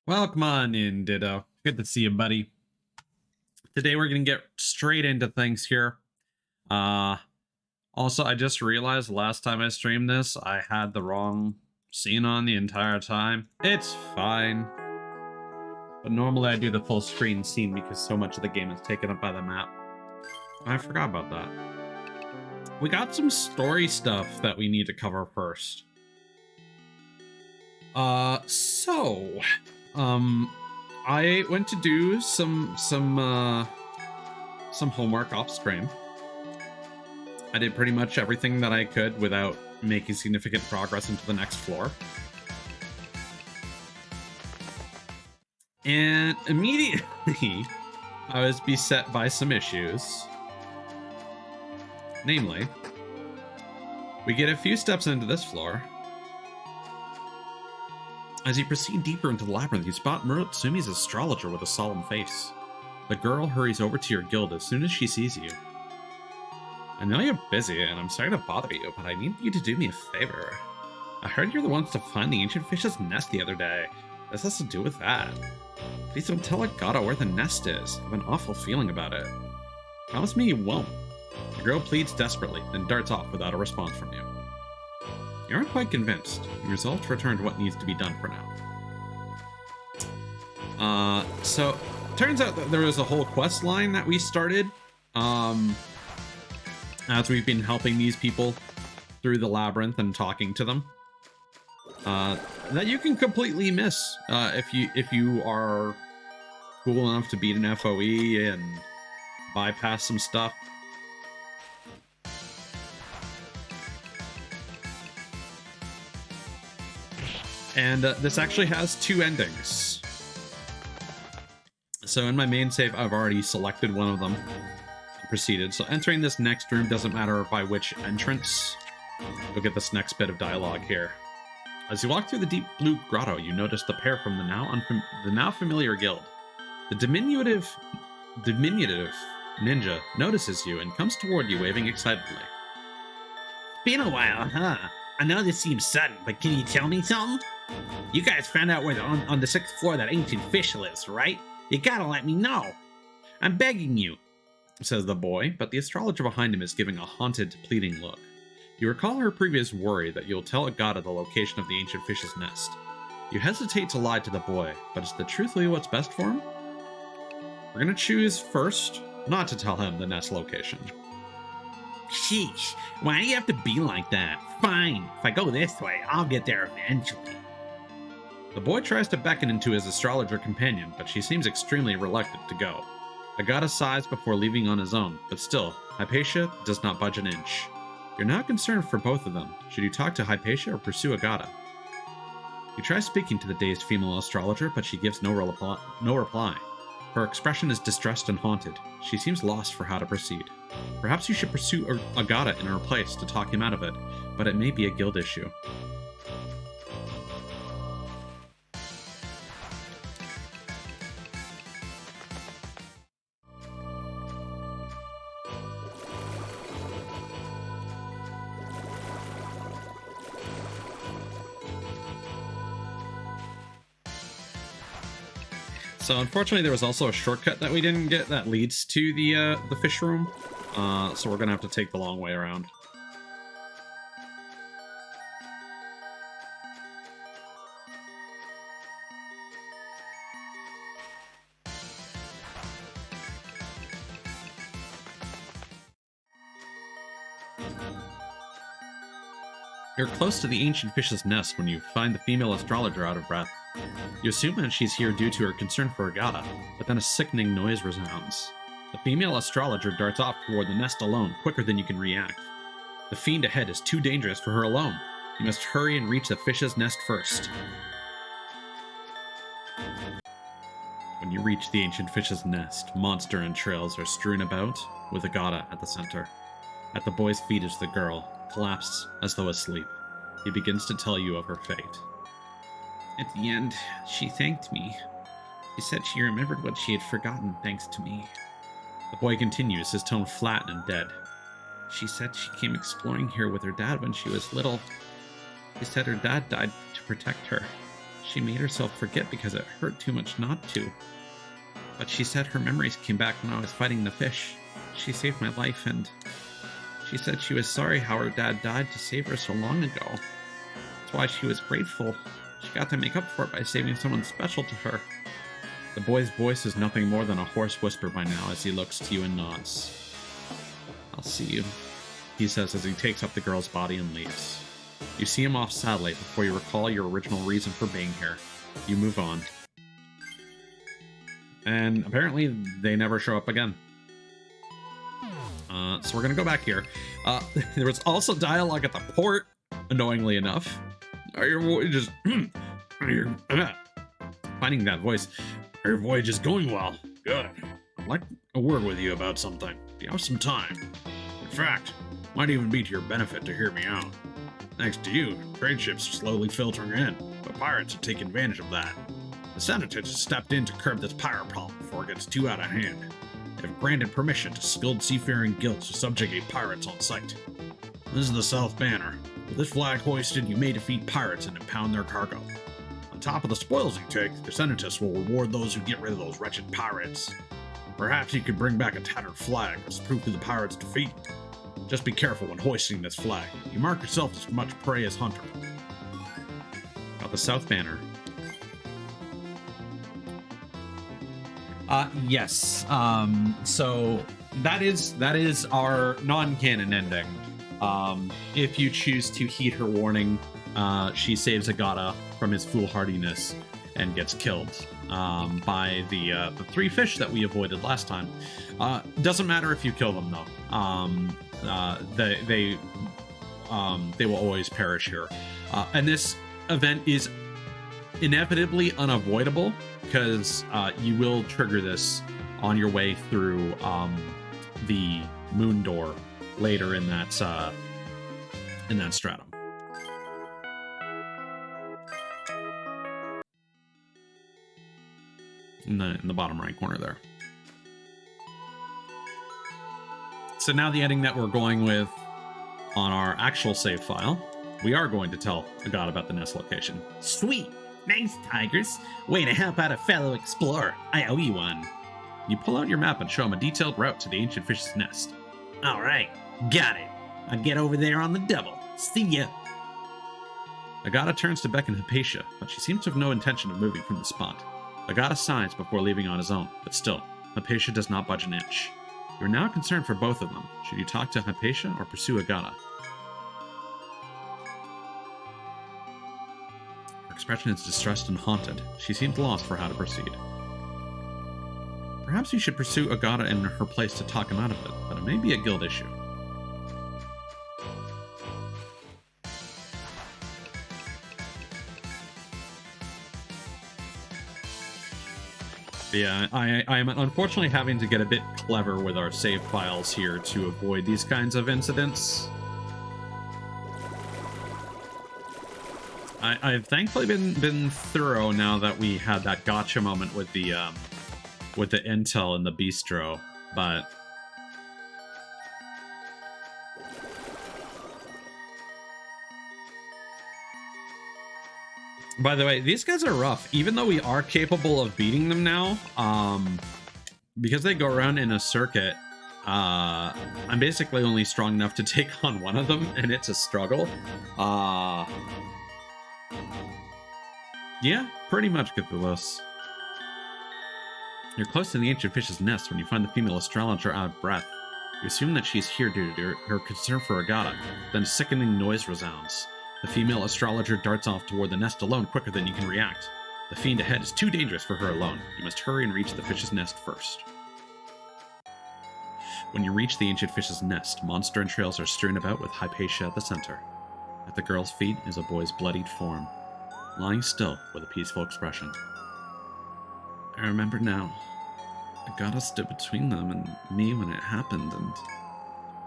Welcome on in, Ditto. Good to see you, buddy. Today we're gonna get straight into things here. Uh Also, I just realized last time I streamed this, I had the wrong scene on the entire time. It's fine. But normally I do the full screen scene because so much of the game is taken up by the map. I forgot about that. We got some story stuff that we need to cover first. I went to do some homework off stream. I did pretty much everything that I could without making significant progress into the next floor. And immediately, I was beset by some issues. Namely, we get a few steps into this floor. As you proceed deeper into the labyrinth, you spot Murotsumi's astrologer with a solemn face. The girl hurries over to your guild as soon as she sees you. I know you're busy, and I'm sorry to bother you, but I need you to do me a favor. I heard you're the ones to find the ancient fish's nest the other day. This has to do with that. Please don't tell Agata where the nest is. I have an awful feeling about it. Promise me you won't. The girl pleads desperately, then darts off without a response from you. You aren't quite convinced. You resolve to return to what needs to be done for now. So, turns out that there was a whole quest line that we started, as we've been helping these people through the labyrinth and talking to them, that you can completely miss if you are cool enough to beat an FOE and bypass some stuff. And this actually has two endings. So in my main save, I've already selected one of them and proceeded. So entering this next room doesn't matter by which entrance. You'll get this next bit of dialogue here. As you walk through the deep blue grotto, you notice the pair from the now familiar guild. The diminutive ninja notices you and comes toward you, waving excitedly. Been a while, huh? I know this seems sudden, but can you tell me something? You guys found out where on the 6th floor that ancient fish lives, right? You gotta let me know. I'm begging you, says the boy, but the astrologer behind him is giving a haunted, pleading look. You recall her previous worry that you'll tell Agata the location of the ancient fish's nest. You hesitate to lie to the boy, but is the truthfully what's best for him? We're gonna choose first not to tell him the nest location. Sheesh, why do you have to be like that? Fine, if I go this way, I'll get there eventually. The boy tries to beckon into his astrologer companion, but she seems extremely reluctant to go. Agata sighs before leaving on his own, but still, Hypatia does not budge an inch. You're now concerned for both of them. Should you talk to Hypatia or pursue Agata? You try speaking to the dazed female astrologer, but she gives no reply. Her expression is distressed and haunted. She seems lost for how to proceed. Perhaps you should pursue Agata in her place to talk him out of it, but it may be a guild issue. So unfortunately, there was also a shortcut that we didn't get that leads to the fish room. So we're gonna have to take the long way around. You're close to the ancient fish's nest when you find the female astrologer out of breath. You assume that she's here due to her concern for Agata, but then a sickening noise resounds. The female astrologer darts off toward the nest alone, quicker than you can react. The fiend ahead is too dangerous for her alone. You must hurry and reach the fish's nest first. When you reach the ancient fish's nest, monster entrails are strewn about, with Agata at the center. At the boy's feet is the girl, collapsed as though asleep. He begins to tell you of her fate. At the end, she thanked me. She said she remembered what she had forgotten thanks to me. The boy continues, his tone flat and dead. She said she came exploring here with her dad when she was little. She said her dad died to protect her. She made herself forget because it hurt too much not to. But she said her memories came back when I was fighting the fish. She saved my life, and she said she was sorry how her dad died to save her so long ago. That's why she was grateful. She got to make up for it by saving someone special to her. The boy's voice is nothing more than a hoarse whisper by now as he looks to you and nods. I'll see you, he says as he takes up the girl's body and leaves. You see him off sadly before you recall your original reason for being here. You move on. And apparently they never show up again. So we're gonna go back here. There was also dialogue at the port, annoyingly enough. Are your voyages finding that voice? Are your voyages going well? Good. I'd like a word with you about something. Do you have some time? In fact, might even be to your benefit to hear me out. Thanks to you, trade ships are slowly filtering in, but pirates are taking advantage of that. The Senators have stepped in to curb this pirate problem before it gets too out of hand. They have granted permission to skilled seafaring guilds to subjugate pirates on sight. This is the South Banner. With this flag hoisted, you may defeat pirates and impound their cargo. On top of the spoils you take, the Senators will reward those who get rid of those wretched pirates. Perhaps you could bring back a tattered flag as proof of the pirates' defeat. Just be careful when hoisting this flag. You mark yourself as much prey as hunter. About the South Banner. Yes. So that is our non-canon ending. If you choose to heed her warning, she saves Agata from his foolhardiness and gets killed by the 3 fish that we avoided last time. Doesn't matter if you kill them though. They will always perish here. And this event is inevitably unavoidable because you will trigger this on your way through the moon door later in that stratum. In the bottom right corner there. So now the ending that we're going with on our actual save file, we are going to tell Agata about the nest location. Sweet! Nice, Tigers! Way to help out a fellow explorer. I owe you one. You pull out your map and show him a detailed route to the ancient fish's nest. Alright, got it. I'll get over there on the double. See ya! Agata turns to beckon Hypatia, but she seems to have no intention of moving from the spot. Agata sighs before leaving on his own, but still, Hypatia does not budge an inch. You are now concerned for both of them. Should you talk to Hypatia or pursue Agata? Her expression is distressed and haunted. She seems lost for how to proceed. Perhaps you should pursue Agata in her place to talk him out of it, but it may be a guild issue. Yeah, I'm unfortunately having to get a bit clever with our save files here to avoid these kinds of incidents. I've thankfully been thorough now that we had that gotcha moment with the intel in the bistro, but by the way, these guys are rough. Even though we are capable of beating them now, because they go around in a circuit, I'm basically only strong enough to take on one of them, and it's a struggle. Yeah, pretty much get through this. You're close to the ancient fish's nest when you find the female astrologer out of breath. You assume that she's here due to her concern for Agata. Then a sickening noise resounds. The female astrologer darts off toward the nest alone quicker than you can react. The fiend ahead is too dangerous for her alone. You must hurry and reach the fish's nest first. When you reach the ancient fish's nest, monster entrails are strewn about with Hypatia at the center. At the girl's feet is a boy's bloodied form, lying still with a peaceful expression. I remember now. Agata stood between them and me when it happened, and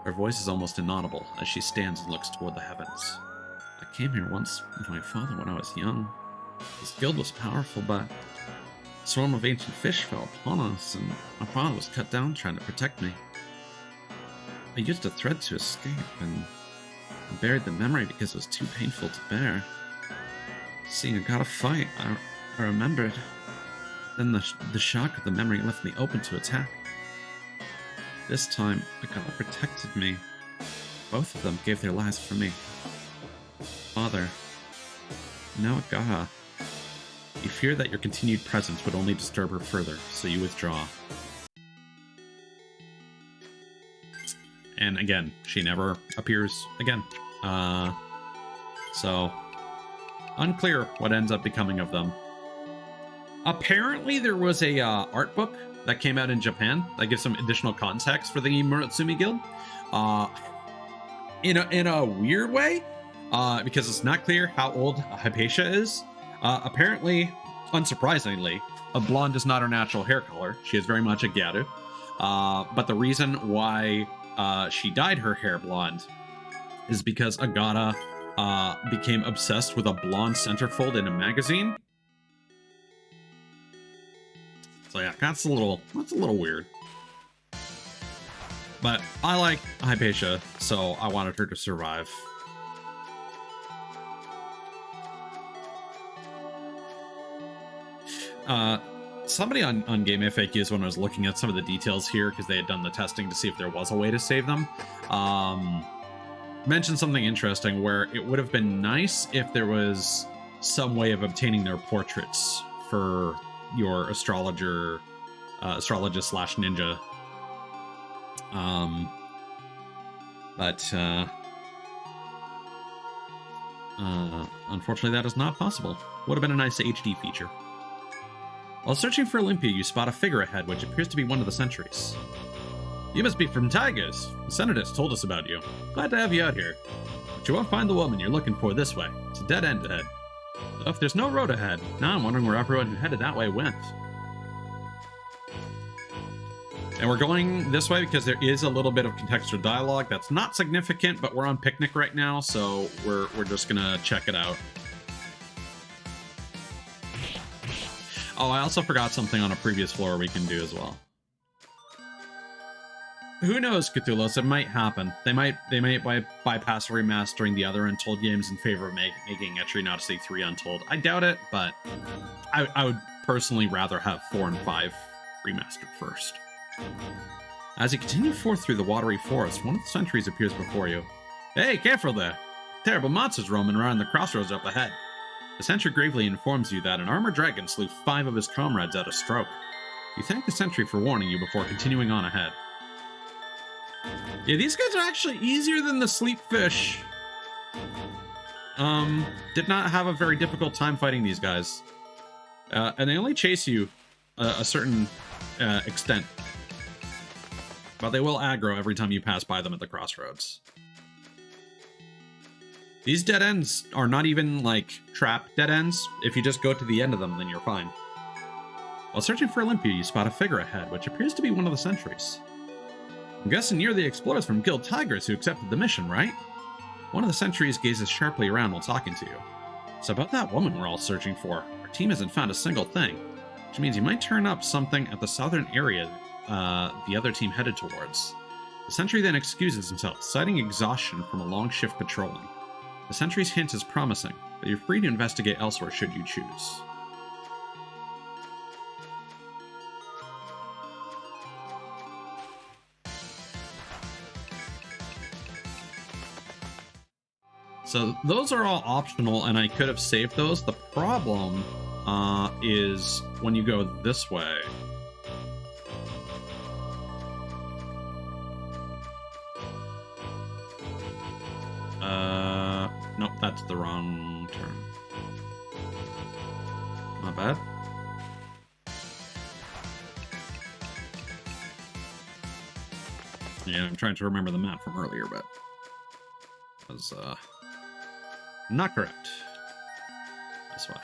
her voice is almost inaudible as she stands and looks toward the heavens. I came here once with my father when I was young. His guild was powerful, but a swarm of ancient fish fell upon us, and my father was cut down trying to protect me. I used a thread to escape, and buried the memory because it was too painful to bear. Seeing a gotta fight, I remembered. Then the shock of the memory left me open to attack. This time, a gotta protected me. Both of them gave their lives for me. Father, now a gotta. You fear that your continued presence would only disturb her further, so you withdraw. And again, she never appears again. So, unclear what ends up becoming of them. Apparently, there was a art book that came out in Japan that gives some additional context for the Muratsumi Guild. In a weird way, because it's not clear how old Hypatia is. Apparently, unsurprisingly, a blonde is not her natural hair color. She is very much a Gyaru. But the reason why she dyed her hair blonde is because Agata became obsessed with a blonde centerfold in a magazine. So yeah, that's a little weird. But I like Hypatia, so I wanted her to survive. Somebody on Game FAQs, when I was looking at some of the details here, because they had done the testing to see if there was a way to save them, mentioned something interesting where it would have been nice if there was some way of obtaining their portraits for your astrologist / ninja. But unfortunately that is not possible. Would have been a nice HD feature. While searching for Olympia, you spot a figure ahead, which appears to be one of the sentries. You must be from Tigers. The Senators told us about you. Glad to have you out here. But you won't find the woman you're looking for this way. It's a dead end ahead. So if there's no road ahead, now I'm wondering where everyone who headed that way went. And we're going this way because there is a little bit of contextual dialogue that's not significant, but we're on picnic right now, so we're just gonna check it out. Oh, I also forgot something on a previous floor we can do as well. Who knows, Cthulhu's? It might happen. They might bypass remastering the other Untold games in favor of making Etrian Odyssey III Untold. I doubt it, but I would personally rather have 4 and 5 remastered first. As you continue forth through the watery forest, one of the sentries appears before you. Hey, careful there! Terrible monsters roaming around the crossroads up ahead. The sentry gravely informs you that an armored dragon slew 5 of his comrades at a stroke. You thank the sentry for warning you before continuing on ahead. Yeah, these guys are actually easier than the sleep fish. Did not have a very difficult time fighting these guys. And they only chase you a certain extent. But they will aggro every time you pass by them at the crossroads. These dead ends are not even, like, trap dead ends. If you just go to the end of them, then you're fine. While searching for Olympia, you spot a figure ahead, which appears to be one of the sentries. I'm guessing you're the explorers from Guild Tigers who accepted the mission, right? One of the sentries gazes sharply around while talking to you. It's about that woman we're all searching for. Our team hasn't found a single thing, which means you might turn up something at the southern area the other team headed towards. The sentry then excuses himself, citing exhaustion from a long shift patrolling. The sentry's hint is promising, but you're free to investigate elsewhere should you choose. So those are all optional, and I could have saved those. The problem is when you go this way. Nope, that's the wrong turn. Not bad. Yeah, I'm trying to remember the map from earlier, but it was not correct. That's why.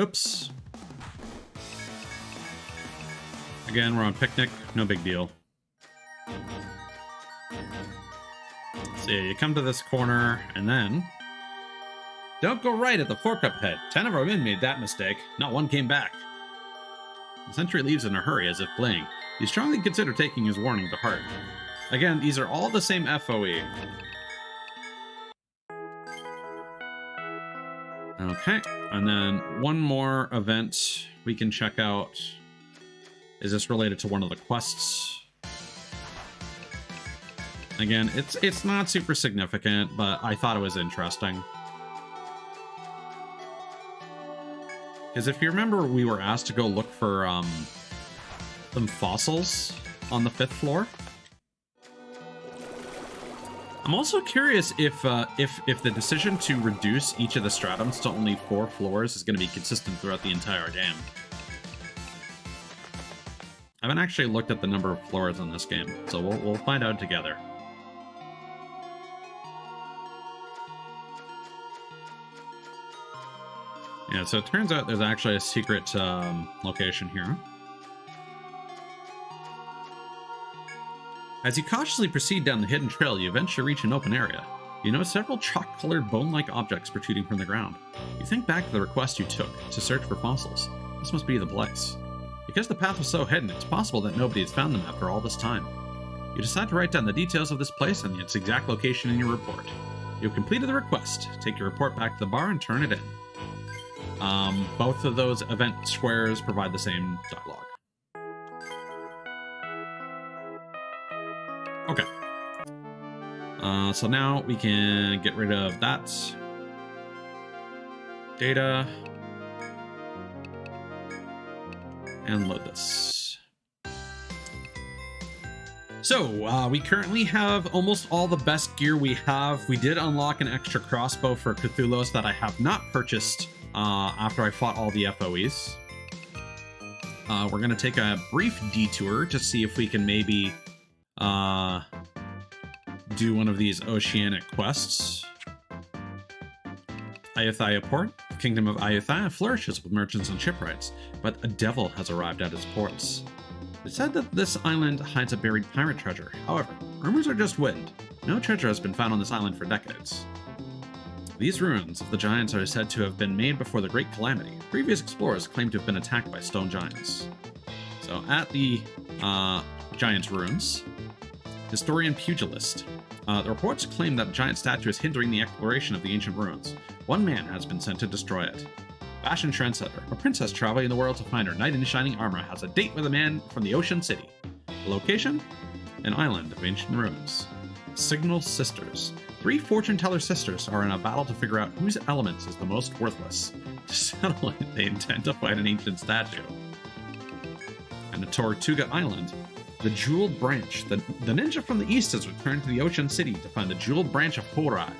Oops. Again, we're on picnic. No big deal. So yeah, you come to this corner, and then Don't go right at the fork-up head. 10 of our men made that mistake. Not one came back. The sentry leaves in a hurry as if fleeing. You strongly consider taking his warning to heart. Again, these are all the same FOE. Okay, and then one more event we can check out. Is this related to one of the quests? Again, it's not super significant, but I thought it was interesting. Because if you remember, we were asked to go look for some fossils on the 5th floor. I'm also curious if the decision to reduce each of the stratums to only 4 floors is going to be consistent throughout the entire game. I haven't actually looked at the number of floors in this game, so we'll find out together. Yeah, so it turns out there's actually a secret location here. As you cautiously proceed down the hidden trail, you eventually reach an open area. You notice several chalk-colored bone-like objects protruding from the ground. You think back to the request you took to search for fossils. This must be the place. Because the path was so hidden, it's possible that nobody has found them after all this time. You decide to write down the details of this place and its exact location in your report. You've completed the request. Take your report back to the bar and turn it in. Both of those event squares provide the same dialogue. Okay. So now we can get rid of that data and load this. So we currently have almost all the best gear we have. We did unlock an extra crossbow for Cthulhu's that I have not purchased after I fought all the FOEs. We're going to take a brief detour to see if we can maybe do one of these oceanic quests. Ayutthaya Port. The kingdom of Ayutthaya flourishes with merchants and shipwrights, but a devil has arrived at its ports. It's said that this island hides a buried pirate treasure. However, rumors are just wind. No treasure has been found on this island for decades. These ruins of the giants are said to have been made before the Great Calamity. Previous explorers claim to have been attacked by stone giants. So at the giants' ruins, historian pugilist. The reports claim that a giant statue is hindering the exploration of the ancient ruins. One man has been sent to destroy it. Fashion trendsetter. A princess traveling the world to find her knight in shining armor has a date with a man from the ocean city. The location? An island of ancient ruins. Signal Sisters. 3 fortune teller sisters are in a battle to figure out whose element is the most worthless. To settle it, they intend to fight an ancient statue. And the Tortuga Island. The Jeweled Branch. The ninja from the east has returned to the ocean city to find the Jeweled Branch of Horai.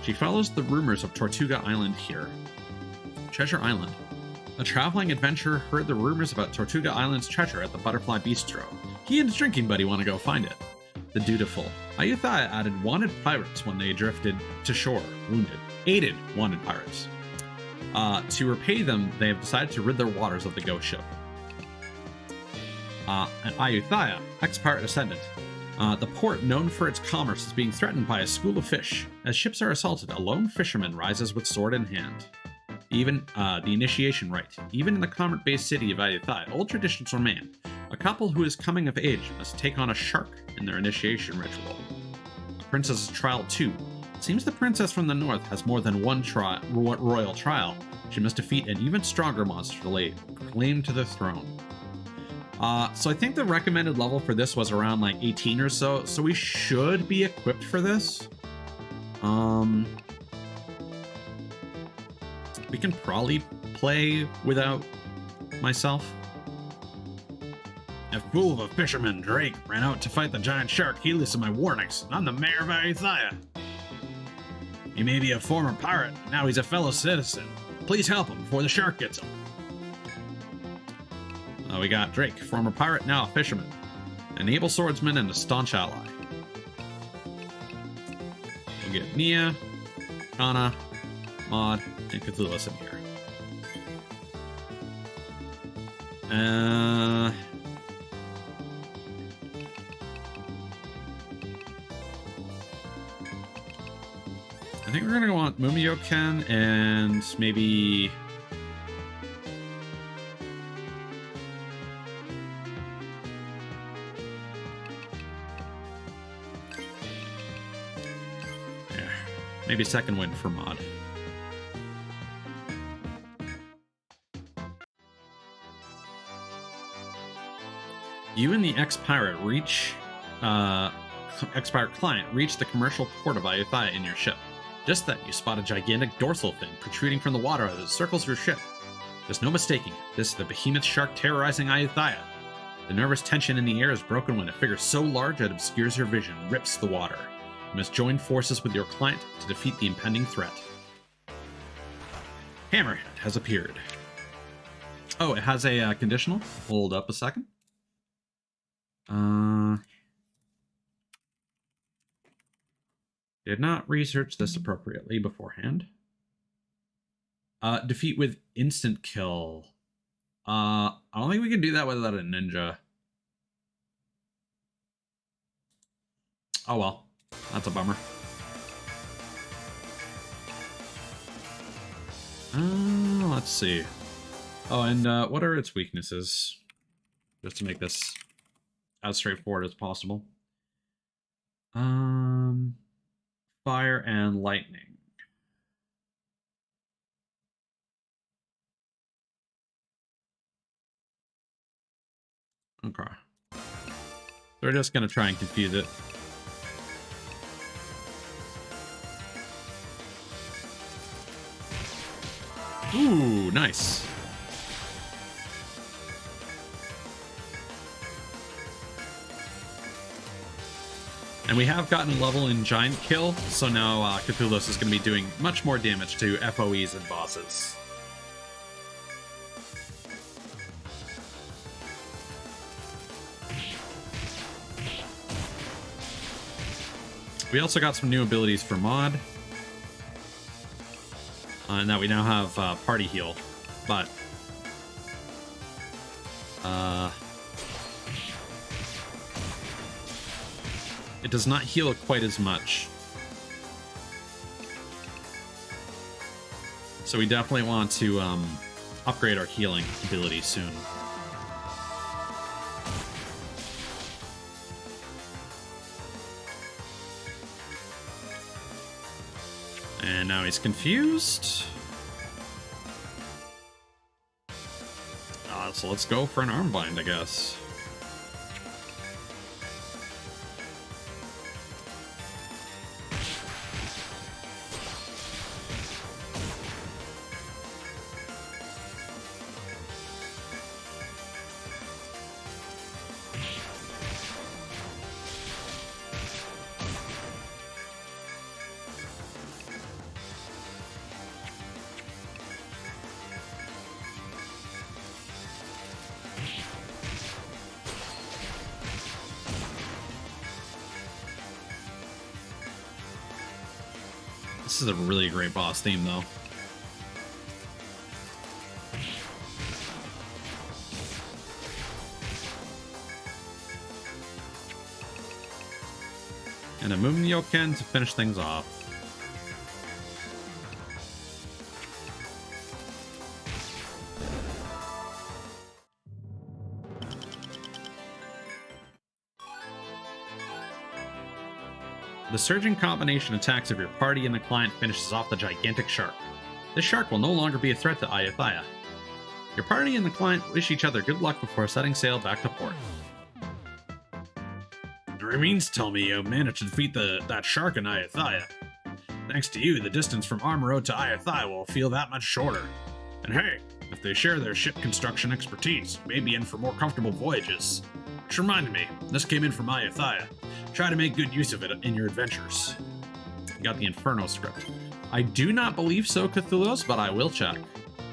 She follows the rumors of Tortuga Island here. Treasure Island. A traveling adventurer heard the rumors about Tortuga Island's treasure at the Butterfly Bistro. He and his drinking buddy want to go find it. The Dutiful. Ayutthaya added wanted pirates when they drifted to shore, aided wanted pirates. To repay them, they have decided to rid their waters of the ghost ship. And Ayutthaya, ex-pirate descendant. The port, known for its commerce, is being threatened by a school of fish. As ships are assaulted, a lone fisherman rises with sword in hand. Even the initiation rite. Even in the commerce-based city of Ayutthaya, old traditions remain. A couple who is coming of age must take on a shark in their initiation ritual. A princess's trial 2. It seems the princess from the north has more than one royal trial. She must defeat an even stronger monster to lay claim to the throne. So I think the recommended level for this was around like 18 or so, so we should be equipped for this. We can probably play without myself. A fool of a fisherman, Drake, ran out to fight the giant shark. He listened to my warnings. I'm the mayor of Ayutthaya. He may be a former pirate, but now he's a fellow citizen. Please help him before the shark gets him. We got Drake, former pirate, now a fisherman. An able swordsman and a staunch ally. We'll get Nia, Kana, Maud, and Cthulhu's in here. I think we're gonna want Mumioken and maybe... yeah, maybe second wind for Mod. You and the ex-pirate ex-pirate client reach the commercial port of Ayutthaya in your ship. Just then, you spot a gigantic dorsal fin protruding from the water as it circles your ship. There's no mistaking it. This is the behemoth shark terrorizing Ayutthaya. The nervous tension in the air is broken when a figure so large it obscures your vision rips the water. You must join forces with your client to defeat the impending threat. Hammerhead has appeared. Oh, it has a conditional? Hold up a second. Did not research this appropriately beforehand. Defeat with instant kill. I don't think we can do that without a ninja. Oh well, that's a bummer. Let's see. Oh, and what are its weaknesses? Just to make this as straightforward as possible. Fire and lightning. Okay. They're just gonna try and confuse it. Ooh, nice. And we have gotten a level in Giant Kill, so now Cthulhu's is going to be doing much more damage to FOEs and bosses. We also got some new abilities for Mod. And that we now have Party Heal, but... it does not heal quite as much. So we definitely want to upgrade our healing ability soon. And now he's confused. So let's go for an arm bind, I guess. This is a really great boss theme, though. And a Mumioken to finish things off. The surging combination attacks of your party and the client finishes off the gigantic shark. This shark will no longer be a threat to Ayutthaya. Your party and the client wish each other good luck before setting sail back to port. Your means tell me you managed to defeat that shark in Ayutthaya. Thanks to you, the distance from Armor Road to Ayutthaya will feel that much shorter. And hey, if they share their ship construction expertise, may be in for more comfortable voyages. Which reminded me, this came in from Ayutthaya. Try to make good use of it in your adventures. You got the Inferno script. I do not believe so, Cthulhu's, but I will check.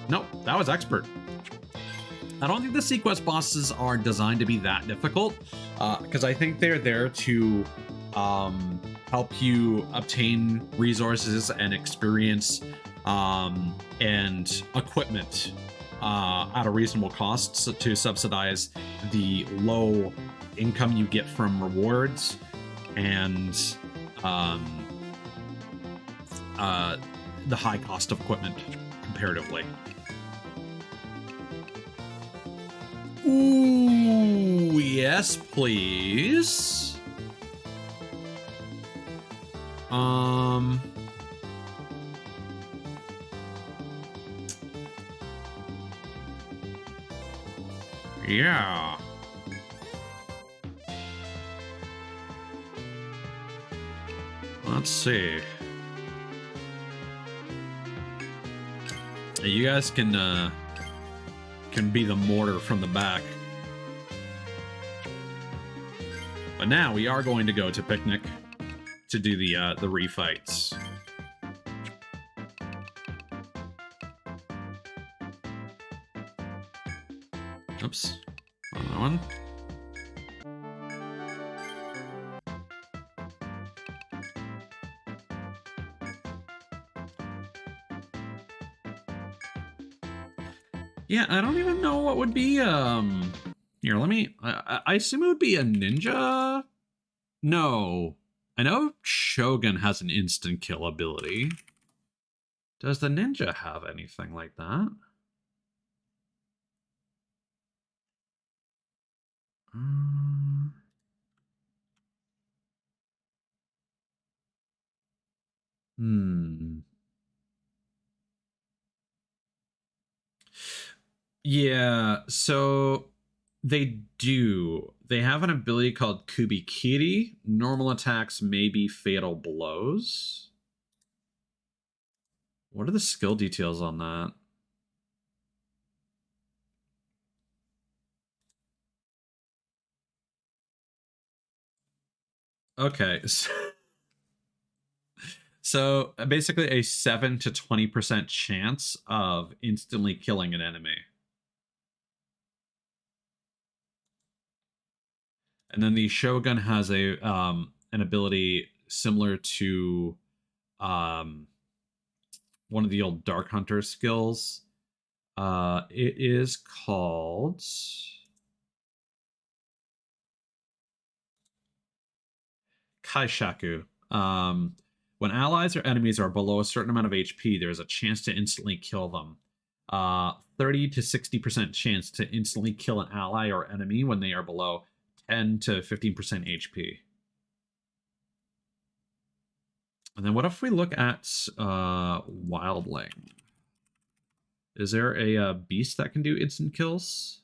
Nope, that was expert. I don't think the Sequest bosses are designed to be that difficult, because I think they're there to help you obtain resources and experience and equipment at a reasonable cost to subsidize the low income you get from rewards and the high cost of equipment comparatively. Ooh, yes, please. Yeah. Let's see. You guys can be the mortar from the back. But now we are going to go to Picnic to do the refights. Oops. On that one. Yeah, I don't even know what would be, here, let me, I assume it would be a ninja? No. I know Shogun has an instant kill ability. Does the ninja have anything like that? Hmm. Yeah, so they do. They have an ability called Kubikiri. Normal attacks may be fatal blows. What are the skill details on that? Okay. So basically a 7 to 20% chance of instantly killing an enemy. And then the Shogun has a an ability similar to one of the old Dark Hunter skills. It is called Kaishaku. When allies or enemies are below a certain amount of HP, there's a chance to instantly kill them. 30 to 60% chance to instantly kill an ally or enemy when they are below 10 to 15% HP. And then what if we look at Wildling? Is there a beast that can do instant kills?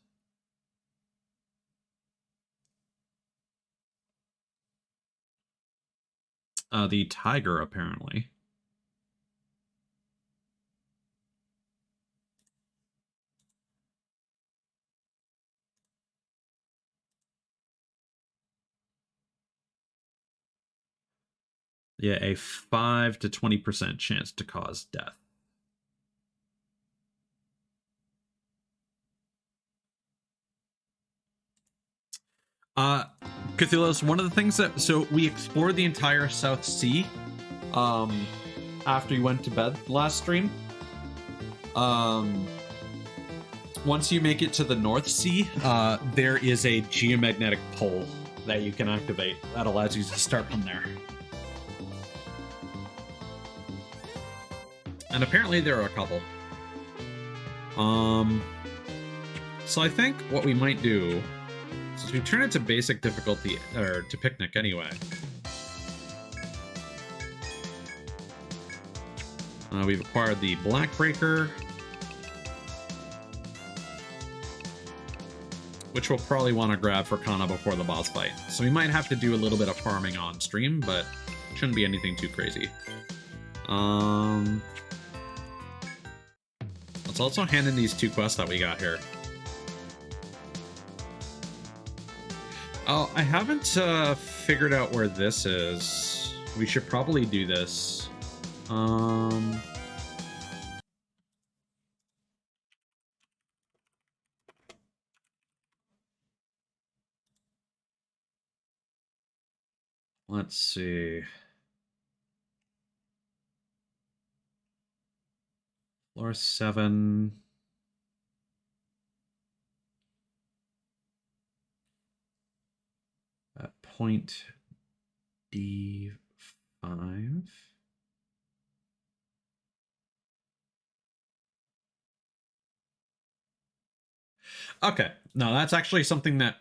The tiger, apparently. Yeah, a 5 to 20% chance to cause death. Cthulhu's, one of the things that, so we explored the entire South Sea after you went to bed last stream. Once you make it to the North Sea, there is a geomagnetic pole that you can activate that allows you to start from there. And apparently there are a couple. So I think what we might do, since we turn it to basic difficulty, or to Picnic anyway, we've acquired the Blackbreaker, which we'll probably want to grab for Kana before the boss fight. So we might have to do a little bit of farming on stream, but shouldn't be anything too crazy. Let's also hand in these 2 quests that we got here. Oh, I haven't figured out where this is. We should probably do this. Let's see. Floor 7. At point D5. Okay, no, that's actually something that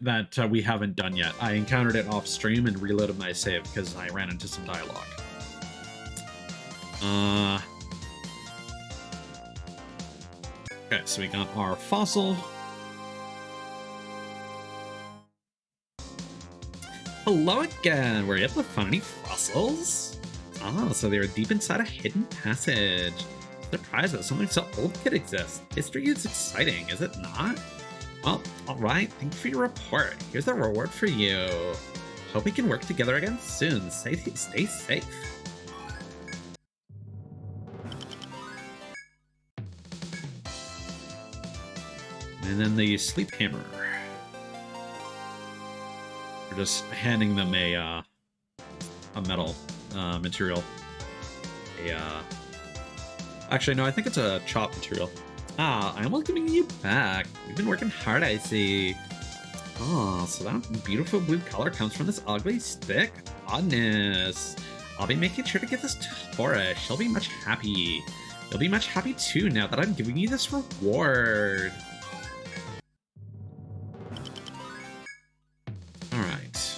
we haven't done yet. I encountered it off stream and reloaded my save because I ran into some dialogue. Okay, so we got our fossil. Hello again. Were you able to find any fossils? Ah, so they were deep inside a hidden passage. Surprised that something so old could exist. History is exciting, is it not? Well, alright, thank you for your report. Here's a reward for you. Hope we can work together again soon. Stay safe. And then the sleep hammer. We're just handing them a metal material. Actually, no, I think it's a chop material. Ah, I'm welcoming you back. You've been working hard, I see. Oh, so that beautiful blue color comes from this ugly stick? Oddness. I'll be making sure to get this to Horace. She'll be much happy. You'll be much happy too now that I'm giving you this reward. Alright.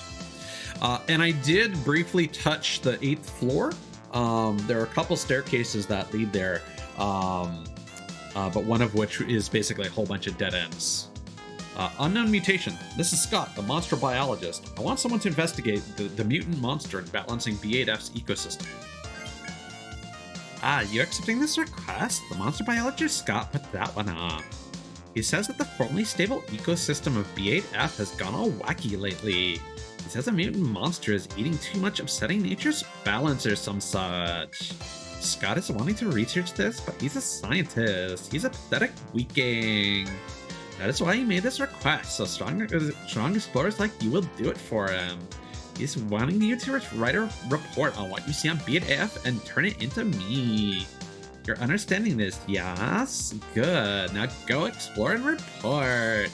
And I did briefly touch the 8th floor. There are a couple staircases that lead there. But one of which is basically a whole bunch of dead ends. Unknown mutation. This is Scott, the monster biologist. I want someone to investigate the mutant monster in balancing B8F's ecosystem. Ah, you accepting this request? The monster biologist Scott put that one up. He says that the formerly stable ecosystem of B8F has gone all wacky lately. He says a mutant monster is eating too much, upsetting nature's balance or some such. Scott is wanting to research this, but he's a scientist. He's a pathetic weakling. That is why he made this request, so strong explorers like you will do it for him. He's wanting you to write a report on what you see on B8F and turn it into me. You're understanding this, yes? Good. Now go explore and report.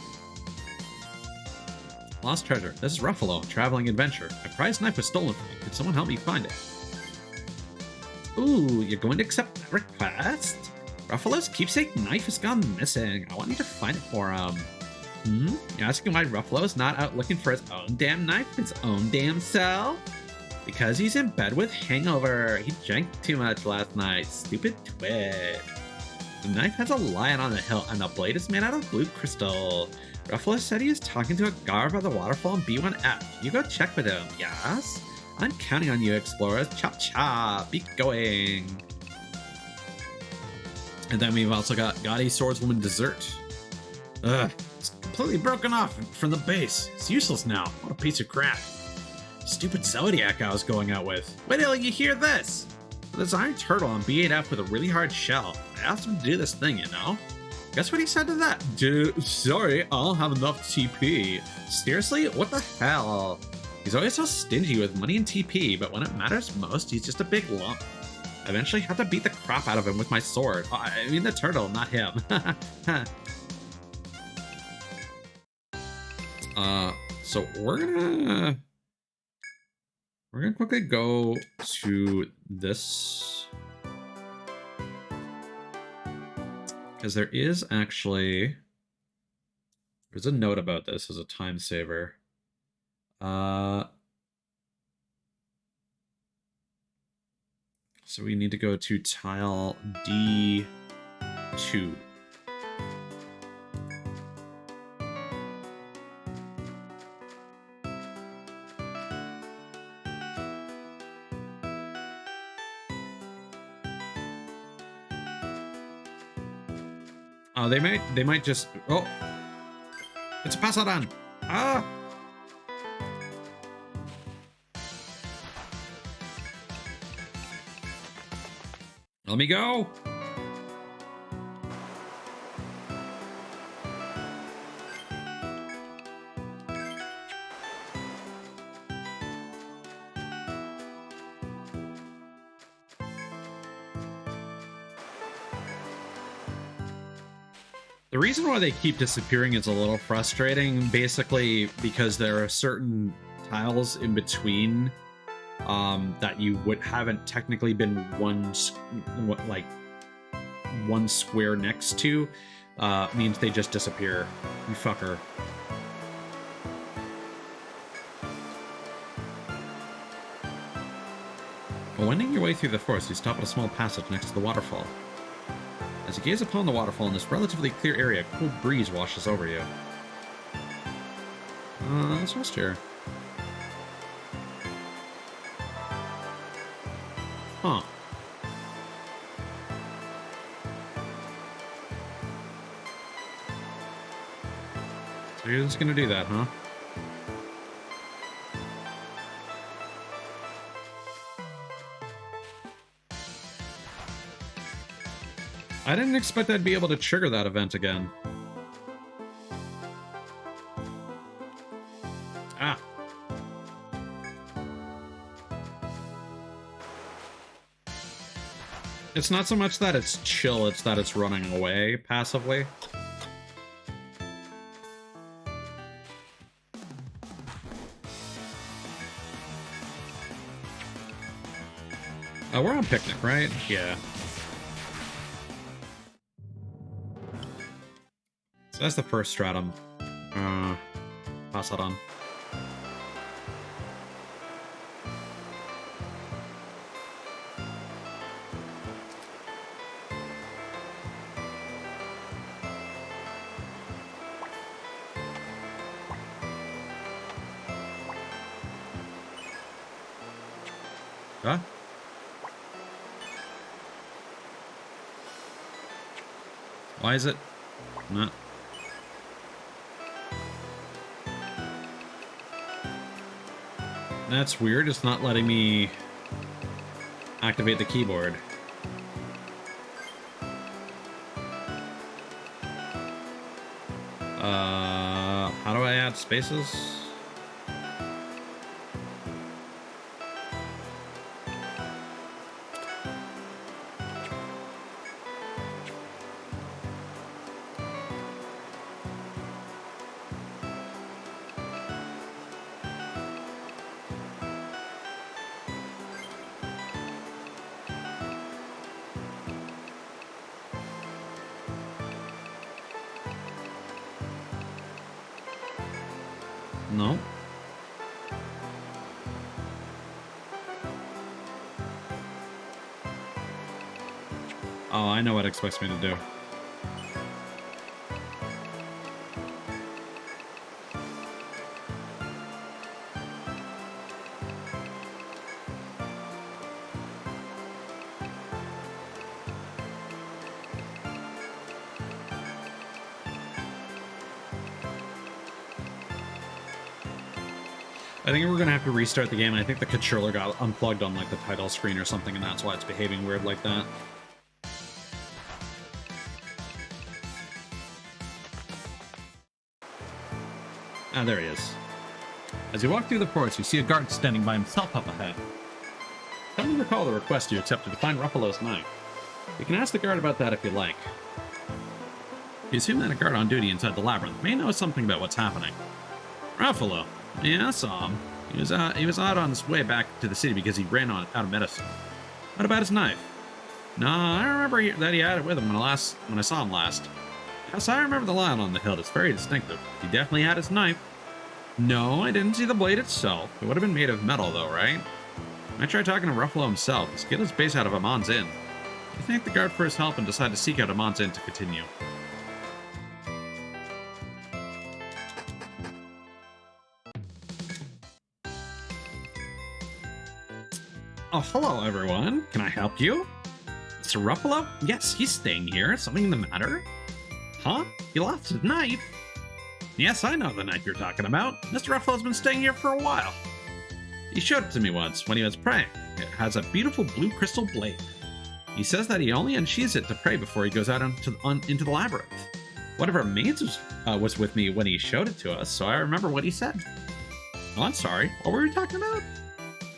Lost treasure. This is Ruffalo, traveling adventure. A prized knife was stolen from me. Could someone help me find it? Ooh, you're going to accept that request? Ruffalo's keepsake knife has gone missing. I want you to find it for him. You're asking why Ruffalo's not out looking for his own damn knife, his own damn self? Because he's in bed with hangover. He drank too much last night. Stupid twit. The knife has a lion on the hilt, and the blade is made out of blue crystal. Ruffalo said he was talking to a guard by the waterfall in B1F. You go check with him, yes? I'm counting on you, explorers. Chop chop. Be going. And then we've also got Gaudy Swordswoman Dessert. Ugh, it's completely broken off from the base. It's useless now. What a piece of crap. Stupid Zodiac I was going out with. Wait till you hear this. There's an iron turtle on B8F with a really hard shell. I asked him to do this thing, you know? Guess what he said to that? Dude, sorry, I don't have enough TP. Seriously? What the hell? He's always so stingy with money and TP, but when it matters most, he's just a big lump. I eventually had to beat the crap out of him with my sword. I mean the turtle, not him. So we're gonna quickly go to this, because there's a note about this as a time saver. So we need to go to tile D2. They might just, oh, it's a Pasaran. Ah. Let me go. The reason why they keep disappearing is a little frustrating, basically because there are certain tiles in between that you haven't technically been one square next to. means they just disappear. You fucker. While wending your way through the forest, you stop at a small passage next to the waterfall. As you gaze upon the waterfall in this relatively clear area, a cool breeze washes over you. Let's rest here. Huh. So you're just gonna do that, huh? I didn't expect I'd be able to trigger that event again. Ah. It's not so much that it's chill, it's that it's running away passively. We're on picnic, right? Yeah. So that's the first stratum. Pass that on. Huh? Why is it not? That's weird. It's not letting me activate the keyboard. How do I add spaces? No. Oh, I know what it expects me to do. I think we're gonna have to restart the game. I think the controller got unplugged on like the title screen or something, and that's why it's behaving weird like that. Ah, there he is. As you walk through the forest, you see a guard standing by himself up ahead. Tell me to recall the request you accepted to find Ruffalo's knife. You can ask the guard about that if you like. You assume that a guard on duty inside the labyrinth may know something about what's happening. Ruffalo. Yeah, I saw him. He was out on his way back to the city because he ran out of medicine. What about his knife? No, I remember that he had it with him when I saw him last. Yes, I remember the line on the hilt. It's very distinctive. He definitely had his knife. No, I didn't see the blade itself. It would have been made of metal, though, right? I tried talking to Ruffalo himself. His guild is based out of Amon's Inn. I thank the guard for his help and decided to seek out Amon's Inn to continue. Oh, hello, everyone. Can I help you? Mr. Ruffalo? Yes, he's staying here. Something the matter? Huh? He lost his knife? Yes, I know the knife you're talking about. Mr. Ruffalo's been staying here for a while. He showed it to me once when he was praying. It has a beautiful blue crystal blade. He says that he only unsheathes it to pray before he goes out into the labyrinth. One of our maids was with me when he showed it to us, so I remember what he said. Oh, I'm sorry. What were we talking about?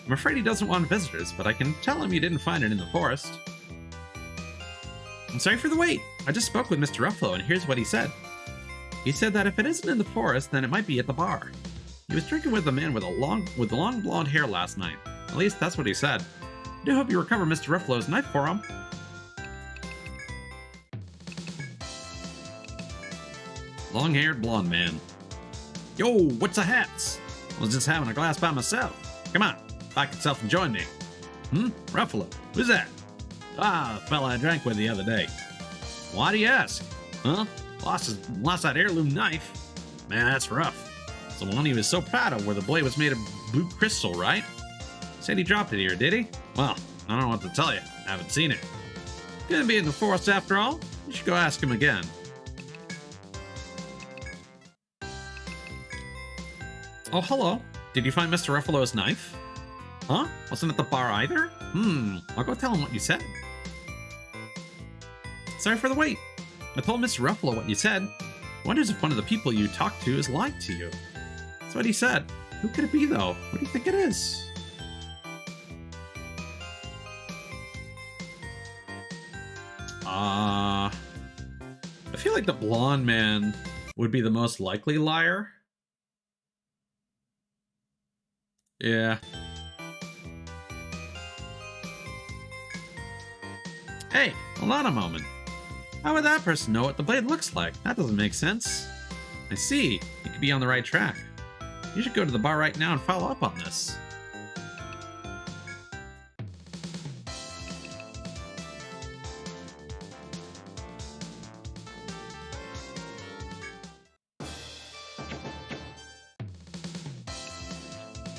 I'm afraid he doesn't want visitors, but I can tell him you didn't find it in the forest. I'm sorry for the wait. I just spoke with Mr. Ruffalo, and here's what he said. He said that if it isn't in the forest, then it might be at the bar. He was drinking with a man with the long blonde hair last night. At least that's what he said. I do hope you recover Mr. Ruffalo's knife for him. Long-haired blonde man. Yo, what's the hats? I was just having a glass by myself. Come on, back yourself and join me. Ruffalo, who's that? Ah, the fella I drank with the other day. Why do you ask? Huh? Lost that heirloom knife. Man, that's rough. It's the one he was so proud of where the blade was made of blue crystal, right? Said he dropped it here, did he? Well, I don't know what to tell you. I haven't seen it. Gonna be in the forest after all? You should go ask him again. Oh, hello. Did you find Mr. Ruffalo's knife? Huh? Wasn't at the bar either? I'll go tell him what you said. Sorry for the wait. I told Mr. Ruffalo what you said. Wonders if one of the people you talked to has lied to you. That's what he said. Who could it be, though? What do you think it is? I feel like the blonde man would be the most likely liar. Yeah. Hey, hold on a moment. How would that person know what the blade looks like? That doesn't make sense. I see. You could be on the right track. You should go to the bar right now and follow up on this.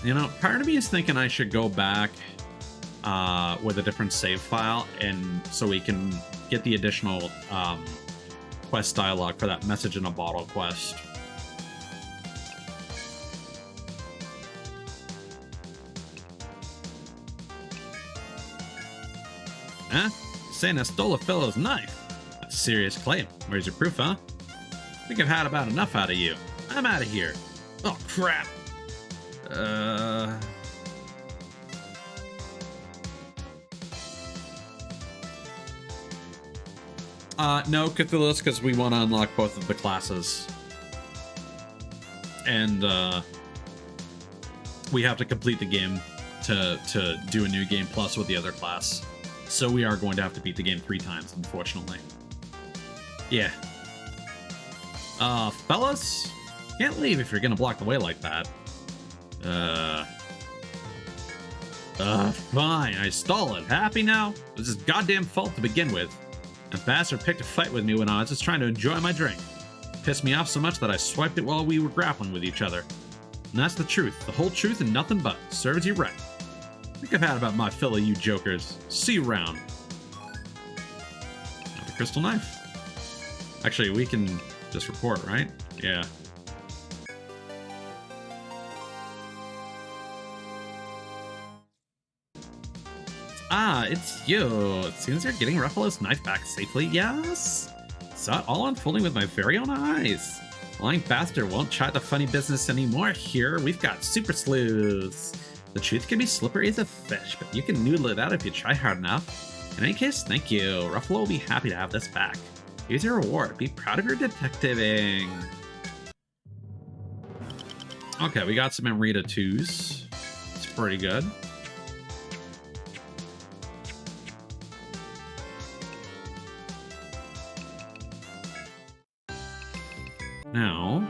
You know, part of me is thinking I should go back with a different save file, and so we can get the additional quest dialogue for that message in a bottle quest. Huh? Saying I stole a fellow's knife? That's a serious claim. Where's your proof, huh? I think I've had about enough out of you. I'm out of here. Oh, crap. No, Cthulhu's, because we want to unlock both of the classes. And, we have to complete the game to do a new game plus with the other class. So we are going to have to beat the game 3 times, unfortunately. Yeah. Fellas? Can't leave if you're gonna block the way like that. Fine, I stole it. Happy now? It was his goddamn fault to begin with. That bastard picked a fight with me when I was just trying to enjoy my drink. Pissed me off so much that I swiped it while we were grappling with each other. And that's the truth, the whole truth and nothing but. Serves you right. I think I've had about my fill of you jokers. See you around. Not the crystal knife. Actually, we can just report, right? Yeah. Ah, it's you. It seems you're getting Ruffalo's knife back safely, yes? Saw it all unfolding with my very own eyes. Lying bastard won't try the funny business anymore here. We've got super sleuths. The truth can be slippery as a fish, but you can noodle it out if you try hard enough. In any case, thank you. Ruffalo will be happy to have this back. Here's your reward. Be proud of your detectiving. Okay, we got some Amrita 2s. It's pretty good. Now,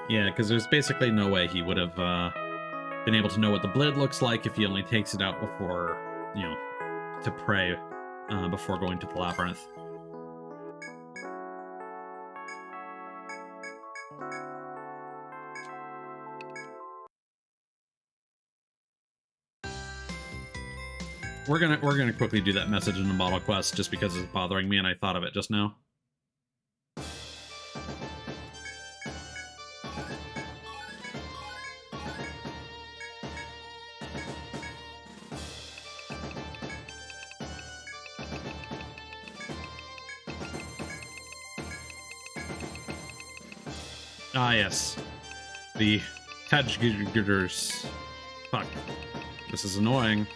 yeah, because there's basically no way he would have been able to know what the blade looks like if he only takes it out before, you know, to pray before going to the labyrinth. We're gonna quickly do that message in the model quest just because it's bothering me and I thought of it just now. Ah, yes. The Tajgiders. Fuck. This is annoying.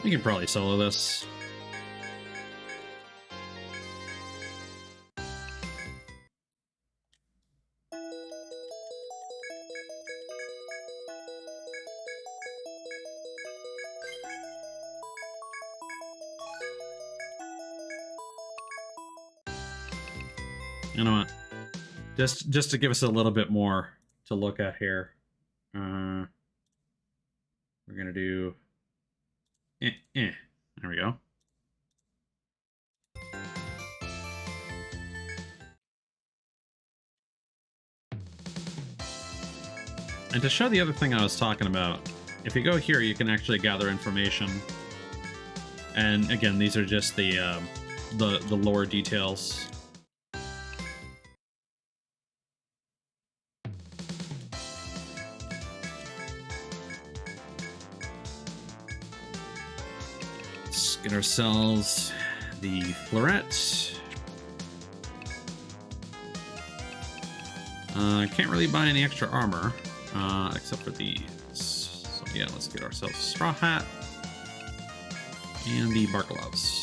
We can probably solo this. You know what? Just to give us a little bit more to look at here, we're gonna do. There we go. And to show the other thing I was talking about, if you go here, you can actually gather information. And again, these are just the lore details. Let's get ourselves the floret. Can't really buy any extra armor, except for these. So yeah, let's get ourselves a straw hat and the bark gloves.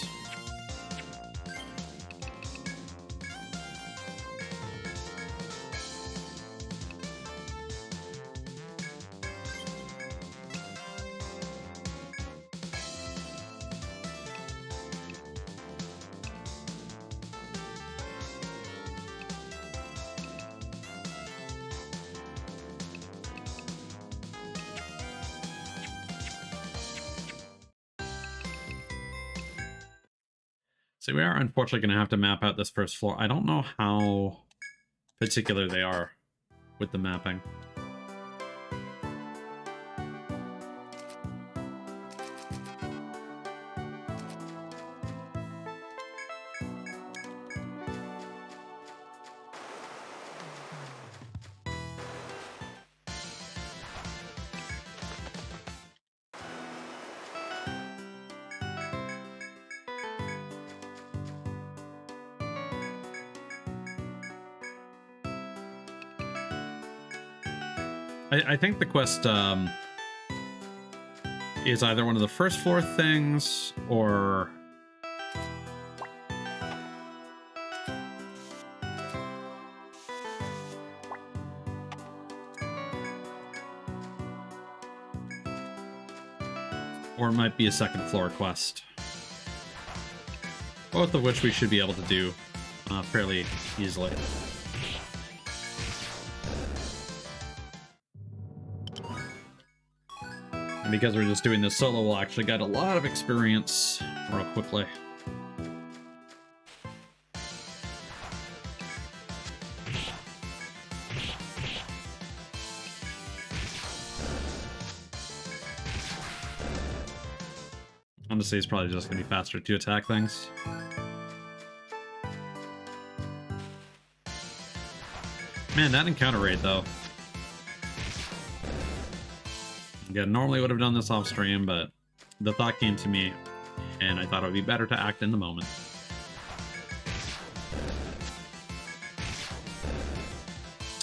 So we are unfortunately going to have to map out this first floor. I don't know how particular they are with the mapping. I think the quest is either one of the first floor things or it might be a second floor quest. Both of which we should be able to do fairly easily. And because we're just doing this solo, we'll actually get a lot of experience real quickly. Honestly, it's probably just going to be faster to attack things. Man, that encounter rate, though. Yeah, normally would have done this off stream, but the thought came to me, and I thought it would be better to act in the moment.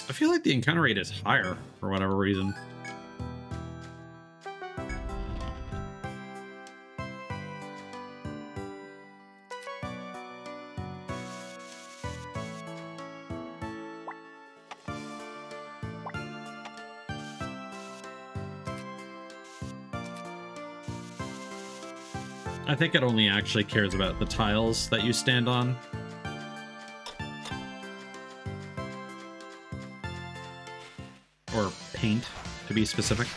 I feel like the encounter rate is higher for whatever reason. I think it only actually cares about the tiles that you stand on. Or paint, to be specific.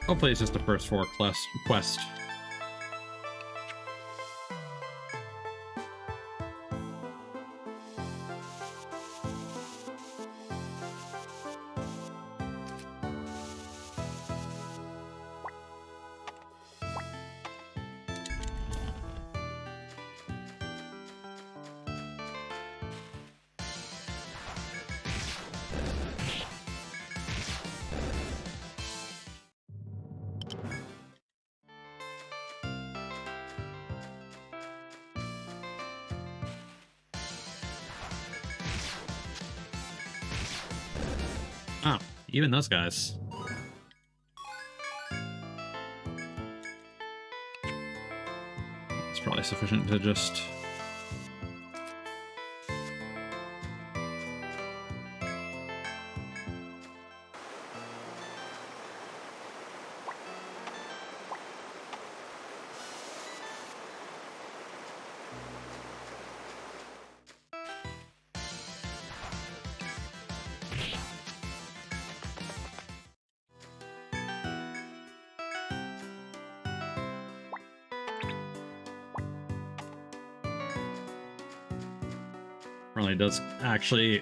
Hopefully it's just the first floor quest. Oh, even those guys. It's probably sufficient to just... Really does actually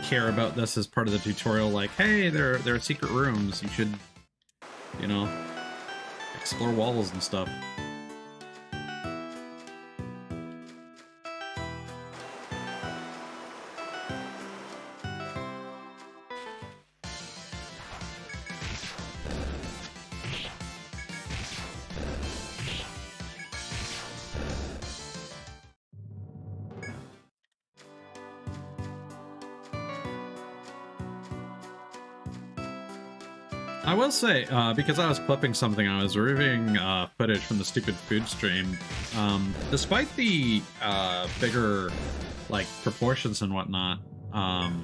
care about this as part of the tutorial, like, hey, there are secret rooms, you should, you know, explore walls and stuff. I will say, because I was clipping something, I was reviewing footage from the stupid food stream. Despite the bigger, like, proportions and whatnot, the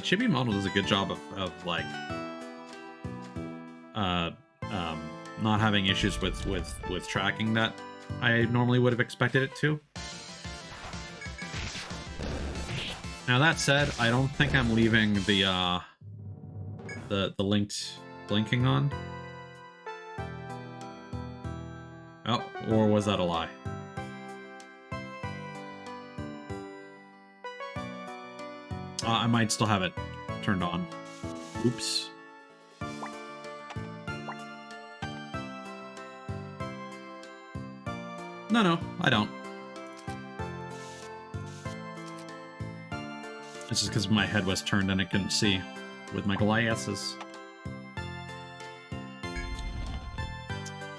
chibi model does a good job of like, not having issues with tracking that I normally would have expected it to. Now that said, I don't think I'm leaving the linked blinking on. Oh, or was that a lie? I might still have it turned on. Oops. No, I don't. It's just because my head was turned and I couldn't see with my glasses.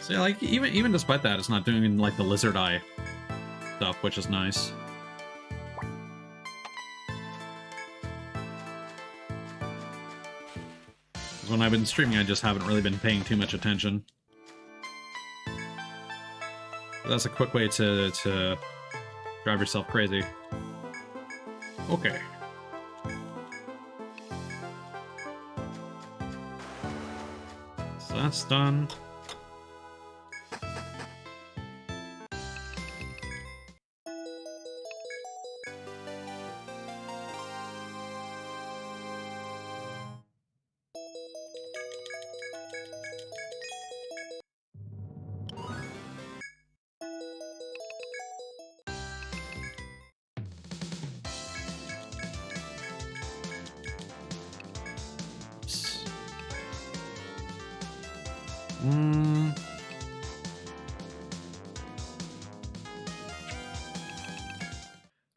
So yeah, like even despite that, it's not doing like the lizard eye stuff, which is nice. Because when I've been streaming, I just haven't really been paying too much attention. But that's a quick way to drive yourself crazy. Okay. So that's done.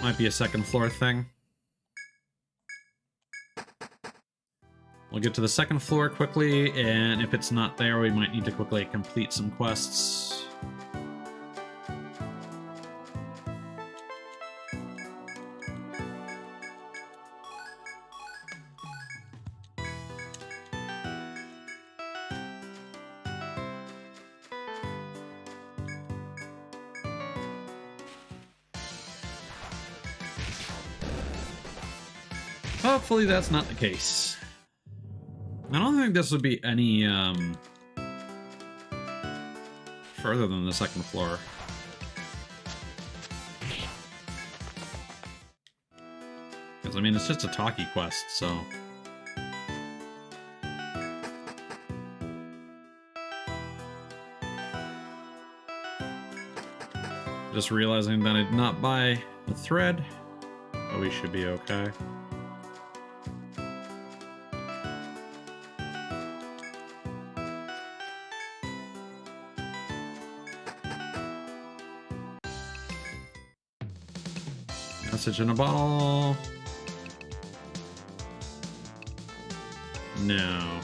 Might be a second floor thing. We'll get to the second floor quickly, and if it's not there, we might need to quickly complete some quests. Hopefully that's not the case. I don't think this would be any further than the second floor. Because, I mean, it's just a talkie quest, so... Just realizing that I did not buy the thread, but we should be okay. Message in a bottle. No.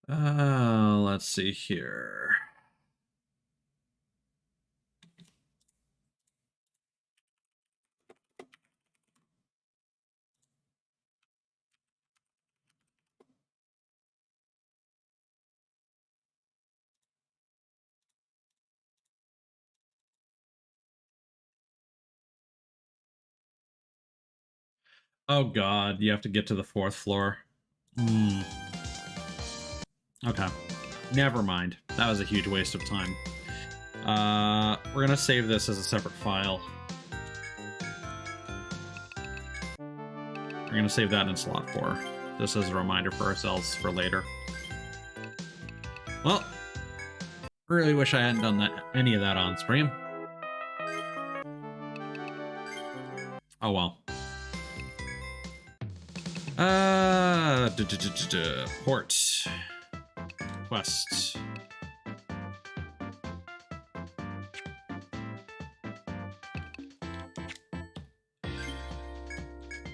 Let's see here. Oh god, you have to get to the 4th floor. Okay. Never mind. That was a huge waste of time. We're gonna save this as a separate file. We're gonna save that in slot 4. Just as a reminder for ourselves for later. Well, really wish I hadn't done any of that on stream. Oh well. Port. Quest.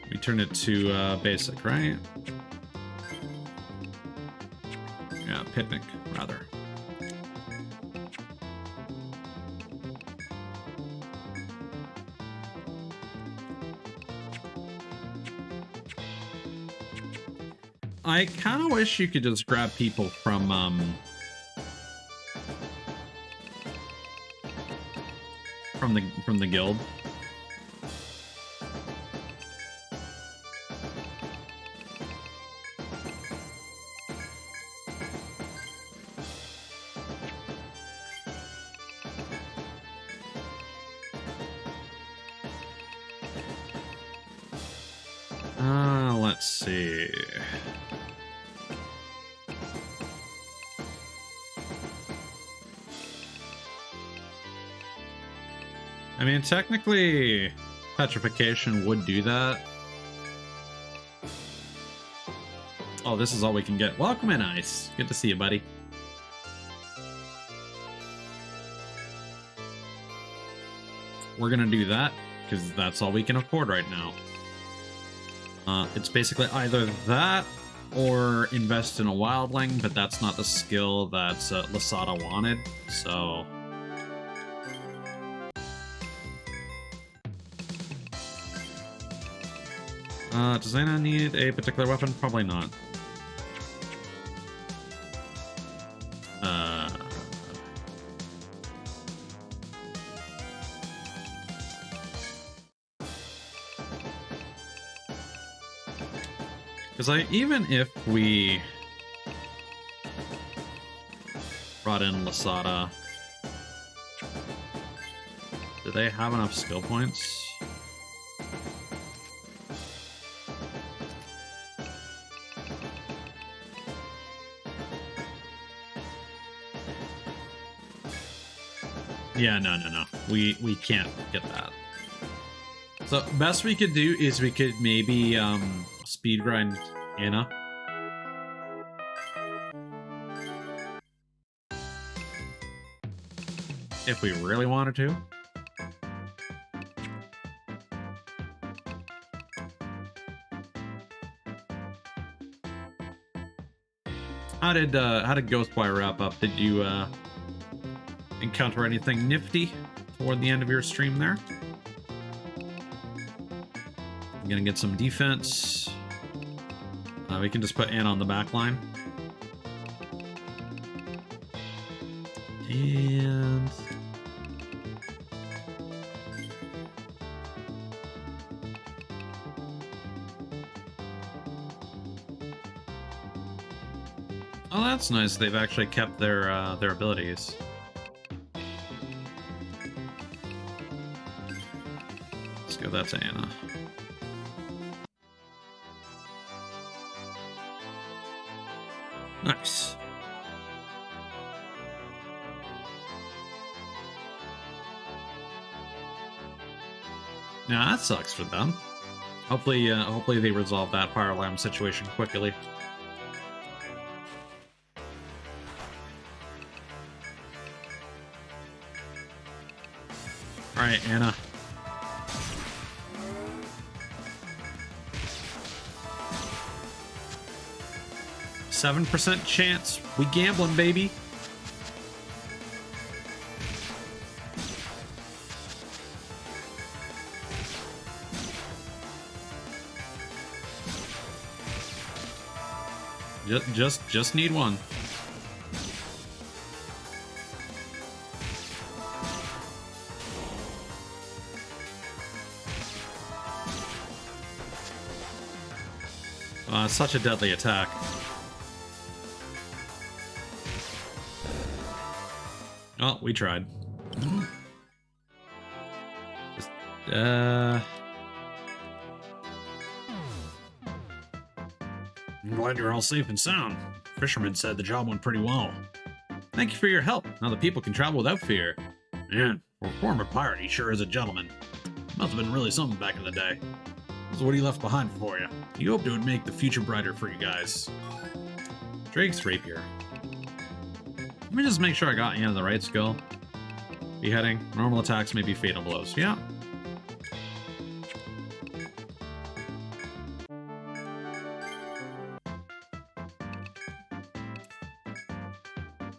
We turn it to basic, right? Yeah, picnic, rather. I kind of wish you could just grab people from the guild. Let's see. I mean, technically, petrification would do that. Oh, this is all we can get. Welcome in, Ice. Good to see you, buddy. We're gonna do that, because that's all we can afford right now. It's basically either that, or invest in a wildling, but that's not the skill that Lasada wanted, so... does Anna need a particular weapon? Probably not. Because even if we brought in Lasada, do they have enough skill points? Yeah, no. We can't get that. So best we could do is we could maybe speed grind Anna. If we really wanted to. How did Ghostwire wrap up? Did you encounter anything nifty toward the end of your stream there? I'm gonna get some defense. We can just put Anna on the back line. And... oh, that's nice. They've actually kept their abilities. Let's give that to Anna. Nice. Yeah, that sucks for them. Hopefully they resolve that fire alarm situation quickly. All right, Anna. 7% chance. We gambling, baby. Just need one. Such a deadly attack. Oh, we tried. I'm glad you're all safe and sound. Fisherman said the job went pretty well. Thank you for your help. Now the people can travel without fear. Man, for a former pirate, he sure is a gentleman. Must have been really something back in the day. So what he left behind for you. He hoped it would make the future brighter for you guys. Drake's Rapier. Let me just make sure I got the right skill. Beheading. Normal attacks may be fatal blows. Yeah.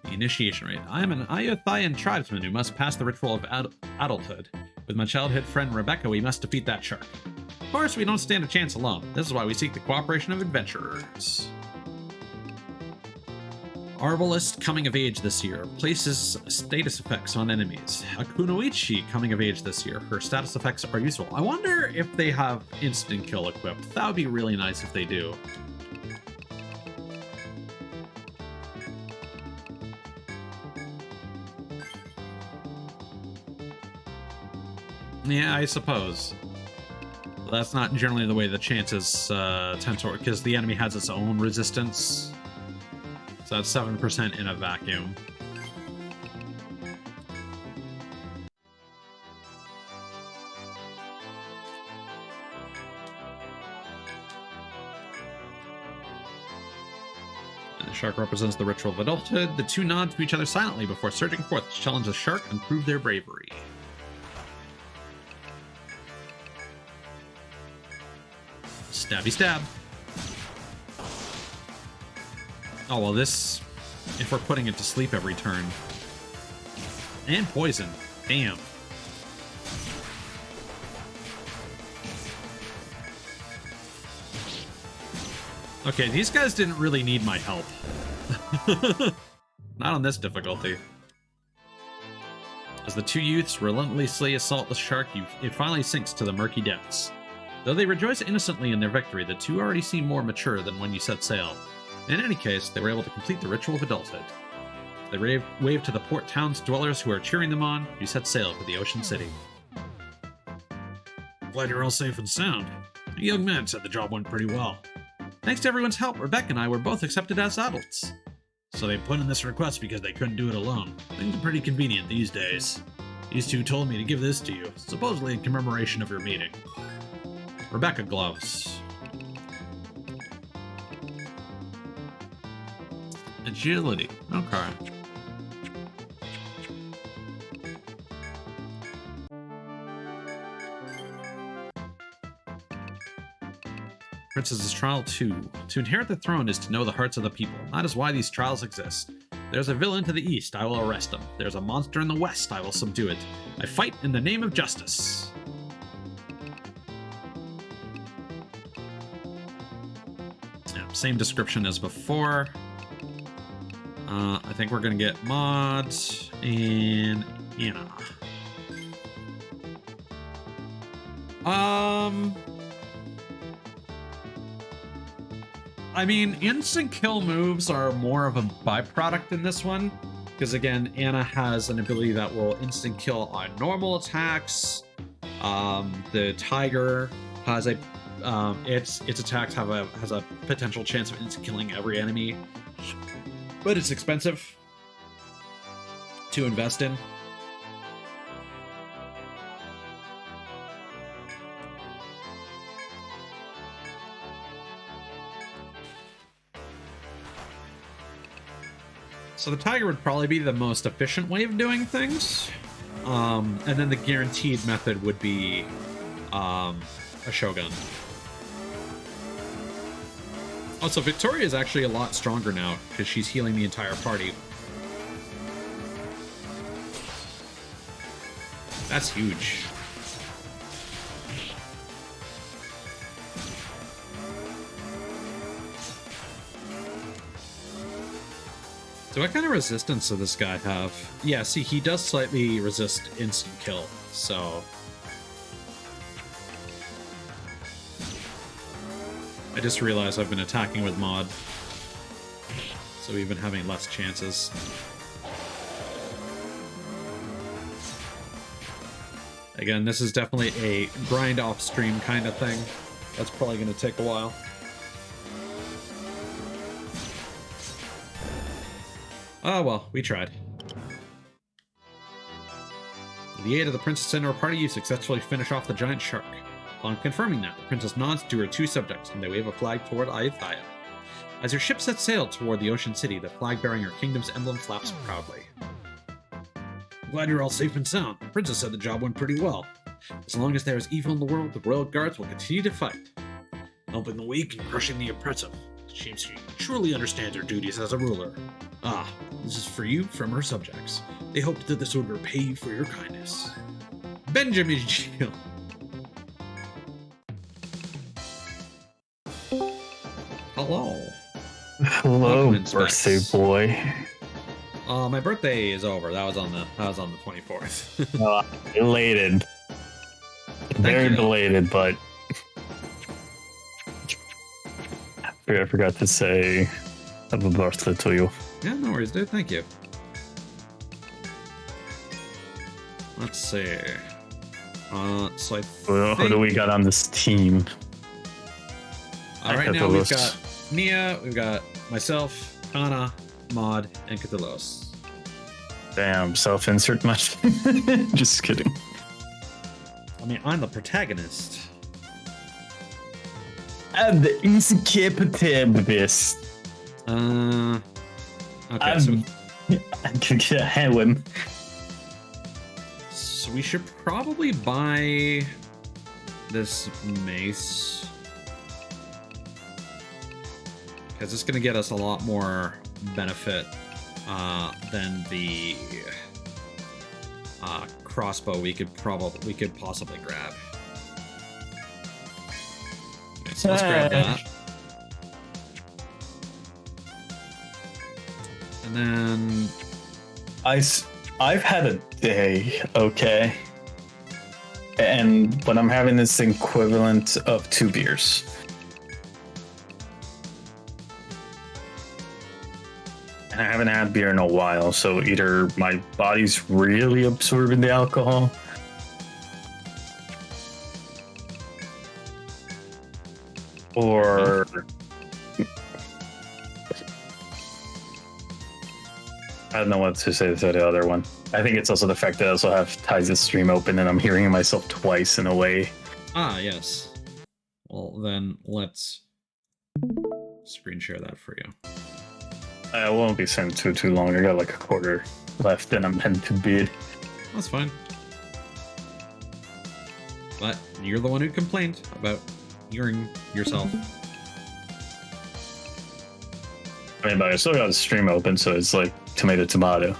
The initiation rate. I am an Ayothayan tribesman who must pass the ritual of adulthood. With my childhood friend Rebecca, we must defeat that shark. Of course, we don't stand a chance alone. This is why we seek the cooperation of adventurers. Arbalist coming of age this year. Places status effects on enemies. Akunoichi coming of age this year. Her status effects are useful. I wonder if they have instant kill equipped. That would be really nice if they do. Yeah, I suppose. That's not generally the way the chances tend to work, because the enemy has its own resistance. So that's 7% in a vacuum. And the shark represents the ritual of adulthood. The two nod to each other silently before surging forth to challenge the shark and prove their bravery. Stabby stab. Oh, well, this... if we're putting it to sleep every turn. And poison. Damn. Okay, these guys didn't really need my help. Not on this difficulty. As the two youths relentlessly assault the shark, it finally sinks to the murky depths. Though they rejoice innocently in their victory, the two already seem more mature than when you set sail. In any case, they were able to complete the ritual of adulthood. They wave to the port town's dwellers who are cheering them on, who set sail for the ocean city. Glad you're all safe and sound. The young man said the job went pretty well. Thanks to everyone's help, Rebecca and I were both accepted as adults. So they put in this request because they couldn't do it alone. Things are pretty convenient these days. These two told me to give this to you, supposedly in commemoration of your meeting. Rebecca gloves. Agility. Okay. Princess's Trial 2. To inherit the throne is to know the hearts of the people. That is why these trials exist. There's a villain to the east, I will arrest him. There's a monster in the west, I will subdue it. I fight in the name of justice. Same description as before. I think we're gonna get mods and Anna. I mean, instant kill moves are more of a byproduct in this one, because again, Anna has an ability that will instant kill on normal attacks. The tiger has a its attacks has a potential chance of instant killing every enemy, but it's expensive to invest in. So the tiger would probably be the most efficient way of doing things, and then the guaranteed method would be a shogun. Also, Victoria is actually a lot stronger now because she's healing the entire party. That's huge. So what kind of resistance does this guy have? Yeah, see, he does slightly resist instant kill, so... I just realized I've been attacking with mod. So we've been having less chances. Again, this is definitely a grind off stream kind of thing. That's probably going to take a while. Oh well, we tried. With the aid of the princess and her party, you successfully finish off the giant shark. Upon confirming that, the princess nods to her two subjects, and they wave a flag toward Ayutthaya. As your ship sets sail toward the ocean city, the flag bearing her kingdom's emblem flaps proudly. Glad you're all safe and sound. The princess said the job went pretty well. As long as there is evil in the world, the royal guards will continue to fight, helping the weak and crushing the oppressive. It seems she truly understands her duties as a ruler. Ah, this is for you from her subjects. They hoped that this would repay you for your kindness. Benjamin Gill. Hello. Hello, birthday boy. My birthday is over. That was on the 24th. Belated. Very belated, but I forgot to say happy birthday to you. Yeah, no worries, dude. Thank you. Let's see. So Who do we got on this team? Right now we've got Nia, we've got myself, Kana, Mod, and Cthulhu's. Damn, self-insert much? Just kidding. I mean, I'm the protagonist. I'm the executivist. Okay, so I can get a heroin. So we should probably buy this mace. Because it's going to get us a lot more benefit than the crossbow we could possibly grab. Okay, so let's grab that. And then I've had a day, okay? And when I'm having this equivalent of 2 beers. And I haven't had beer in a while, so either my body's really absorbing the alcohol, or I don't know what to say to the other one. I think it's also the fact that I also have Ty's stream open and I'm hearing myself twice in a way. Ah, yes. Well, then let's screen share that for you. I won't be sent too long. I got like a quarter left and I'm heading to bed. That's fine. But you're the one who complained about hearing yourself. I mean, but I still got the stream open, so it's like tomato.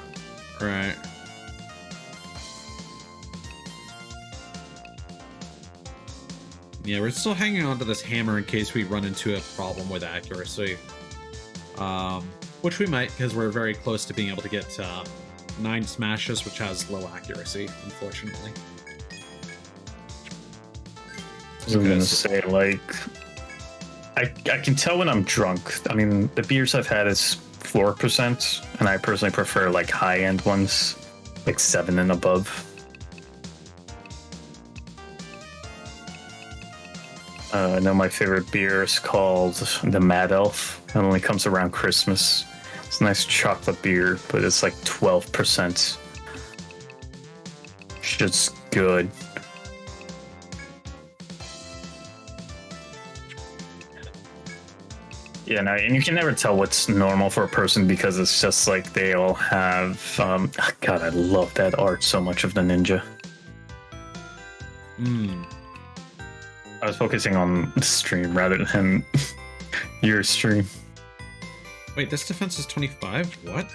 Right. Yeah, we're still hanging on to this hammer in case we run into a problem with accuracy. Which we might, because we're very close to being able to get 9 smashes, which has low accuracy, unfortunately. I was gonna say, like, I can tell when I'm drunk. I mean, the beers I've had is 4%, and I personally prefer like high-end ones, like 7 and above. I know my favorite beer is called the Mad Elf. It only comes around Christmas. It's a nice chocolate beer, but it's like 12%. Shit's good. Yeah, no, and you can never tell what's normal for a person because it's just like they all have. God, I love that art so much of the ninja. I was focusing on the stream rather than your stream. Wait, this defense is 25? What?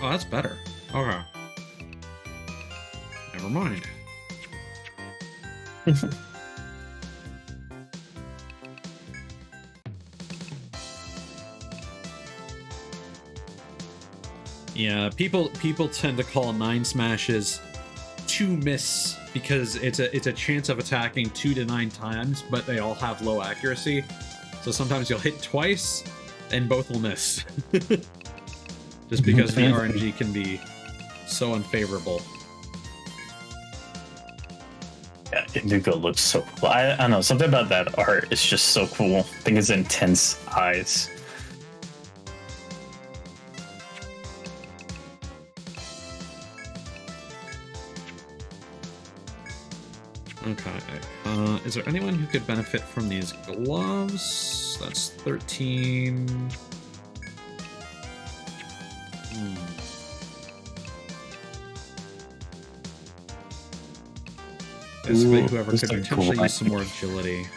Oh, that's better. Okay. Never mind. Yeah, people tend to call 9 smashes 2 miss because it's a chance of attacking 2 to 9 times, but they all have low accuracy. So sometimes you'll hit twice and both will miss. Just because the RNG can be so unfavorable. Yeah, Indigo looks so cool. I don't know, something about that art is just so cool. I think it's intense eyes. Okay. Is there anyone who could benefit from these gloves? That's 13. Basically, whoever could potentially use some more agility.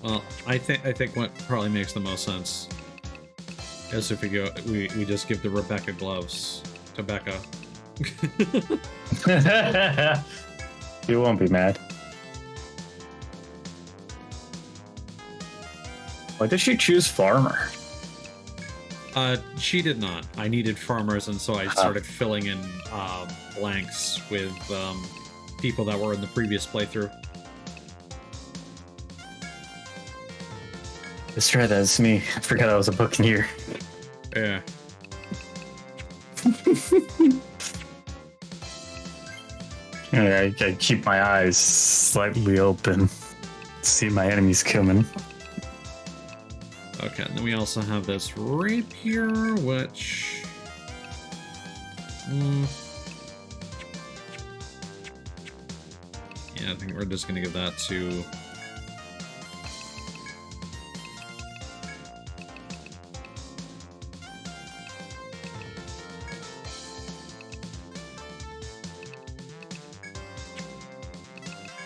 Well, I think what probably makes the most sense is if we just give the Rebecca gloves to Becca. You won't be mad. Why did she choose farmer? She did not. I needed farmers, and so I started filling in blanks with people that were in the previous playthrough. Let's try that. It's me. I forgot I was a buccaneer. Yeah. Yeah, I keep my eyes slightly open. See my enemies coming. Okay, and then we also have this rapier, which... Yeah, I think we're just gonna give that to...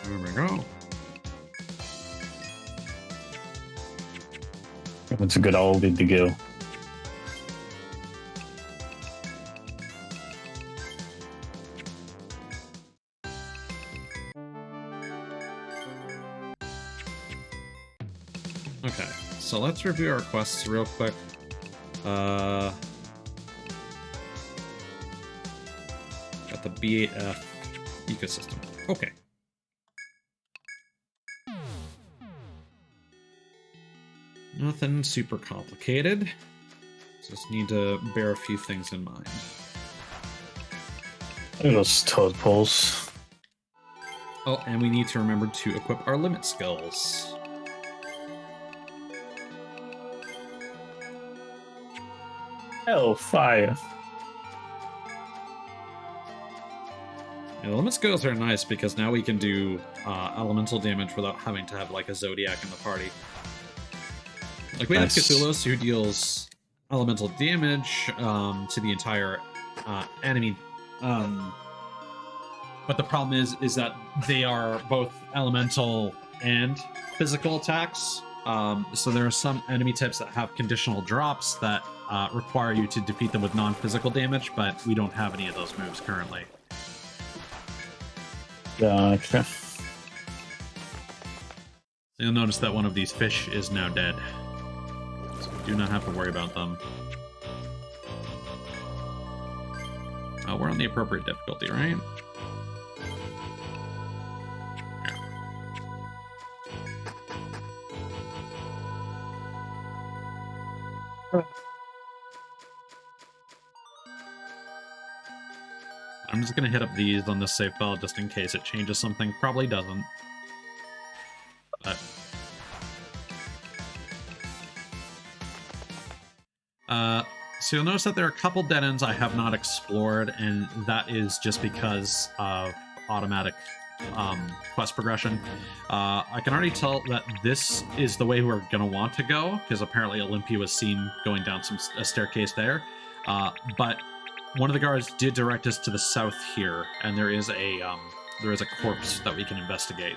There we go. It's a good old good to go. Okay, so let's review our quests real quick. Got the B8F ecosystem. Okay. Nothing super complicated. Just need to bear a few things in mind. Look at those toad poles. Oh, and we need to remember to equip our limit skills. Hellfire. And the limit skills are nice because now we can do elemental damage without having to have like a Zodiac in the party. Like we have Cthulhu who deals elemental damage to the entire enemy, but the problem is that they are both elemental and physical attacks. So there are some enemy types that have conditional drops that require you to defeat them with non-physical damage, but we don't have any of those moves currently. Gotcha. So you'll notice that one of these fish is now dead. So we do not have to worry about them. We're on the appropriate difficulty, right? I'm just gonna hit up these on this save file just in case it changes something. Probably doesn't. But... so you'll notice that there are a couple dead ends I have not explored, and that is just because of automatic quest progression. I can already tell that this is the way we're going to want to go, because apparently Olympia was seen going down a staircase there. But one of the guards did direct us to the south here, and there is a corpse that we can investigate.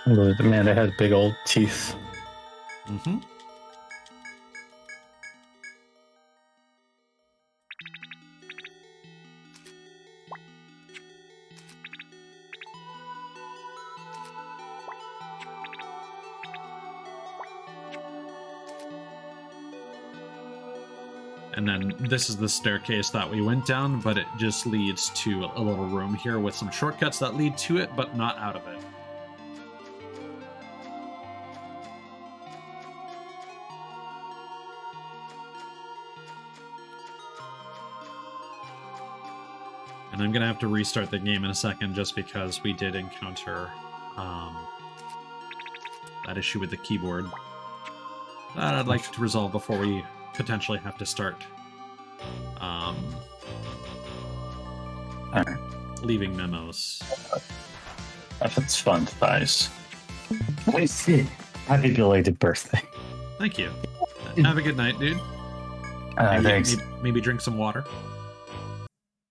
Man, they had big old teeth. Mm-hmm. And then this is the staircase that we went down, but it just leads to a little room here with some shortcuts that lead to it, but not out of it. And I'm going to have to restart the game in a second just because we did encounter that issue with the keyboard that I'd like to resolve before we potentially have to start leaving memos. That's fun, guys. Happy belated birthday. Thank you. Have a good night, dude. Thanks. Maybe drink some water.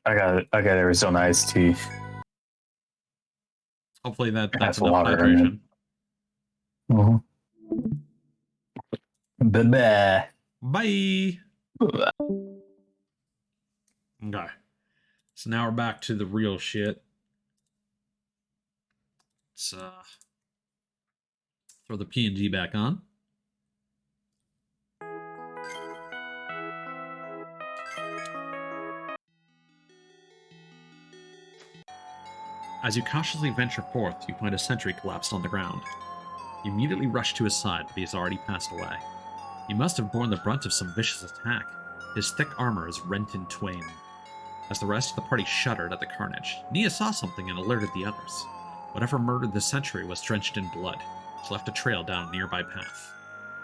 I got Arizona iced tea. Hopefully that's That's enough water hydration. Mm-hmm. Bye-bye. Bye. Okay. So now we're back to the real shit. Let's throw the PNG back on. As you cautiously venture forth, you find a sentry collapsed on the ground. You immediately rush to his side, but he has already passed away. He must have borne the brunt of some vicious attack. His thick armor is rent in twain. As the rest of the party shuddered at the carnage, Nia saw something and alerted the others. Whatever murdered the sentry was drenched in blood, which left a trail down a nearby path.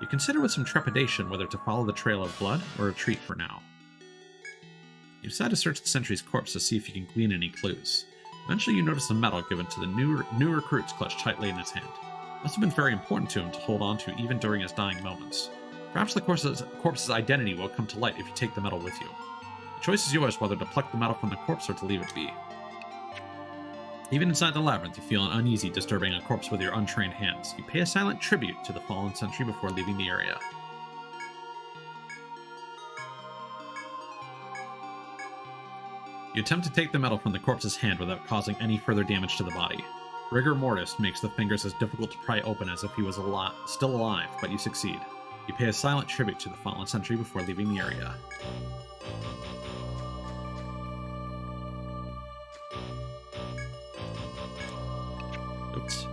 You consider with some trepidation whether to follow the trail of blood or retreat for now. You decide to search the sentry's corpse to see if you can glean any clues. Eventually you notice a medal given to the new recruits clutched tightly in his hand. It must have been very important to him to hold on to even during his dying moments. Perhaps the corpse's identity will come to light if you take the medal with you. The choice is yours whether to pluck the medal from the corpse or to leave it be. Even inside the labyrinth, you feel uneasy disturbing a corpse with your untrained hands. You pay a silent tribute to the fallen sentry before leaving the area. You attempt to take the medal from the corpse's hand without causing any further damage to the body. Rigor mortis makes the fingers as difficult to pry open as if he was still alive, but you succeed. You pay a silent tribute to the fallen sentry before leaving the area. Oops.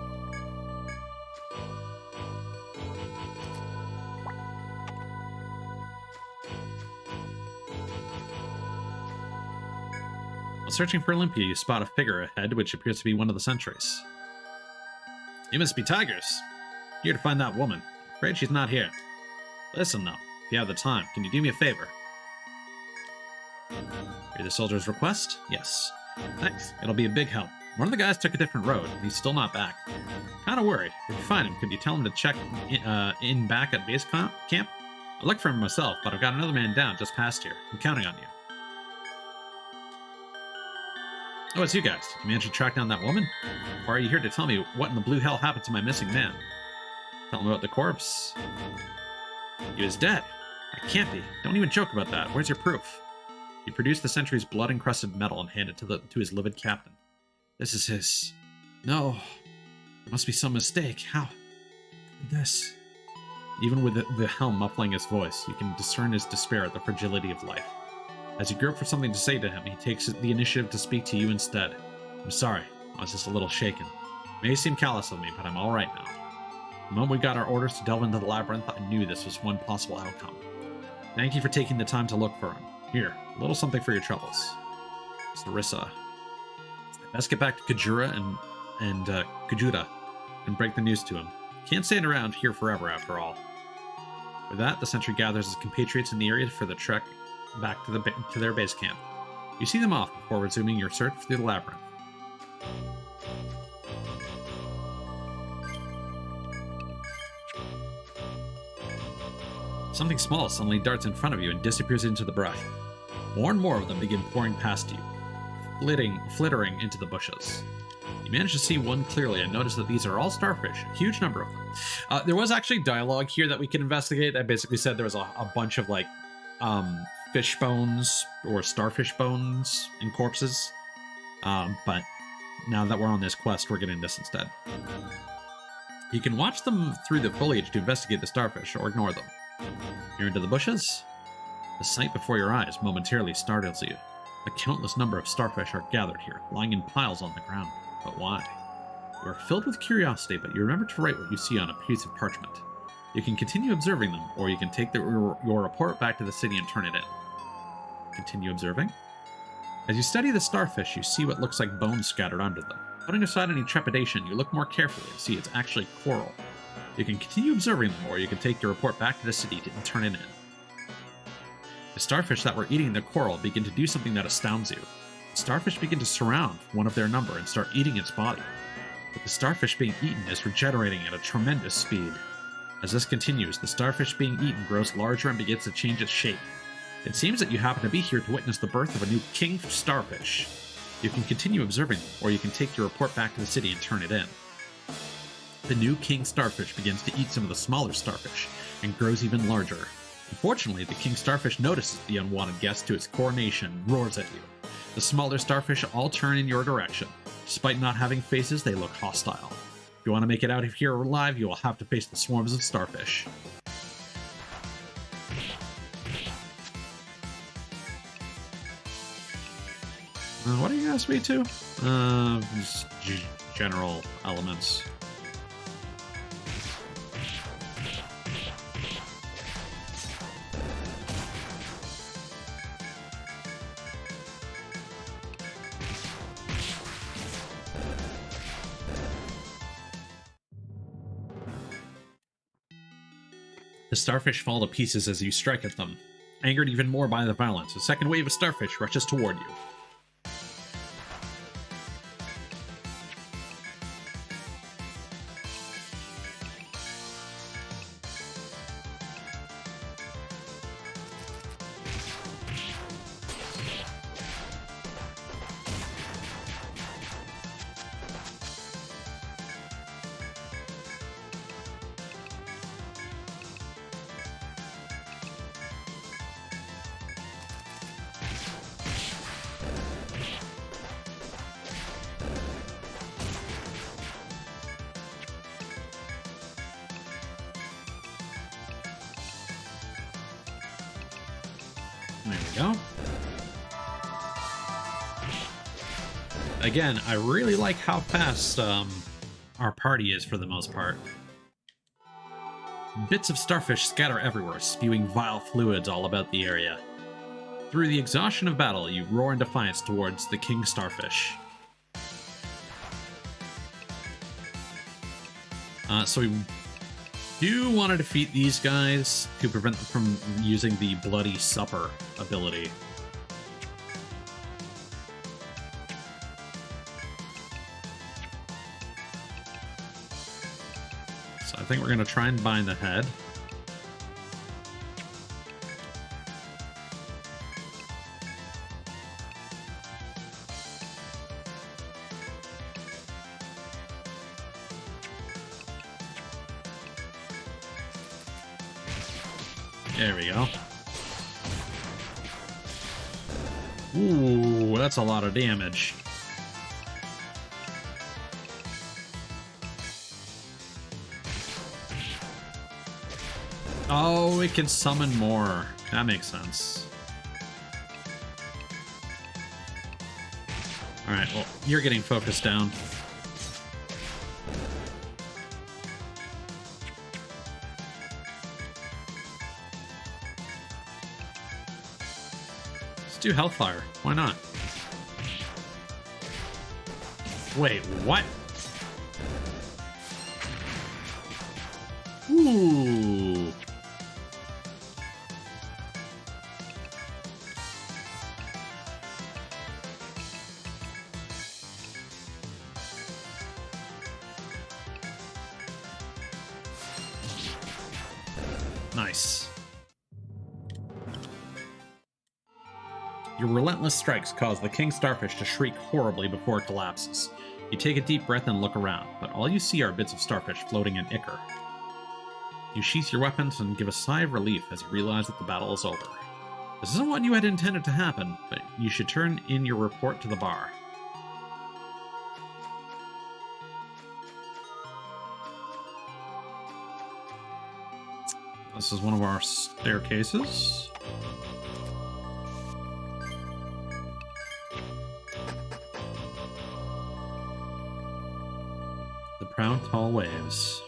While searching for Olympia, you spot a figure ahead, which appears to be one of the sentries. You must be Tigers. Here to find that woman. Afraid she's not here. Listen, though, if you have the time, can you do me a favor? Hear the soldier's request? Yes. Thanks. It'll be a big help. One of the guys took a different road, and he's still not back. Kinda worried. If you find him, could you tell him to check in back at base camp? I looked for him myself, but I've got another man down just past here. I'm counting on you. Oh, it's you guys. Did you manage to track down that woman? Or are you here to tell me what in the blue hell happened to my missing man? Tell him about the corpse. He was dead. It can't be. Don't even joke about that. Where's your proof? He produced the sentry's blood-encrusted medal and handed it to his livid captain. This is his. No. There must be some mistake. How? This. Even with the helm muffling his voice, you can discern his despair at the fragility of life. As you grope for something to say to him, he takes the initiative to speak to you instead. I'm sorry. I was just a little shaken. It may seem callous of me, but I'm alright now. The moment we got our orders to delve into the labyrinth, I knew this was one possible outcome. Thank you for taking the time to look for him. Here, a little something for your troubles. Sarissa. I best get back to Kajura and Kajura and break the news to him. Can't stand around here forever, after all. With that, the sentry gathers his compatriots in the area for the trek back to their base camp. You see them off before resuming your search through the labyrinth. Something small suddenly darts in front of you and disappears into the brush. More and more of them begin pouring past you, flittering into the bushes. You manage to see one clearly and notice that these are all starfish, a huge number of them. There was actually dialogue here that we could investigate. I basically said there was a bunch of like fish bones or starfish bones and corpses. But now that we're on this quest, we're getting this instead. You can watch them through the foliage to investigate the starfish or ignore them. You're into the bushes? The sight before your eyes momentarily startles you. A countless number of starfish are gathered here, lying in piles on the ground. But why? You are filled with curiosity, but you remember to write what you see on a piece of parchment. You can continue observing them, or you can take your report back to the city and turn it in. Continue observing? As you study the starfish, you see what looks like bones scattered under them. Putting aside any trepidation, you look more carefully and see it's actually coral. You can continue observing them, or you can take your report back to the city and turn it in. The starfish that were eating the coral begin to do something that astounds you. The starfish begin to surround one of their number and start eating its body. But the starfish being eaten is regenerating at a tremendous speed. As this continues, the starfish being eaten grows larger and begins to change its shape. It seems that you happen to be here to witness the birth of a new king starfish. You can continue observing them, or you can take your report back to the city and turn it in. The new king starfish begins to eat some of the smaller starfish, and grows even larger. Unfortunately, the king starfish notices the unwanted guest to its coronation and roars at you. The smaller starfish all turn in your direction. Despite not having faces, they look hostile. If you want to make it out of here alive, you will have to face the swarms of starfish. What do you ask me to? Just general elements. The starfish fall to pieces as you strike at them. Angered even more by the violence, a second wave of starfish rushes toward you. There we go. Again, I really like how fast our party is for the most part. Bits of starfish scatter everywhere, spewing vile fluids all about the area. Through the exhaustion of battle, you roar in defiance towards the king starfish. So we do want to defeat these guys to prevent them from using the Bloody Supper ability. So I think we're going to try and bind the head. There we go. Ooh, that's a lot of damage. Oh, it can summon more. That makes sense. Alright, well, you're getting focused down. Do Hellfire. Why not? Wait, what? Ooh. Nice. Your relentless strikes cause the king starfish to shriek horribly before it collapses. You take a deep breath and look around, but all you see are bits of starfish floating in ichor. You sheath your weapons and give a sigh of relief as you realize that the battle is over. This isn't what you had intended to happen, but you should turn in your report to the bar. This is one of our staircases. The proud tall waves.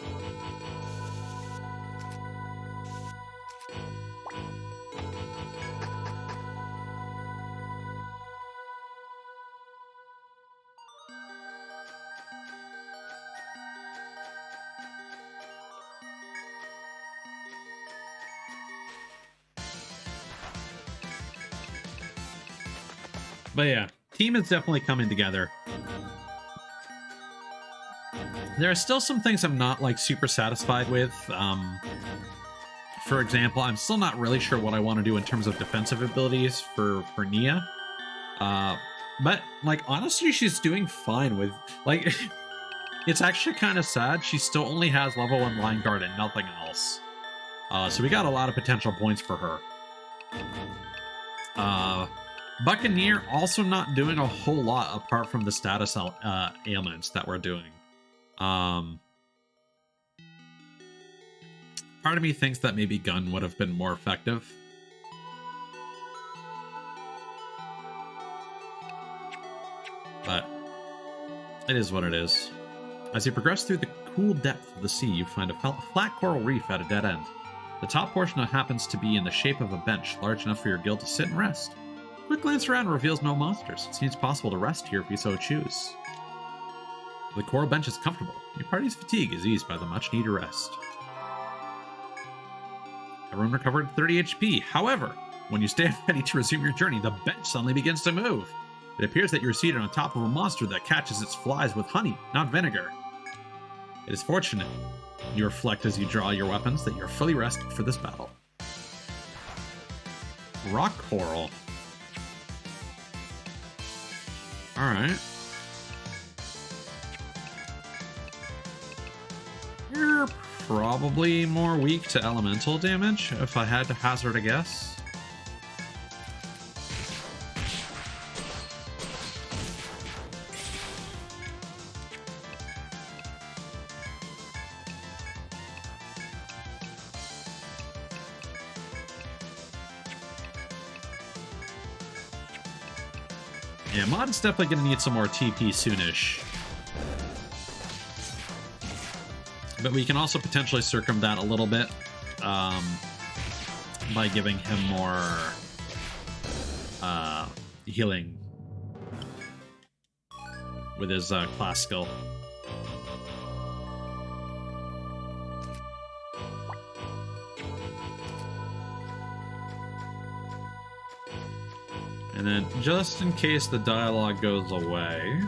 But yeah, team is definitely coming together. There are still some things I'm not like super satisfied with. For example, I'm still not really sure what I want to do in terms of defensive abilities for Nia. But like honestly, she's doing fine with like. It's actually kind of sad. She still only has level 1 Line Guard and nothing else. So we got a lot of potential points for her. Buccaneer also not doing a whole lot apart from the status ailments that we're doing. Part of me thinks that maybe Gun would have been more effective. But it is what it is. As you progress through the cool depth of the sea, you find a flat coral reef at a dead end. The top portion happens to be in the shape of a bench, large enough for your guild to sit and rest. A quick glance around reveals no monsters. It seems possible to rest here if you so choose. The coral bench is comfortable. Your party's fatigue is eased by the much-needed rest. Everyone recovered 30 HP. However, when you stand ready to resume your journey, the bench suddenly begins to move. It appears that you're seated on top of a monster that catches its flies with honey, not vinegar. It is fortunate, you reflect as you draw your weapons, that you're fully rested for this battle. Rock coral. Alright. You're probably more weak to elemental damage, if I had to hazard a guess. Yeah, Mod is definitely going to need some more TP soonish. But we can also potentially circumvent a little bit by giving him more healing with his class skill. And then, just in case the dialogue goes away,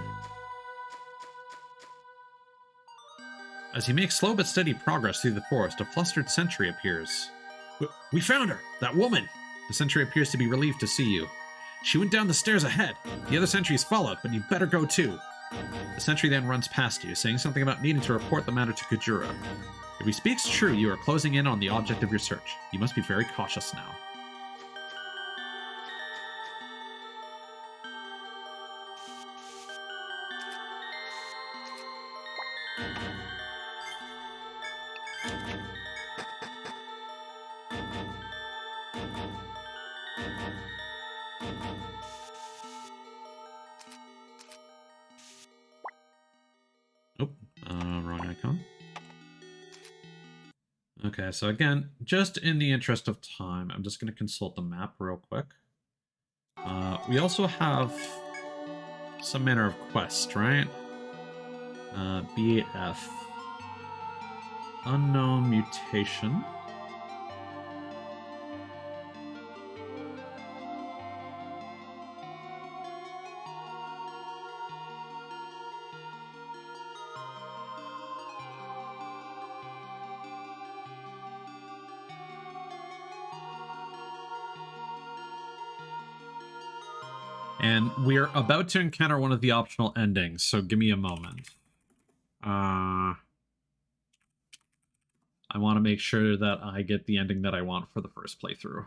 as you make slow but steady progress through the forest, a flustered sentry appears. We found her! That woman! The sentry appears to be relieved to see you. She went down the stairs ahead. The other sentries followed, but you better go too. The sentry then runs past you, saying something about needing to report the matter to Kujura. If he speaks true, you are closing in on the object of your search. You must be very cautious now. Wrong icon. Okay, so again, just in the interest of time, I'm just going to consult the map real quick. We also have some manner of quest, right? BF. Unknown mutation. And we're about to encounter one of the optional endings, so give me a moment. I want to make sure that I get the ending that I want for the first playthrough.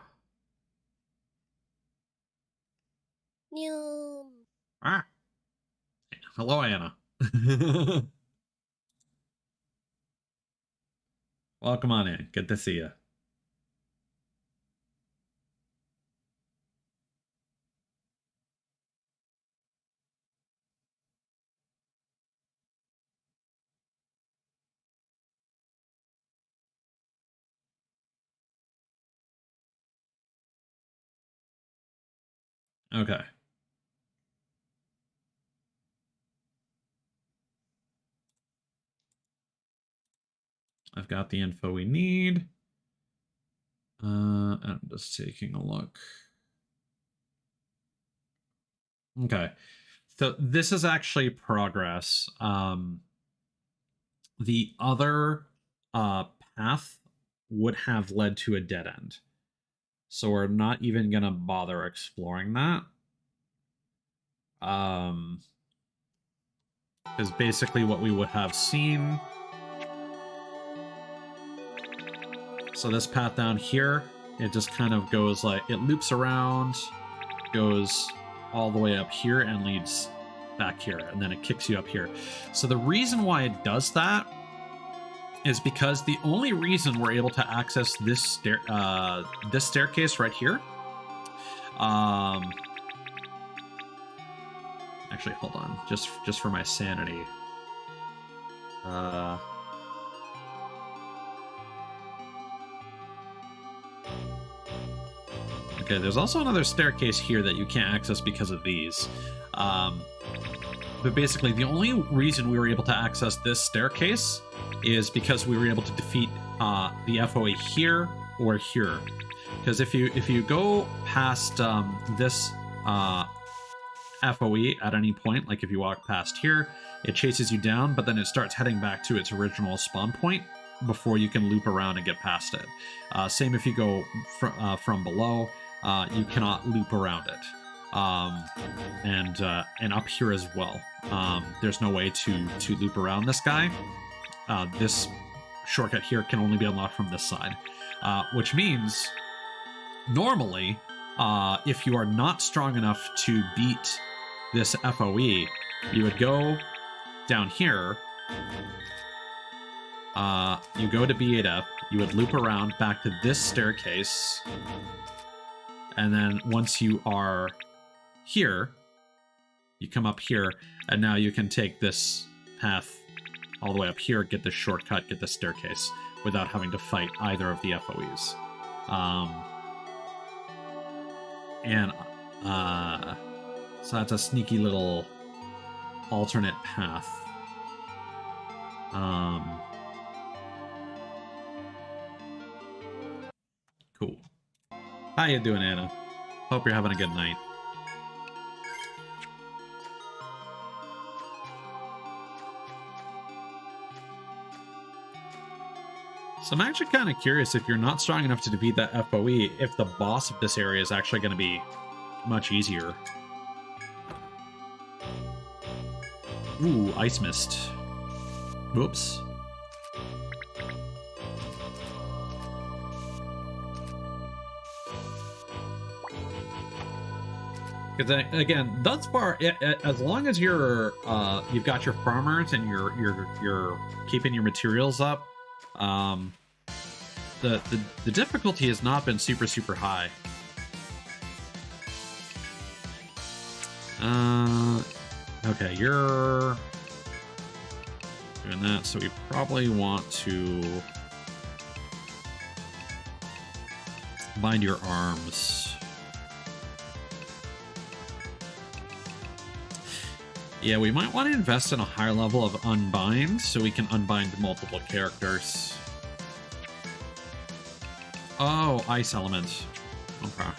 Ah. Hello, Anna. Welcome on in. Good to see you. Okay. I've got the info we need. I'm just taking a look. Okay. So this is actually progress. The other path would have led to a dead end. So we're not even going to bother exploring that. Because basically what we would have seen... So this path down here, it just kind of goes like... It loops around, goes all the way up here, and leads back here, and then it kicks you up here. So the reason why it does that is because the only reason we're able to access this staircase right here... Actually, hold on. Just for my sanity. Okay, there's also another staircase here that you can't access because of these. But basically, the only reason we were able to access this staircase is because we were able to defeat the FOA here or here. Because if you go past this FOE at any point, like if you walk past here, it chases you down, but then it starts heading back to its original spawn point before you can loop around and get past it. Same if you go from below, you cannot loop around it. And up here as well. There's no way to loop around this guy. This shortcut here can only be unlocked from this side, which means normally, if you are not strong enough to beat this FOE, you would go down here, you go to B8F, you would loop around back to this staircase, and then once you are here, you come up here, and now you can take this path all the way up here, get this shortcut, get this staircase, without having to fight either of the FOEs. So that's a sneaky little alternate path. Cool. How you doing, Anna? Hope you're having a good night. So I'm actually kind of curious, if you're not strong enough to defeat that FOE, if the boss of this area is actually going to be much easier. Ooh, Ice Mist. Whoops. Because again, thus far, as long as you're you've got your farmers and you're keeping your materials up, the difficulty has not been super high. Okay, you're doing that, so we probably want to bind your arms. Yeah, we might want to invest in a higher level of unbind so we can unbind multiple characters. Oh, ice element. Okay.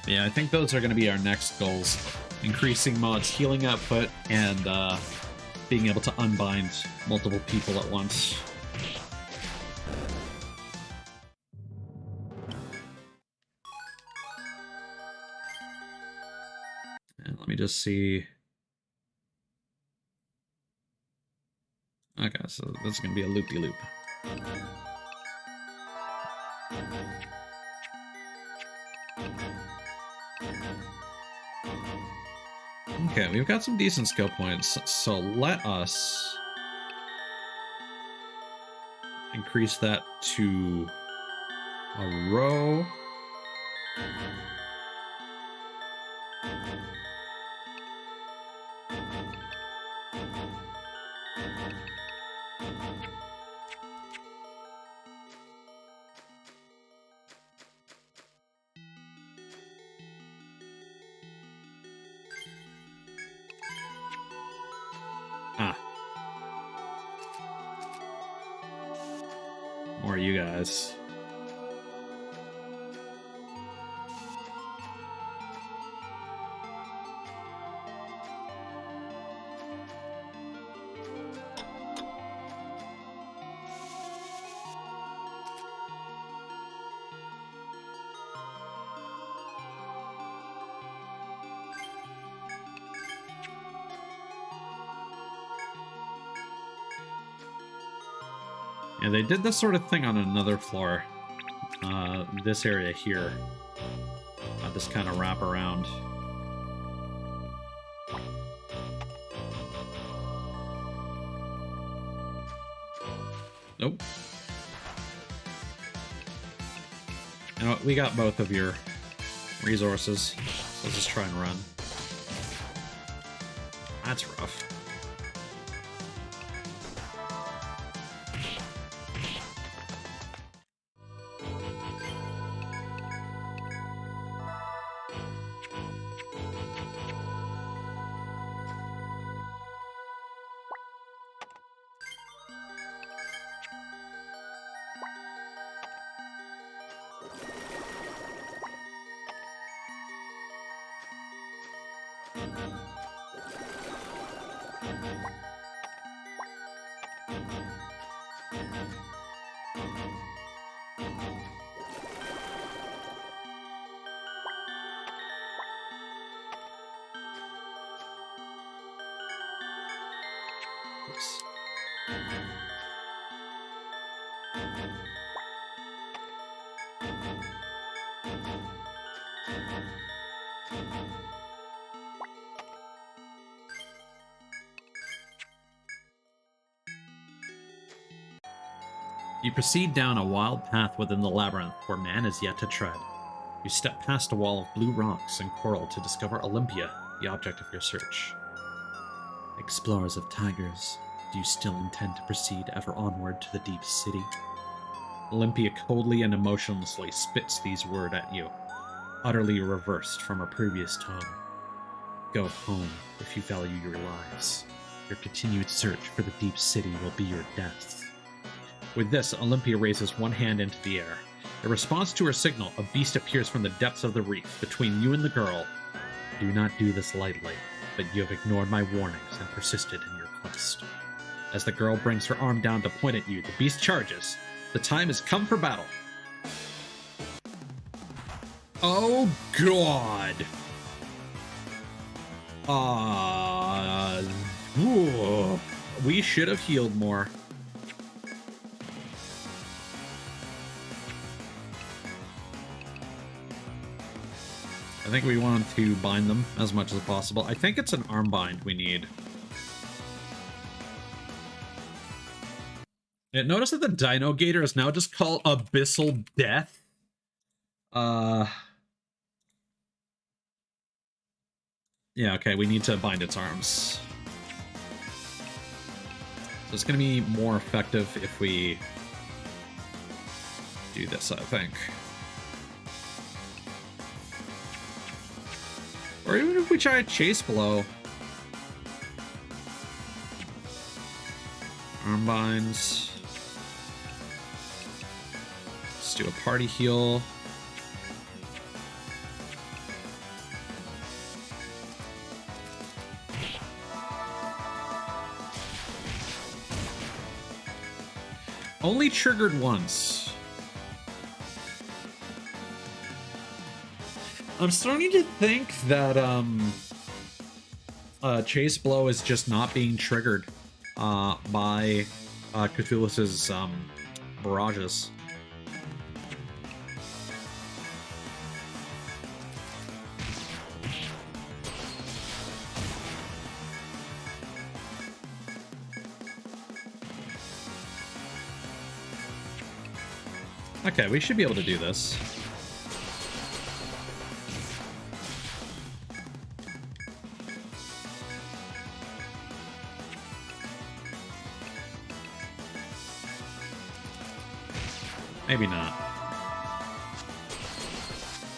Yeah, I think those are going to be our next goals. Increasing Maud's healing output and being able to unbind multiple people at once. And let me just see. Okay, so this is going to be a loop-de-loop. Okay, we've got some decent skill points, so let us increase that to a row. More you guys. Yeah, they did this sort of thing on another floor. This area here. This kind of wrap around. Nope. You know what? We got both of your resources. So let's just try and run. That's rough. Oops. You proceed down a wild path within the labyrinth where man is yet to tread. You step past a wall of blue rocks and coral to discover Olympia, the object of your search. Explorers of Tigers, do you still intend to proceed ever onward to the deep city? Olympia coldly and emotionlessly spits these words at you, utterly reversed from her previous tone. Go home if you value your lives. Your continued search for the deep city will be your death. With this, Olympia raises one hand into the air. In response to her signal, a beast appears from the depths of the reef between you and the girl. Do not do this lightly, but you have ignored my warnings and persisted in your quest. As the girl brings her arm down to point at you, the beast charges. The time has come for battle. Oh, God. We should have healed more. I think we want to bind them as much as possible. I think it's an arm bind we need. Notice that the Dino Gator is now just called Abyssal Death. Yeah, okay, we need to bind its arms. So it's going to be more effective if we do this, I think. Or even if we try a chase blow. Arm binds. Let's do a party heal. Only triggered once. I'm starting to think that Chase Blow is just not being triggered by Cthulhu's barrages. Okay, we should be able to do this. Maybe not.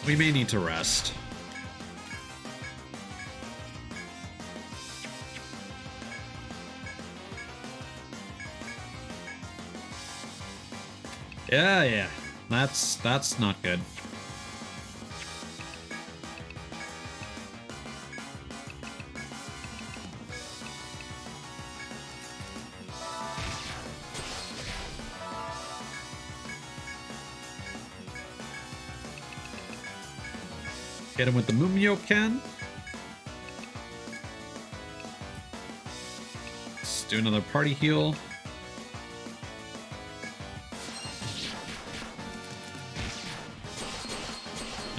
We may need to rest. Yeah. That's not good. Hit him with the Mumio can. Let's do another party heal.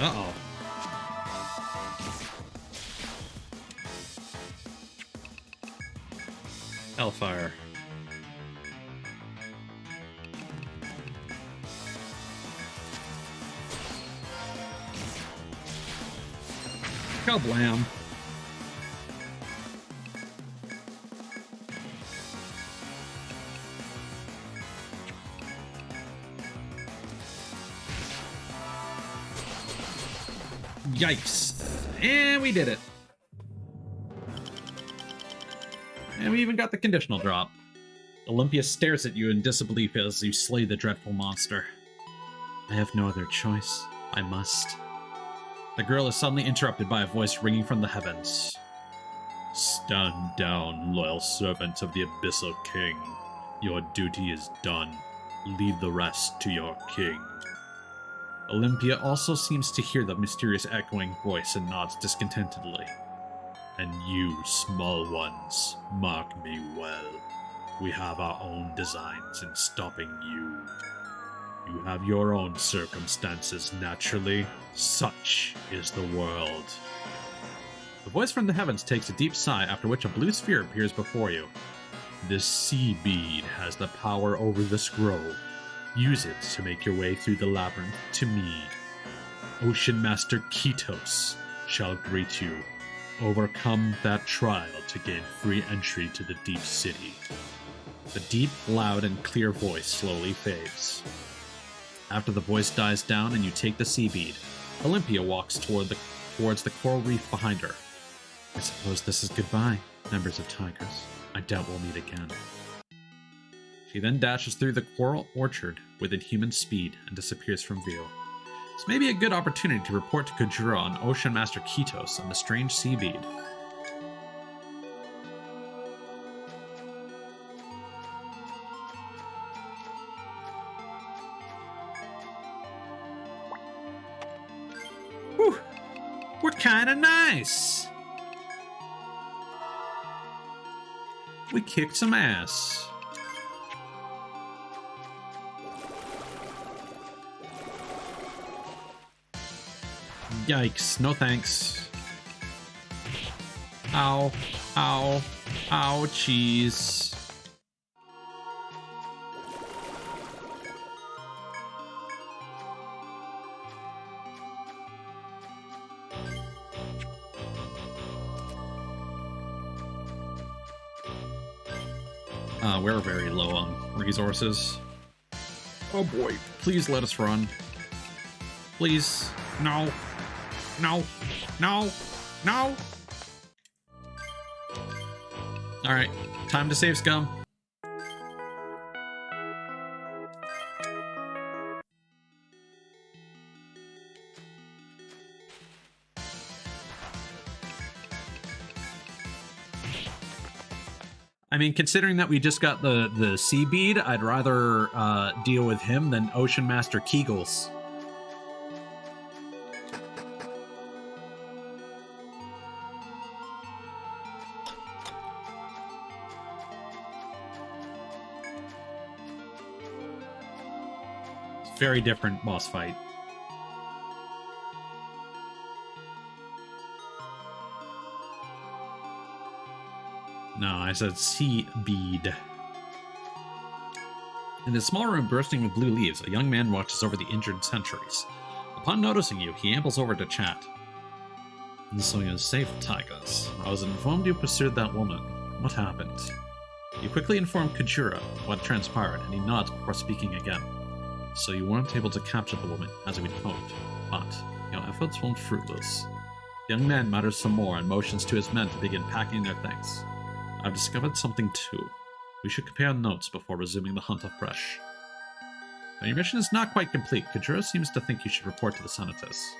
Uh-oh. Hellfire. Kablam. Yikes. And we did it. And we even got the conditional drop. Olympia stares at you in disbelief as you slay the dreadful monster. I have no other choice. I must. The girl is suddenly interrupted by a voice ringing from the heavens. Stand down, loyal servant of the Abyssal King. Your duty is done. Leave the rest to your king. Olympia also seems to hear the mysterious echoing voice and nods discontentedly. And you, small ones, mark me well. We have our own designs in stopping you. You have your own circumstances, naturally. Such is the world. The voice from the heavens takes a deep sigh, after which a blue sphere appears before you. This sea bead has the power over the scroll. Use it to make your way through the labyrinth to me. Ocean Master Kitos shall greet you. Overcome that trial to gain free entry to the deep city. The deep, loud, and clear voice slowly fades. After the voice dies down and you take the sea bead, Olympia walks towards the coral reef behind her. I suppose this is goodbye, members of Tigers. I doubt we'll meet again. She then dashes through the coral orchard with inhuman speed and disappears from view. This may be a good opportunity to report to Kujira on Ocean Master Kitos and the strange sea bead. Whew! We're kinda nice! We kicked some ass. Yikes, no thanks. Ow, ow, ouchies. We're very low on resources. Oh boy, please let us run. Please, no. No, no, no. Alright, time to save scum. I mean, considering that we just got the sea bead, I'd rather deal with him than Ocean Master Kegels. Very different boss fight. No, I said sea bead. In the small room bursting with blue leaves, a young man watches over the injured sentries. Upon noticing you, he ambles over to chat. And so you're safe, Tigers. I was informed you pursued that woman. What happened? You quickly informed Kajura what transpired, and he nods before speaking again. So you weren't able to capture the woman, as we'd hoped, but your efforts weren't fruitless. The young man mutters some more and motions to his men to begin packing their things. I've discovered something too. We should compare notes before resuming the hunt afresh. Now, your mission is not quite complete. Kajura seems to think you should report to the Senatus.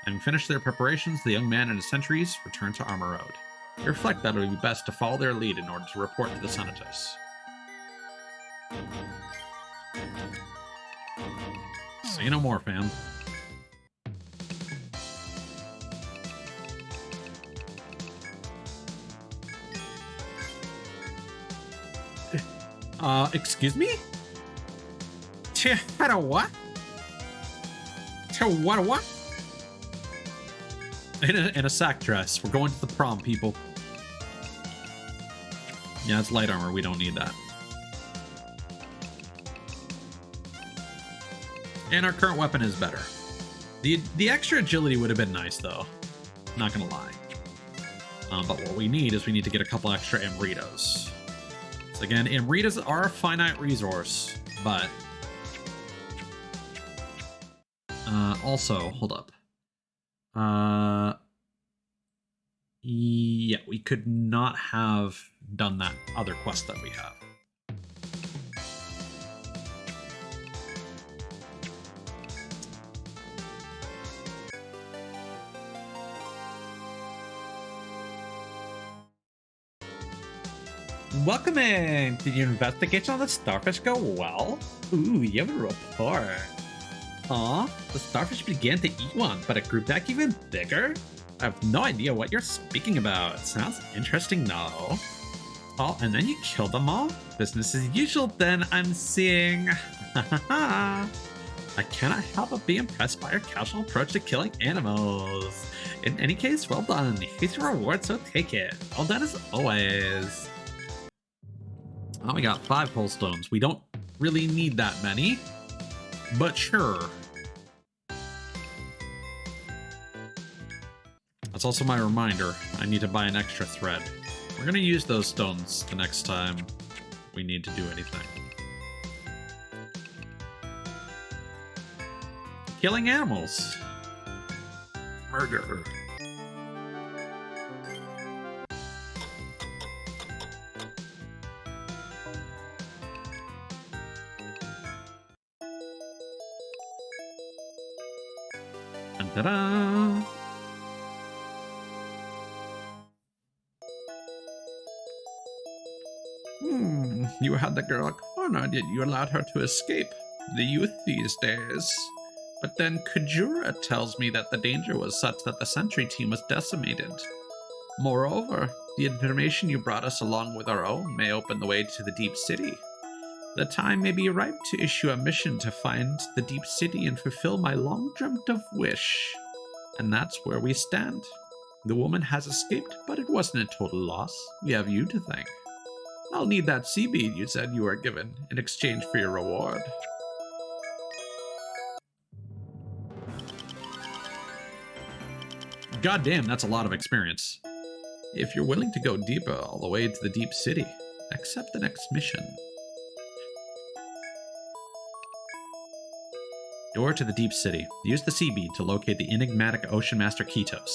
Having finished their preparations, the young man and his sentries return to Armor Road. They reflect that it would be best to follow their lead in order to report to the Senatus. Say no more, fam. Excuse me? To what? To what? In a sack dress. We're going to the prom, people. Yeah, it's light armor. We don't need that. And our current weapon is better. The extra agility would have been nice, though. Not gonna lie. But what we need is we need to get a couple extra Amritos. So again, Amritos are a finite resource, but... also, hold up. Yeah, we could not have done that other quest that we have. Welcome in. Did your investigation on the starfish go well? Ooh, you have a report. Aw, the starfish began to eat one, but it grew back even bigger? I have no idea what you're speaking about. Sounds interesting, though. Oh, and then you killed them all? Business as usual, then, I'm seeing. I cannot help but be impressed by your casual approach to killing animals. In any case, well done. Here's your reward, so take it. Well done as always. Oh, we got 5 pole stones. We don't really need that many, but sure. That's also my reminder. I need to buy an extra thread. We're going to use those stones the next time we need to do anything. Killing animals. Murder. Ta-da! You had the girl cornered, yet you allowed her to escape. The youth these days. But then Kajura tells me that the danger was such that the sentry team was decimated. Moreover, the information you brought us along with our own may open the way to the Deep City. The time may be ripe to issue a mission to find the Deep City and fulfill my long-dreamt-of wish. And that's where we stand. The woman has escaped, but it wasn't a total loss. We have you to thank. I'll need that sea bead you said you were given in exchange for your reward. God damn, that's a lot of experience. If you're willing to go deeper all the way to the Deep City, accept the next mission. Door to the Deep City. Use the sea bead to locate the enigmatic Ocean Master Kitos.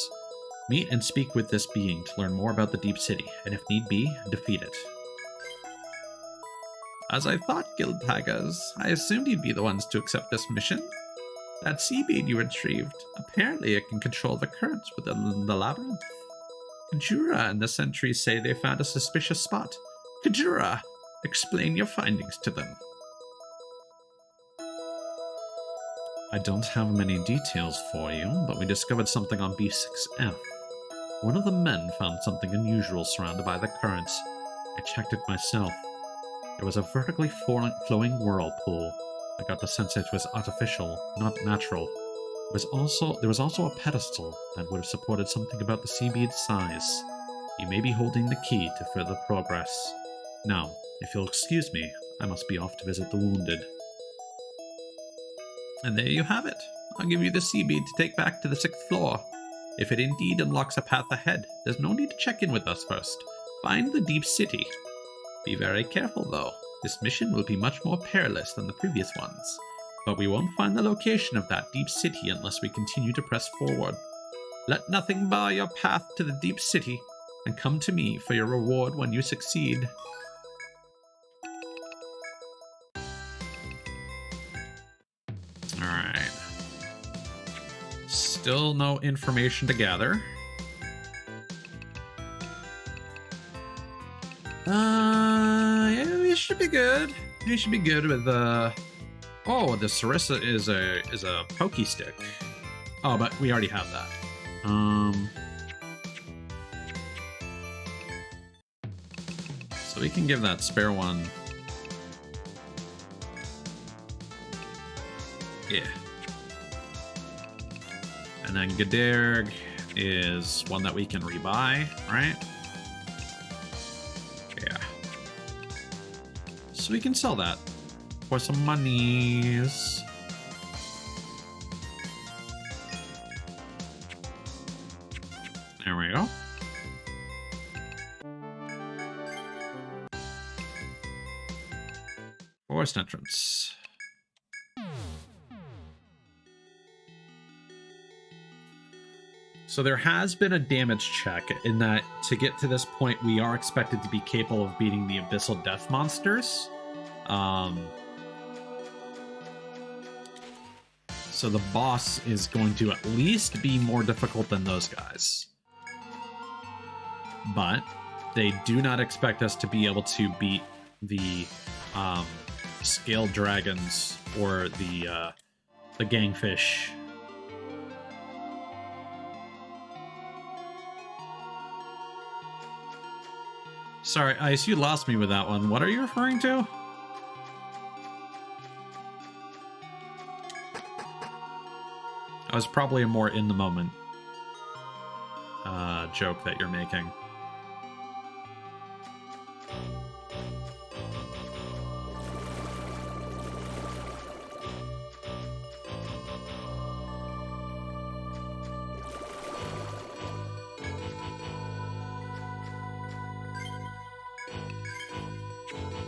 Meet and speak with this being to learn more about the Deep City, and if need be, defeat it. As I thought, Guild Tigers, I assumed you'd be the ones to accept this mission. That sea bead you retrieved, apparently it can control the currents within the labyrinth. Kajura and the sentries say they found a suspicious spot. Kajura, explain your findings to them. I don't have many details for you, but we discovered something on B6F. One of the men found something unusual surrounded by the currents. I checked it myself. It was a vertically flowing whirlpool. I got the sense it was artificial, not natural. There was also a pedestal that would have supported something about the sea bead's size. You may be holding the key to further progress. Now, if you'll excuse me, I must be off to visit the wounded. And there you have it. I'll give you the sea bead to take back to the 6th floor. If it indeed unlocks a path ahead, there's no need to check in with us first. Find the deep city. Be very careful, though. This mission will be much more perilous than the previous ones. But we won't find the location of that deep city unless we continue to press forward. Let nothing bar your path to the deep city, and come to me for your reward when you succeed. Alright. Still no information to gather. Yeah, we should be good. We should be good with oh, the Sarissa is a pokey stick. Oh, but we already have that. So we can give that spare one. Yeah. And then Gaderg is one that we can rebuy, right? Yeah. So we can sell that for some monies. There we go. Forest entrance. So there has been a damage check in that to get to this point, we are expected to be capable of beating the Abyssal Death monsters. So the boss is going to at least be more difficult than those guys. But they do not expect us to be able to beat the scaled dragons or the gangfish. Sorry, Ice, you lost me with that one. What are you referring to? I was probably a more in the moment joke that you're making.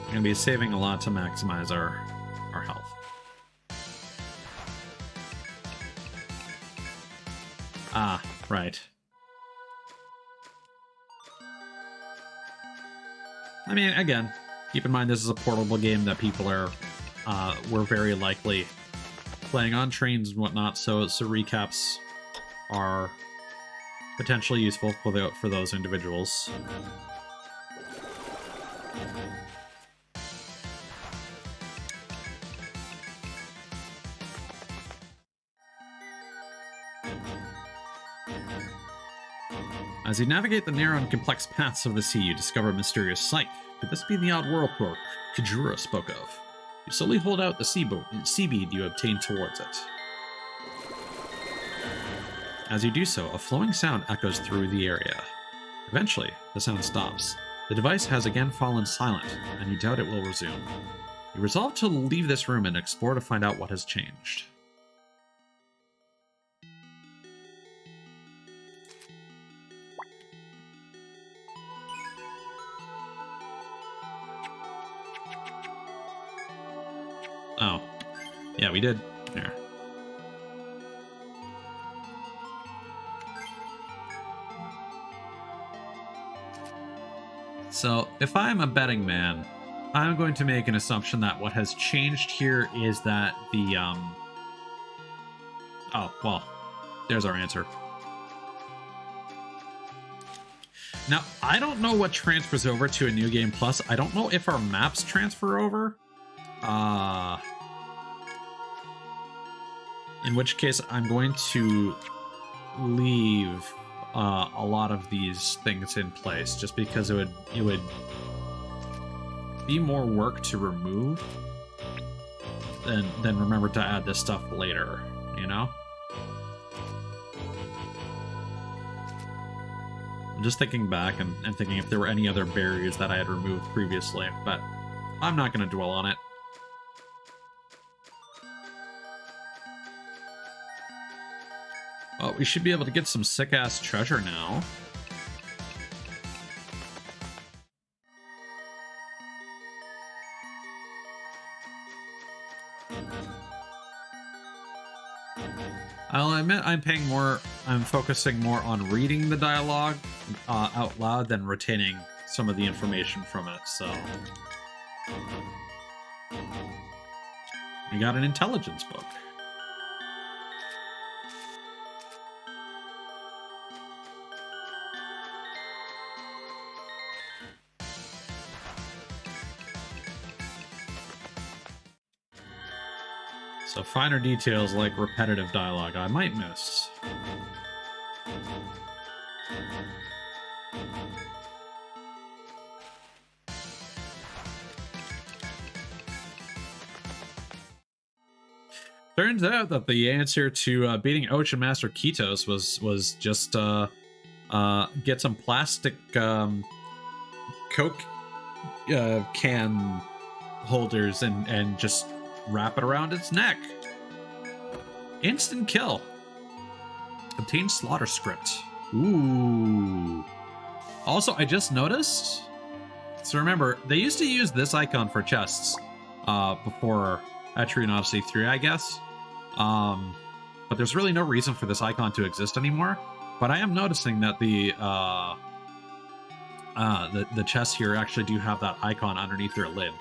We're gonna be saving a lot to maximize our health. Ah, right. I mean, again, keep in mind this is a portable game that people were very likely playing on trains and whatnot, so recaps are potentially useful for those individuals. As you navigate the narrow and complex paths of the sea, you discover a mysterious sight. Could this be the odd whirlpool Kajura spoke of? You slowly hold out the sea bead you obtained towards it. As you do so, a flowing sound echoes through the area. Eventually, the sound stops. The device has again fallen silent, and you doubt it will resume. You resolve to leave this room and explore to find out what has changed. Oh. Yeah, we did. There. So, if I'm a betting man, I'm going to make an assumption that what has changed here is that the, Oh, well, there's our answer. Now, I don't know what transfers over to a New Game Plus. I don't know if our maps transfer over. In which case, I'm going to leave a lot of these things in place, just because it would be more work to remove than remember to add this stuff later, you know? I'm just thinking back and thinking if there were any other barriers that I had removed previously, but I'm not going to dwell on it. Well, we should be able to get some sick-ass treasure now. I'll admit I'm focusing more on reading the dialogue out loud than retaining some of the information from it, so. We got an intelligence book. So finer details like repetitive dialogue I might miss. Turns out that the answer to beating Ocean Master Kitos was just get some plastic Coke can holders and just wrap it around its neck. Instant kill. Contains slaughter script. Ooh. Also, I just noticed. So remember, they used to use this icon for chests before Etrian Odyssey 3, I guess. But there's really no reason for this icon to exist anymore. But I am noticing that the chests here actually do have that icon underneath their lid.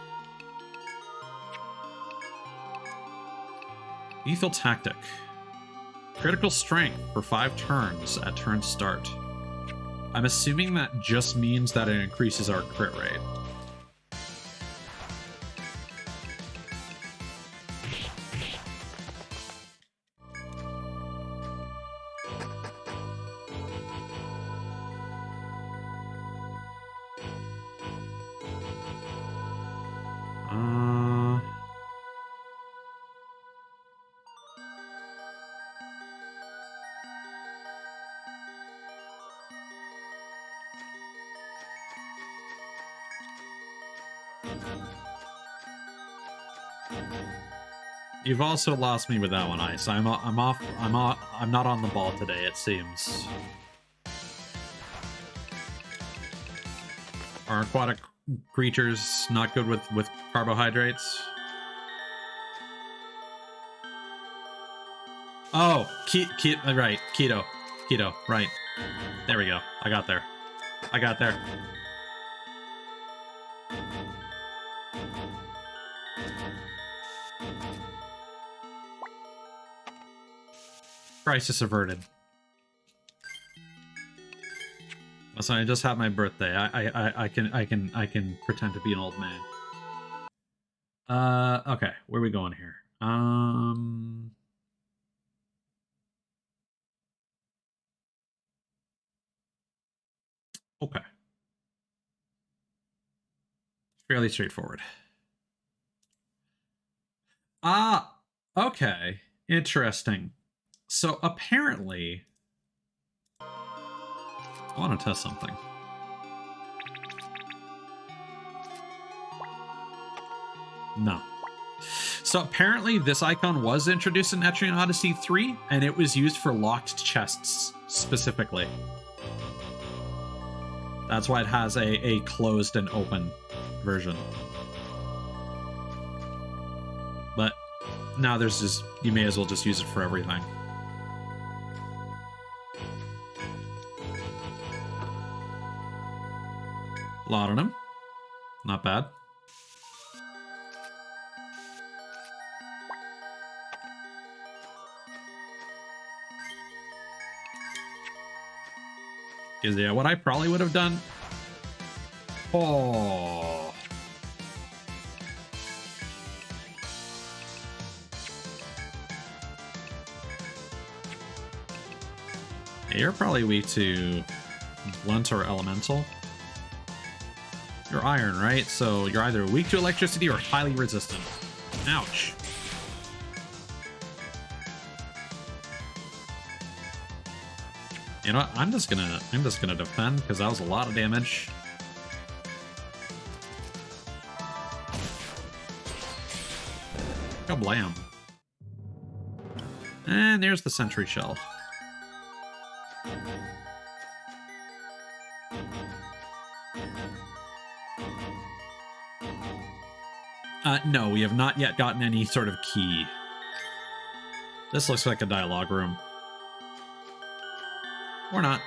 Lethal Tactic. Critical strength for 5 turns at turn start. I'm assuming that just means that it increases our crit rate. You've also lost me with that one, Ice. I'm not on the ball today, it seems. Are aquatic creatures not good with carbohydrates? Oh, right, keto, right. There we go. I got there. Crisis averted. So I just had my birthday. I can pretend to be an old man. Okay, where are we going here? Okay. Fairly straightforward. Okay. Interesting. So apparently, I want to test something. No. So apparently this icon was introduced in Etrian Odyssey 3, and it was used for locked chests specifically. That's why it has a closed and open version. But now there's just, you may as well just use it for everything. Laudanum. Not bad. Because, yeah, what I probably would have done... Oh... You're probably weak to blunt or elemental. You're iron, right? So you're either weak to electricity or highly resistant. Ouch. You know what? I'm just gonna defend because that was a lot of damage. Kablam. And there's the sentry shell. No, we have not yet gotten any sort of key. This looks like a dialogue room. Or not.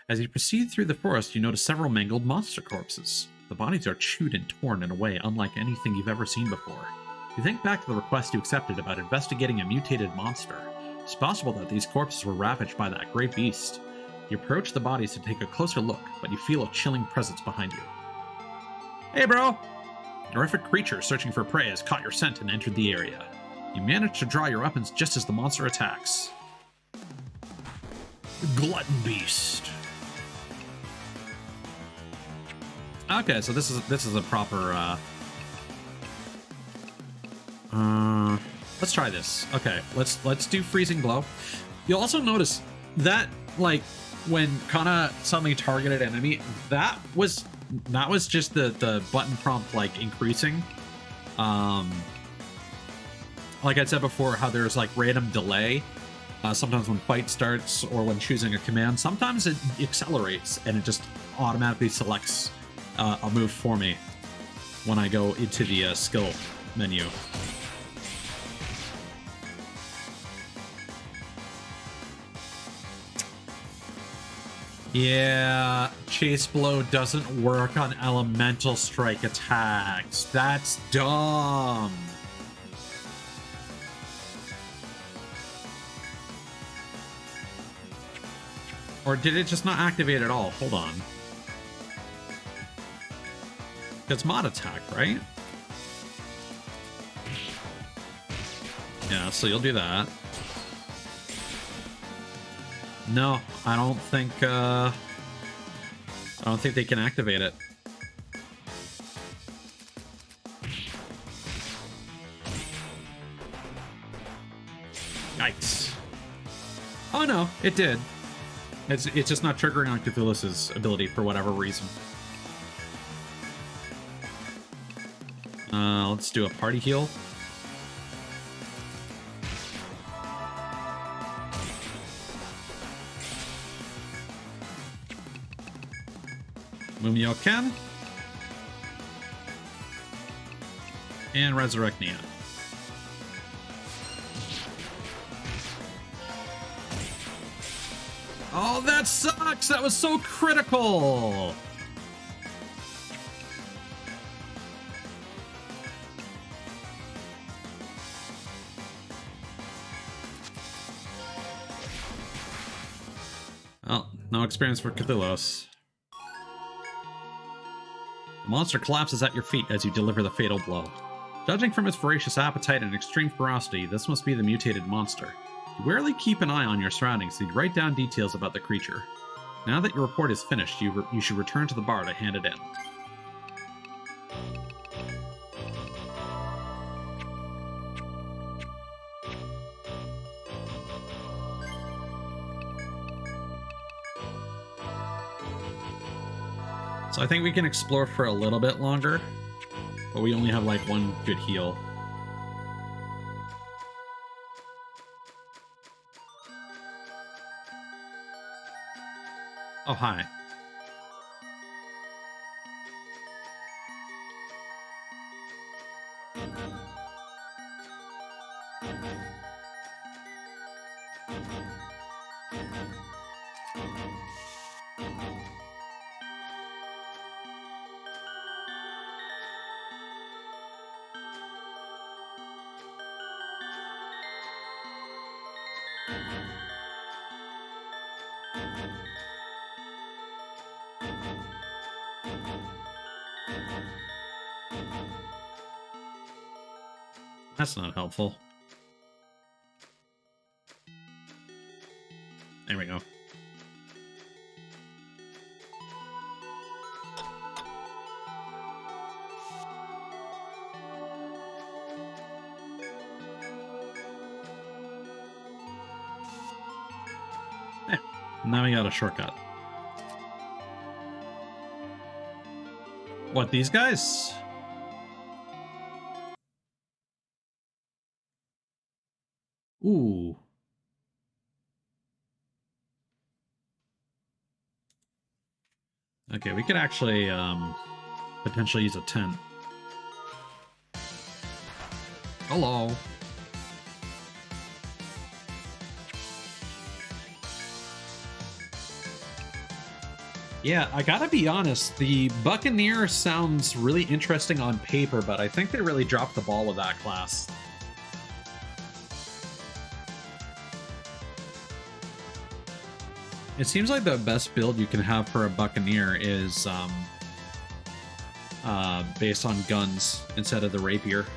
As you proceed through the forest, you notice several mangled monster corpses. The bodies are chewed and torn in a way unlike anything you've ever seen before. You think back to the request you accepted about investigating a mutated monster. It's possible that these corpses were ravaged by that great beast. You approach the bodies to take a closer look, but you feel a chilling presence behind you. Hey, bro! A horrific creature searching for prey has caught your scent and entered the area. You manage to draw your weapons just as the monster attacks. Glutton Beast. Okay, so this is a proper let's try this. Okay, let's do freezing blow. You'll also notice that, like, when Kana suddenly targeted enemy, that was just the button prompt, like, increasing. Like I said before, how there's like random delay sometimes when fight starts or when choosing a command. Sometimes it accelerates and it just automatically selects a move for me when I go into the skill menu. Yeah, Chase Blow doesn't work on elemental strike attacks. That's dumb. Or did it just not activate at all? Hold on. It's mod attack, right? Yeah, so you'll do that. No, I don't think they can activate it. Yikes. Oh no, it did. It's just not triggering on Cthulhu's ability for whatever reason. Let's do a party heal. Mumio Ken. And Resurrect Nia. Oh, that sucks! That was so critical! Well, no experience for Cthulhu. The monster collapses at your feet as you deliver the fatal blow. Judging from its voracious appetite and extreme ferocity, this must be the mutated monster. You warily keep an eye on your surroundings and you write down details about the creature. Now that your report is finished, you should return to the bar to hand it in. So I think we can explore for a little bit longer, but we only have like one good heal. Oh, hi. That's not helpful. There we go. There. Now we got a shortcut. What, these guys? Ooh. Okay, we could actually potentially use a tent. Hello. Yeah, I gotta be honest, the Buccaneer sounds really interesting on paper, but I think they really dropped the ball with that class. It seems like the best build you can have for a Buccaneer is based on guns instead of the rapier.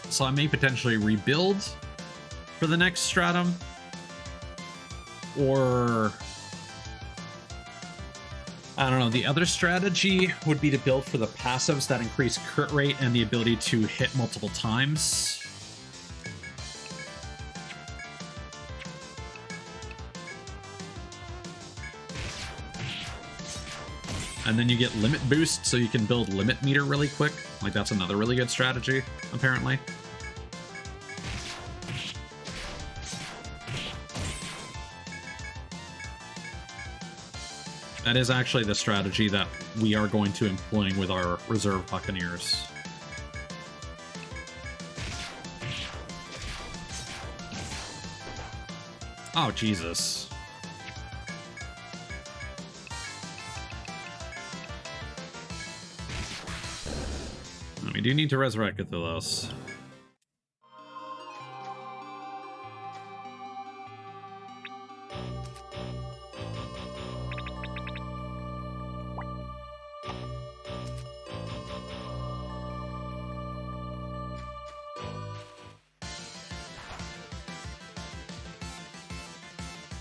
So I may potentially rebuild for the next stratum, or I don't know. The other strategy would be to build for the passives that increase crit rate and the ability to hit multiple times. And then you get limit boost, so you can build limit meter really quick. Like, that's another really good strategy, apparently. That is actually the strategy that we are going to employ with our reserve Buccaneers. Oh, Jesus. We do need to resurrect Cthulhos.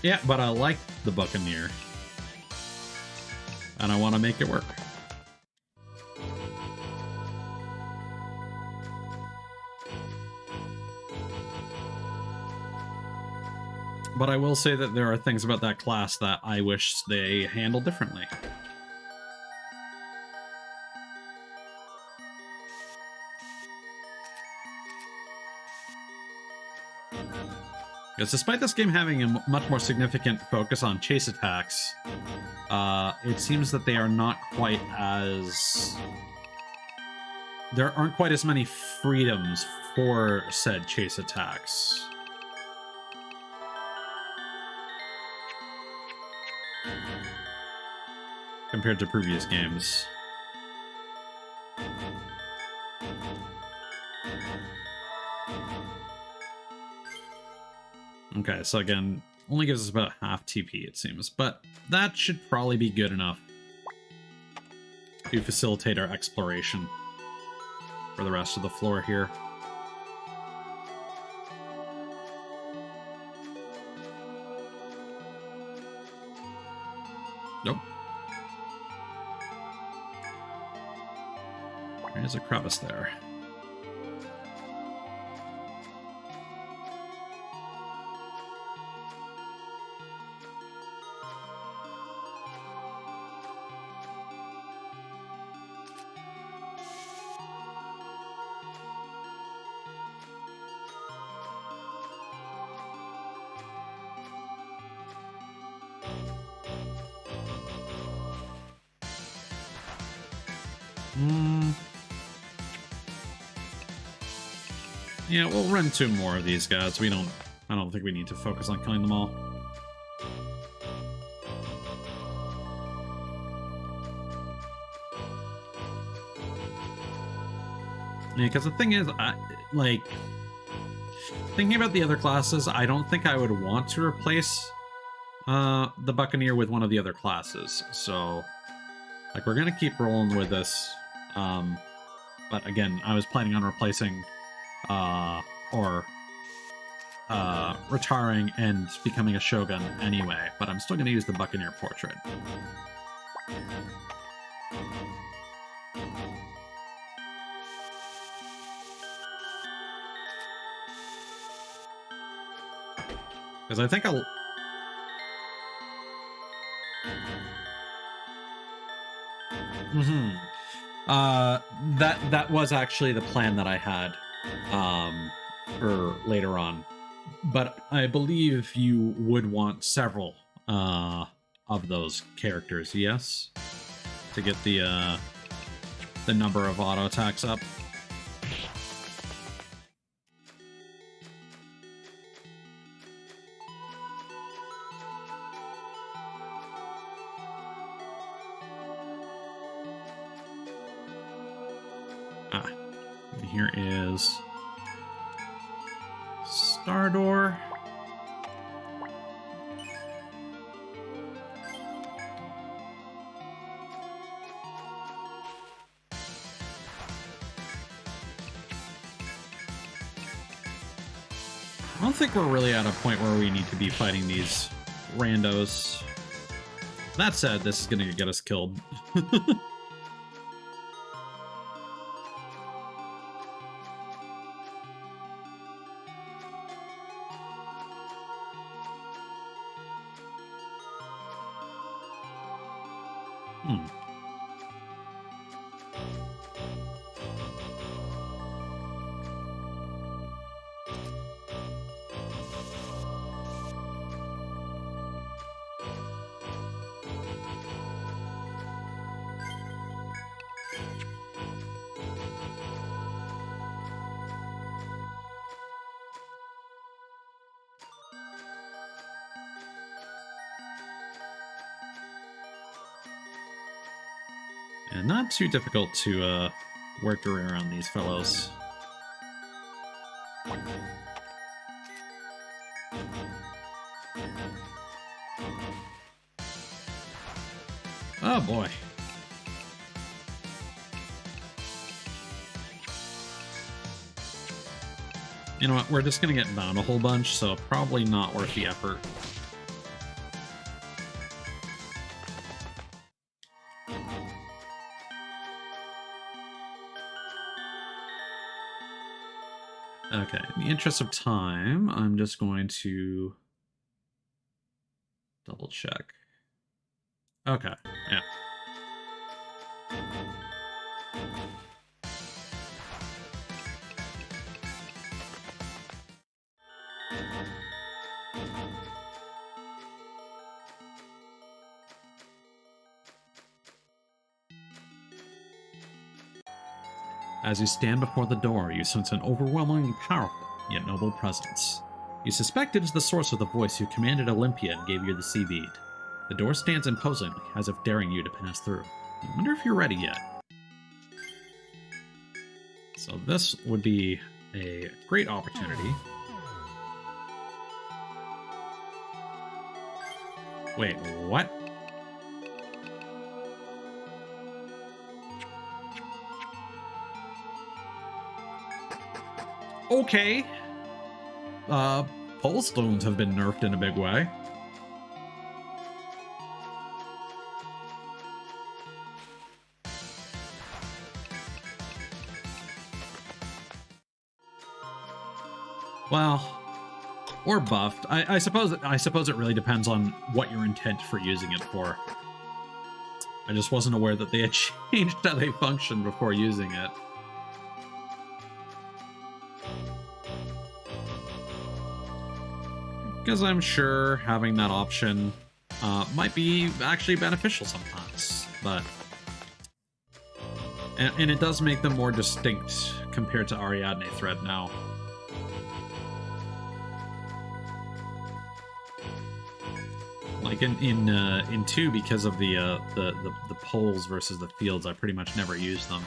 Yeah, but I like the Buccaneer. And I want to make it work. But I will say that there are things about that class that I wish they handled differently. Because despite this game having a much more significant focus on chase attacks, it seems that they are not quite as... There aren't quite as many freedoms for said chase attacks. Compared to previous games. Okay, so again, only gives us about half TP, it seems, but that should probably be good enough to facilitate our exploration for the rest of the floor here. Nope. There's a crevice there. Yeah, we'll run 2 more of these guys. I don't think we need to focus on killing them all. Yeah, because the thing is, thinking about the other classes, I don't think I would want to replace the Buccaneer with one of the other classes. So, like, we're gonna keep rolling with this. But again, I was planning on replacing or retiring and becoming a shogun anyway, but I'm still going to use the Buccaneer portrait. Because I think I'll... That was actually the plan that I had for later on. But I believe you would want several of those characters, yes? To get the number of auto attacks up. And here is Stardor. I don't think we're really at a point where we need to be fighting these randos. That said, this is going to get us killed. And not too difficult to work your way around these fellows. Oh boy. You know what, we're just gonna get bound a whole bunch, so probably not worth the effort. Okay, in the interest of time, I'm just going to double check. Okay, yeah. As you stand before the door, you sense an overwhelmingly powerful, yet noble presence. You suspect it is the source of the voice who commanded Olympia and gave you the sea bead. The door stands imposingly, as if daring you to pass through. I wonder if you're ready yet. So this would be a great opportunity. Wait, what? Okay. Pole stones have been nerfed in a big way. Well, or buffed. I suppose it really depends on what your intent for using it for. I just wasn't aware that they had changed how they function before using it. Because I'm sure having that option might be actually beneficial sometimes, but... And it does make them more distinct compared to Ariadne Thread now. Like in 2, because of the poles versus the fields, I pretty much never use them.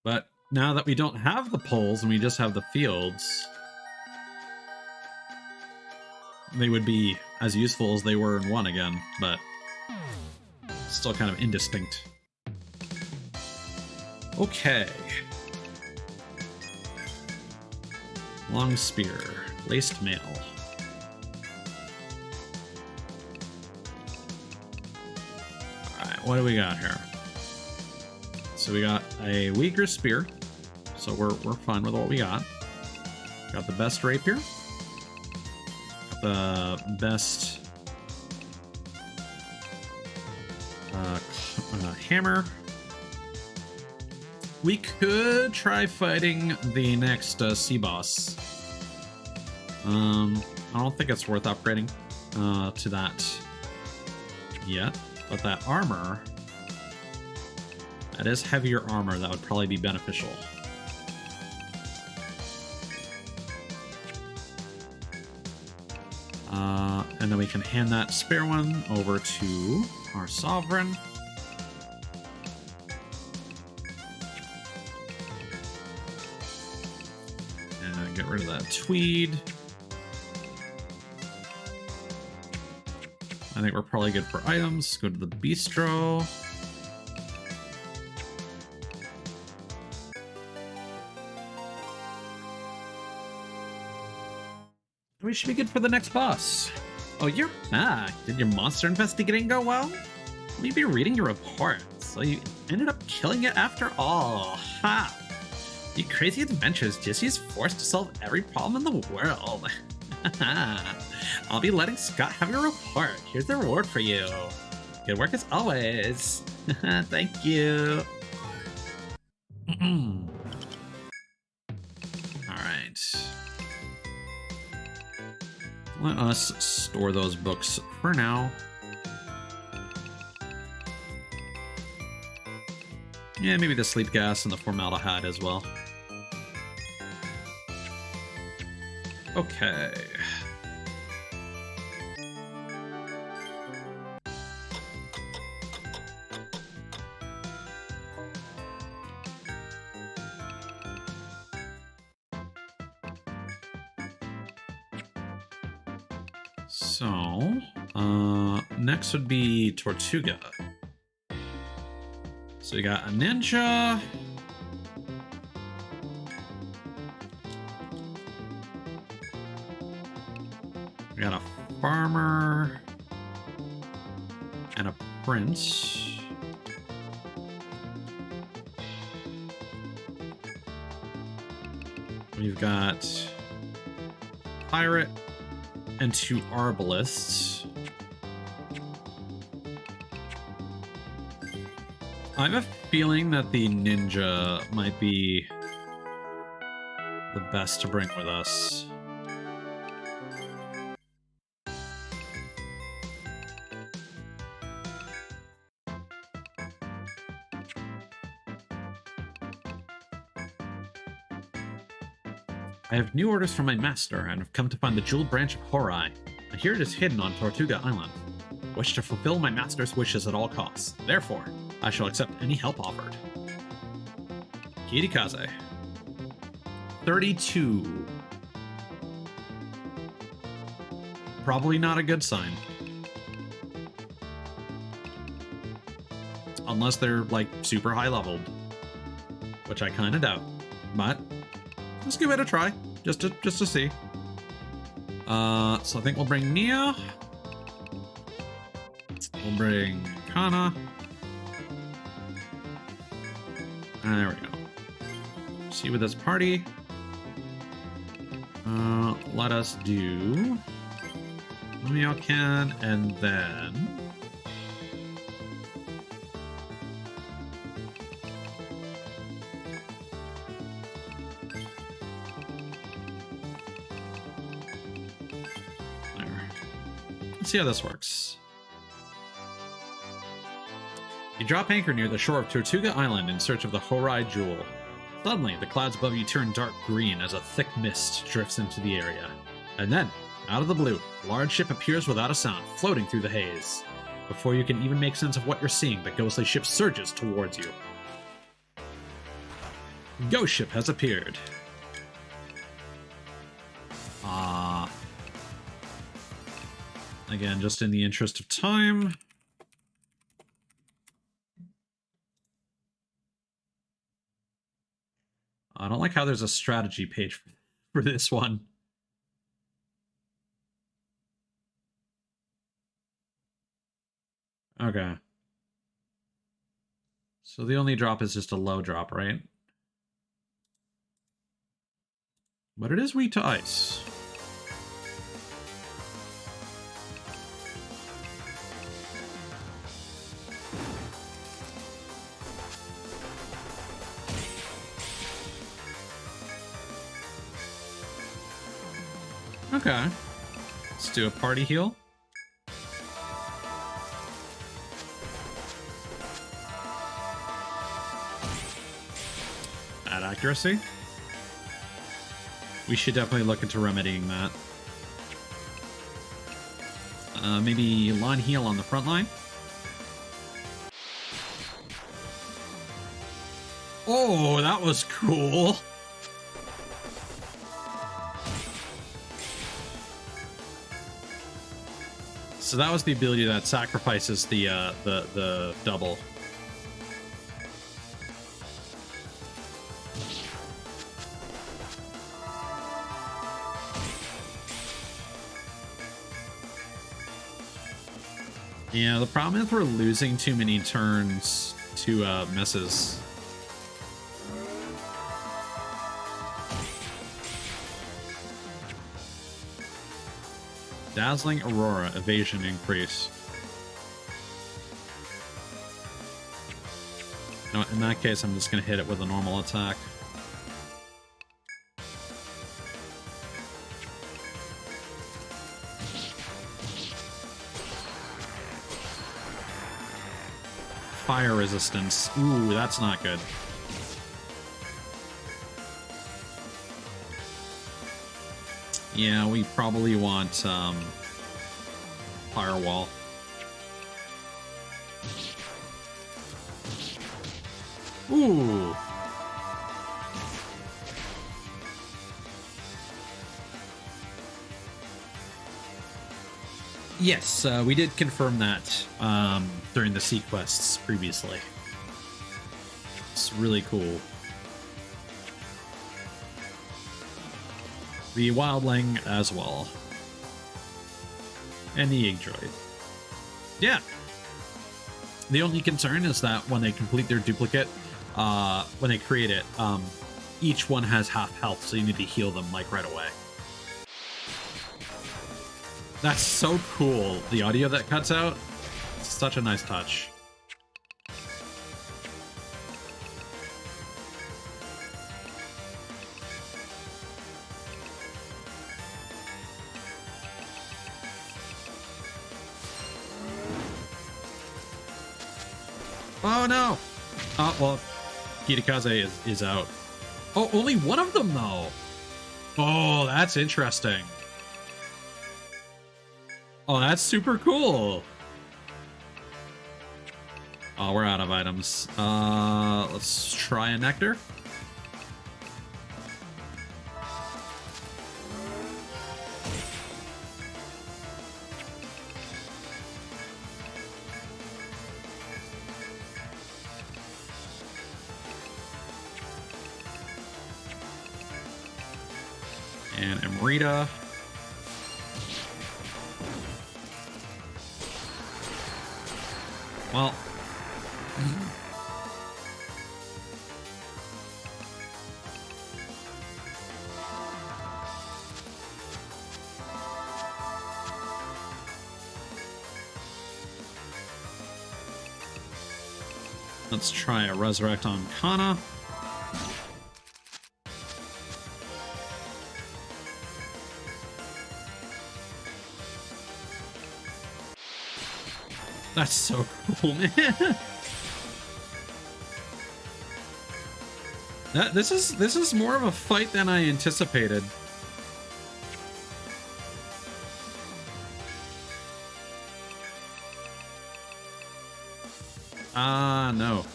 But now that we don't have the poles and we just have the fields, they would be as useful as they were in 1 again, but still kind of indistinct. Okay. Long spear. Laced mail. Alright, what do we got here? So we got a weaker spear. So we're fine with what we got. Got the best rapier. Got the best hammer. We could try fighting the next sea boss. I don't think it's worth upgrading to that yet, but that armor, that is heavier armor, that would probably be beneficial. And then we can hand that spare one over to our sovereign. And get rid of that tweed. I think we're probably good for items. Go to the bistro. We should be good for the next boss. Oh, did your monster investigating go well? Will you be reading your report? So you ended up killing it after all. Ha! You crazy adventures just use force to solve every problem in the world. I'll be letting Scott have your report. Here's the reward for you. Good work as always. Thank you. Alright. Let us store those books for now. Yeah, maybe the sleep gas and the formaldehyde as well. Okay. So, next would be Tortuga. So we got a ninja. We got a farmer. And a prince. We've got pirate and 2 arbalists. I have a feeling that the ninja might be the best to bring with us. I have new orders from my master and have come to find the jeweled branch of Horai. I hear it is hidden on Tortuga Island. I wish to fulfill my master's wishes at all costs. Therefore, I shall accept any help offered. Kirikaze. 32. Probably not a good sign. Unless they're, like, super high leveled. Which I kinda doubt. But let's give it a try. Just to see. So I think we'll bring Nia. We'll bring Kana. There we go. See with this party. Let us do Myokan and then there. Let's see how this works. You drop anchor near the shore of Tortuga Island in search of the Horai Jewel. Suddenly, the clouds above you turn dark green as a thick mist drifts into the area. And then, out of the blue, a large ship appears without a sound, floating through the haze. Before you can even make sense of what you're seeing, the ghostly ship surges towards you. Ghost ship has appeared. Again, just in the interest of time. I don't like how there's a strategy page for this one. Okay. So the only drop is just a low drop, right? But it is weak to ice. Okay. Let's do a party heal. At accuracy. We should definitely look into remedying that. Maybe line heal on the front line. Oh, that was cool. So that was the ability that sacrifices the double. Yeah, the problem is we're losing too many turns to misses. Dazzling Aurora, evasion increase. No, in that case, I'm just going to hit it with a normal attack. Fire resistance. Ooh, that's not good. Yeah, we probably want firewall. Ooh. Yes, we did confirm that during the sea quests previously. It's really cool. The wildling as well. And the egg droid. Yeah. The only concern is that when they complete their duplicate, when they create it, each one has half health, so you need to heal them like right away. That's so cool. The audio that cuts out, it's such a nice touch. Oh no! Oh, well, Kitakaze is out. Oh, only one of them though! Oh, that's interesting. Oh, that's super cool. Oh, we're out of items. Let's try a nectar. And Amrita. Well, let's try a resurrect on Kana. That's so cool, man. This is more of a fight than I anticipated. No.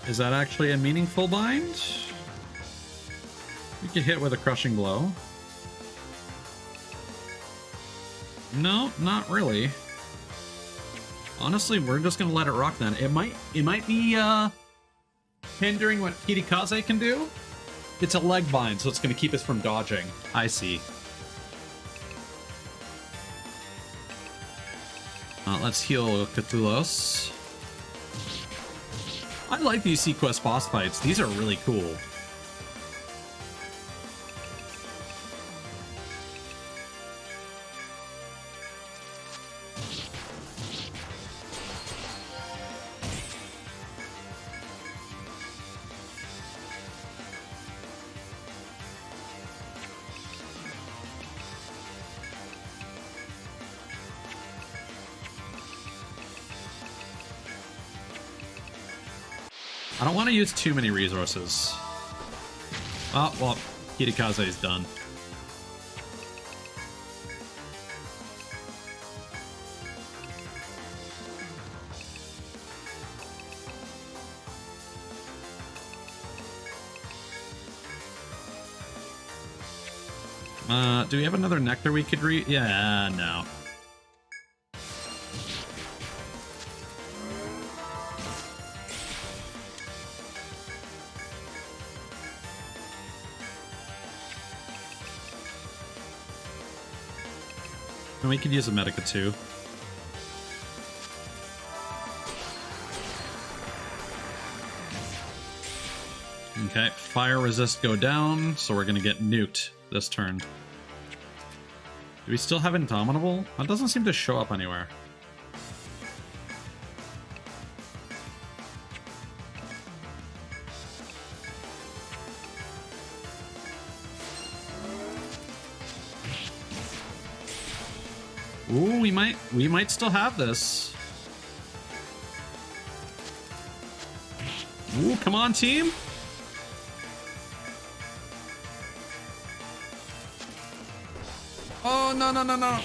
Is that actually a meaningful bind? We can hit with a crushing blow. No, not really. Honestly, we're just gonna let it rock then. It might be hindering what Kirikaze can do. It's a leg bind, so it's gonna keep us from dodging. I see. Let's heal Cthulhu's. I like these Sequest boss fights. These are really cool. I don't want to use too many resources. Oh, well, Kirikaze is done. Do we have another nectar we could Yeah, no. And we could use a Medica too. Okay, fire resist go down, so we're gonna get nuked this turn. Do we still have Indomitable? That doesn't seem to show up anywhere. Ooh, we might still have this. Ooh, come on, team. Oh, no, no, no, no.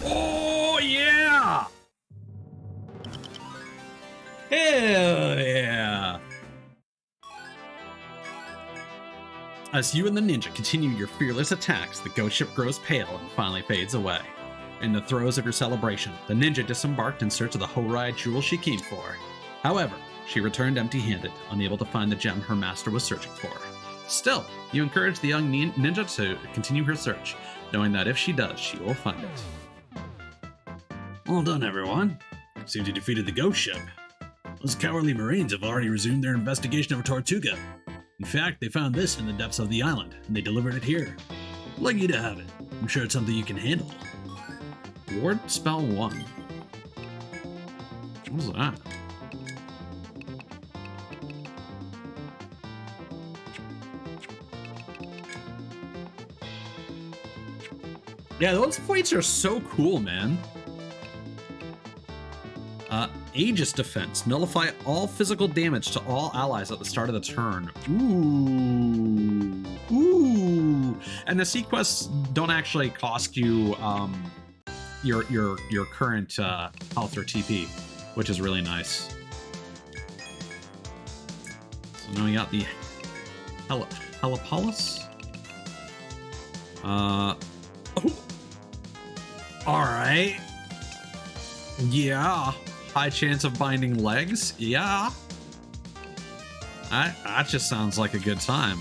Oh, yeah. Hell yeah. As you and the ninja continue your fearless attacks, the ghost ship grows pale and finally fades away. In the throes of your celebration, the ninja disembarked in search of the Horai jewel she came for. However, she returned empty-handed, unable to find the gem her master was searching for. Still, you encourage the young ninja to continue her search, knowing that if she does, she will find it. Well done, everyone. Seems you defeated the ghost ship. Those cowardly Marines have already resumed their investigation of Tortuga. In fact, they found this in the depths of the island, and they delivered it here. Lucky to have it. I'm sure it's something you can handle. Ward spell 1. What is that? Yeah, those fights are so cool, man. Aegis defense. Nullify all physical damage to all allies at the start of the turn. Ooh. Ooh. And the Sequests don't actually cost you your current health or TP, which is really nice. So now we got the Helipolis. Oh. All right. Yeah. High chance of binding legs. Yeah. That just sounds like a good time.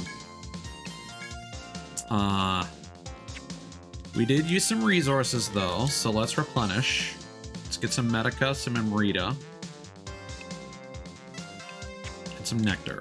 We did use some resources though, so let's replenish. Let's get some Medica, some Amrita, and some Nectar.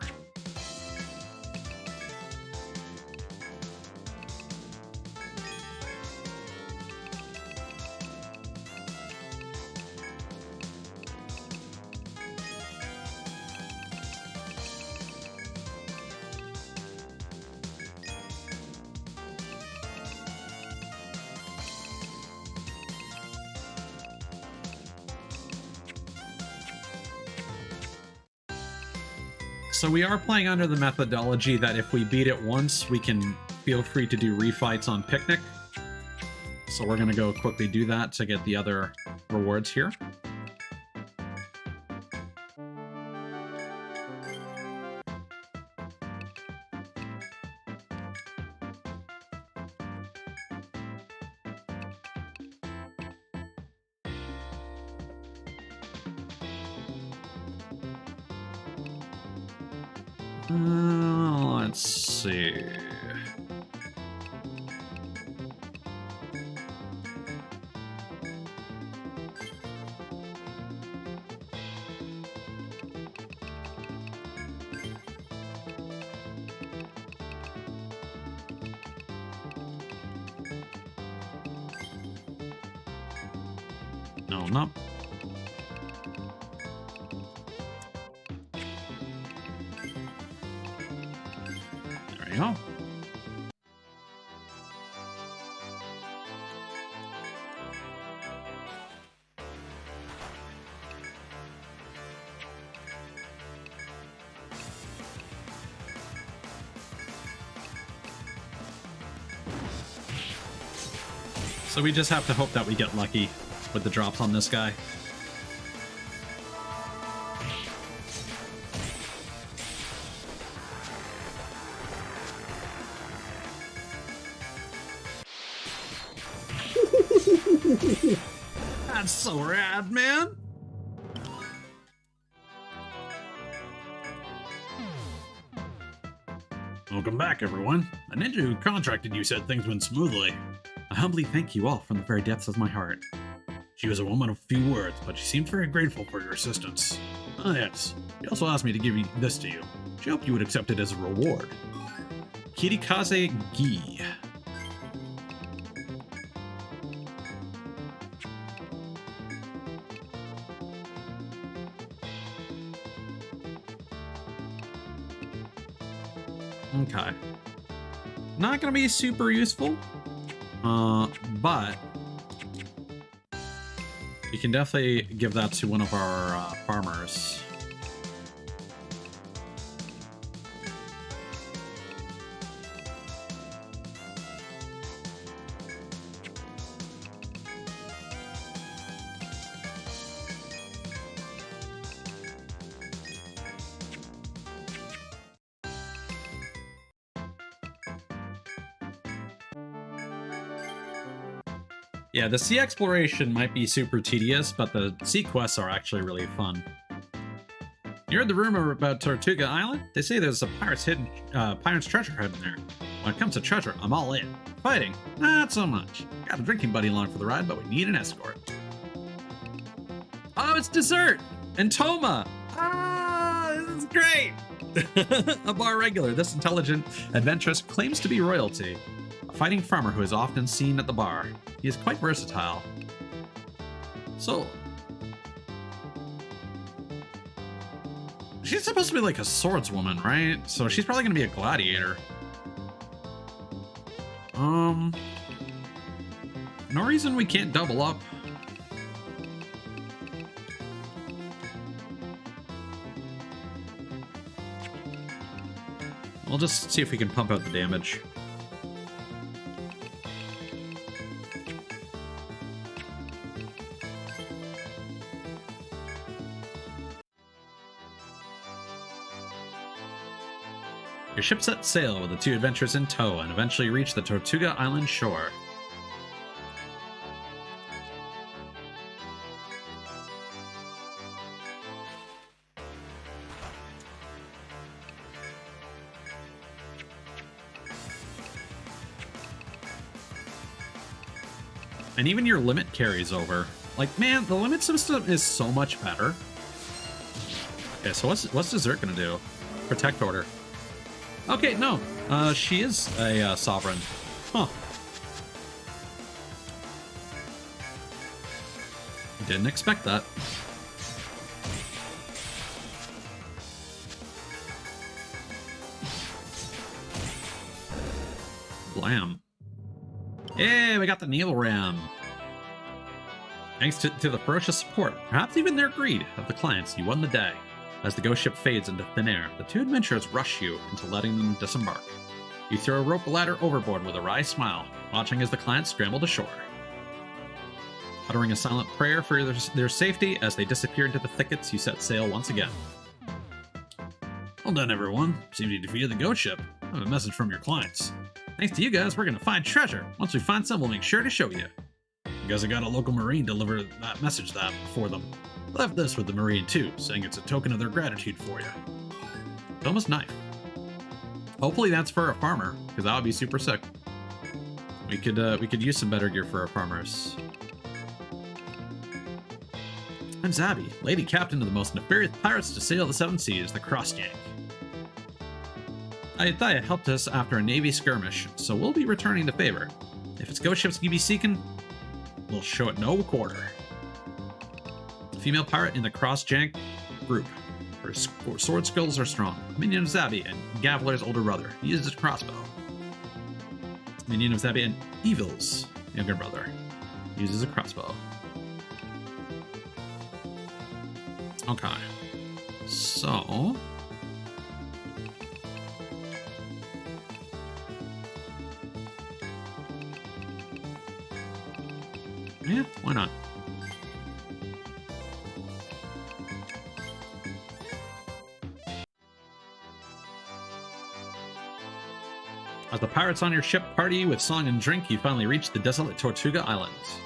So we are playing under the methodology that if we beat it once, we can feel free to do refights on Picnic. So we're gonna go quickly do that to get the other rewards here. Let's see. No, not. There you go. So we just have to hope that we get lucky with the drops on this guy. That's so rad, man. Welcome back, everyone. The ninja who contracted you said things went smoothly. I humbly thank you all from the very depths of my heart. She was a woman of few words, but she seemed very grateful for your assistance. Ah, yes. She also asked me to give this to you. She hoped you would accept it as a reward. Kirikaze Gi. Okay. Not gonna be super useful, but you can definitely give that to one of our farmers. Yeah, the sea exploration might be super tedious, but the sea quests are actually really fun. You heard the rumor about Tortuga Island? They say there's a pirate's treasure hidden there. When it comes to treasure, I'm all in. Fighting, not so much. Got a drinking buddy along for the ride, but we need an escort. Oh, it's dessert! And Toma! Ah, this is great! A bar regular, this intelligent adventuress claims to be royalty. A fighting farmer who is often seen at the bar. He is quite versatile. So, she's supposed to be like a swordswoman, right? So she's probably gonna be a gladiator. No reason we can't double up. We'll just see if we can pump out the damage. Your ship set sail with the two adventurers in tow and eventually reach the Tortuga Island shore. And even your limit carries over. Like, man, the limit system is so much better. Okay, so what's Dessert gonna do? Protect order. Okay, no. She is a sovereign. Huh. Didn't expect that. Blam. Hey, we got the naval ram. Thanks to the ferocious support, perhaps even their greed, of the clients, you won the day. As the ghost ship fades into thin air, the two adventurers rush you into letting them disembark. You throw a rope ladder overboard with a wry smile, watching as the clients scramble to shore. Uttering a silent prayer for their safety as they disappear into the thickets, you set sail once again. Well done, everyone. Seems you defeated the ghost ship. I have a message from your clients. Thanks to you guys, we're going to find treasure. Once we find some, we'll make sure to show you. You guys have got a local Marine deliver that message for them. Left this with the Marine too, saying it's a token of their gratitude for you. Thomas knife. Hopefully that's for a farmer, because that would be super sick. We could use some better gear for our farmers. I'm Zabby, lady captain of the most nefarious pirates to sail the seven seas, the Crossjank. I thought it helped us after a navy skirmish, so we'll be returning the favor. If it's ghost ships you be seeking, we'll show it no quarter. Female pirate in the Crossjank group. Her sword skills are strong. Minion of Zabby and Gavler's older brother. He uses a crossbow. Minion of Zabby and Evil's younger brother. He uses a crossbow. Okay. So... yeah, why not? As the pirates on your ship party with song and drink, you finally reach the desolate Tortuga Islands.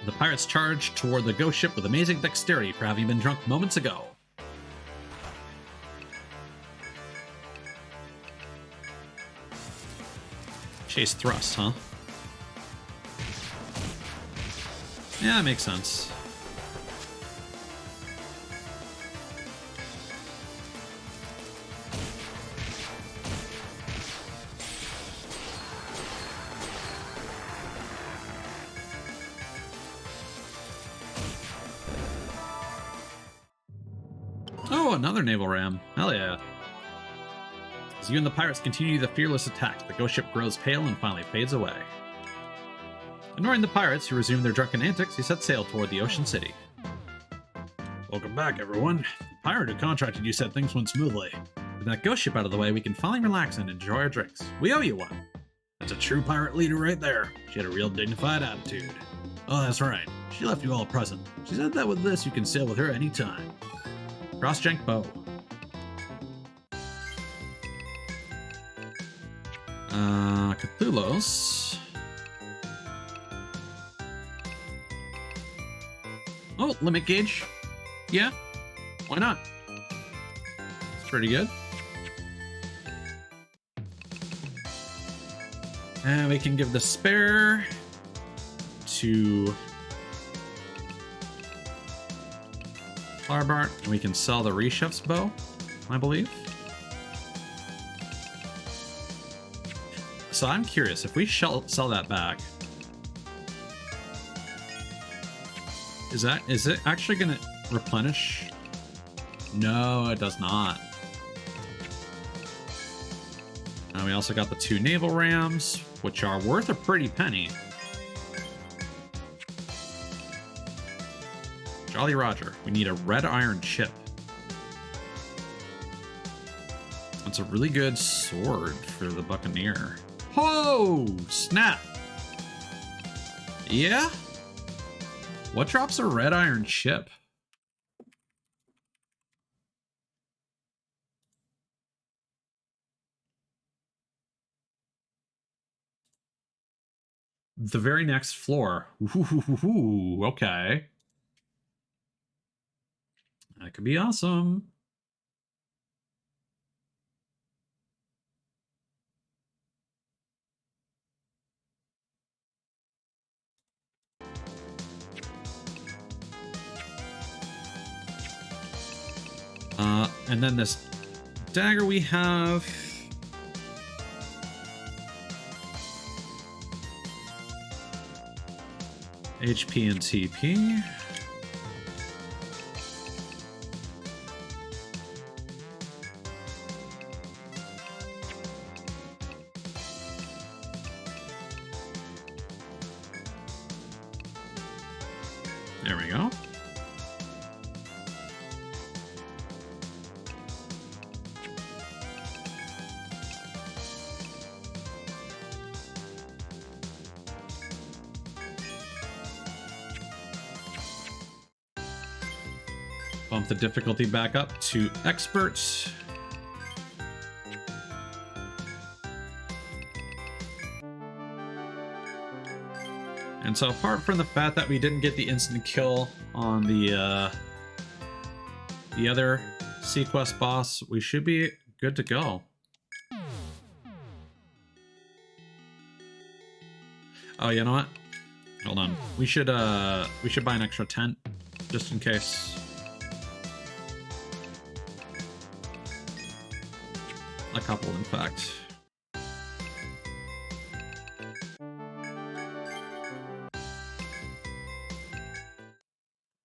The pirates charge toward the ghost ship with amazing dexterity for having been drunk moments ago. Chase thrust, huh? Yeah, that makes sense. Oh, another naval ram. Hell yeah. As you and the pirates continue the fearless attack, the ghost ship grows pale and finally fades away. Ignoring the pirates who resume their drunken antics, you set sail toward the ocean city. Welcome back, everyone. The pirate who contracted you said things went smoothly. With that ghost ship out of the way, we can finally relax and enjoy our drinks. We owe you one. That's a true pirate leader right there. She had a real dignified attitude. Oh, that's right. She left you all a present. She said that with this, you can sail with her anytime. Crossjank bow. Cthulhu's. Oh, limit gauge. Yeah, why not? It's pretty good. And we can give the spare to Flarbart, and we can sell the Rechef's bow, I believe. So I'm curious, if we sell that back, is it actually going to replenish? No, it does not. And we also got the 2 naval rams, which are worth a pretty penny. Jolly Roger, we need a red iron chip. That's a really good sword for the Buccaneer. Oh, snap. Yeah? What drops a red iron chip? The very next floor. Ooh, okay. That could be awesome. And then this dagger we have. HP and TP. There we go. Bump the difficulty back up to expert. And so apart from the fact that we didn't get the instant kill on the other Sequest boss, we should be good to go. Oh, you know what? Hold on. We should buy an extra tent just in case. A couple, in fact.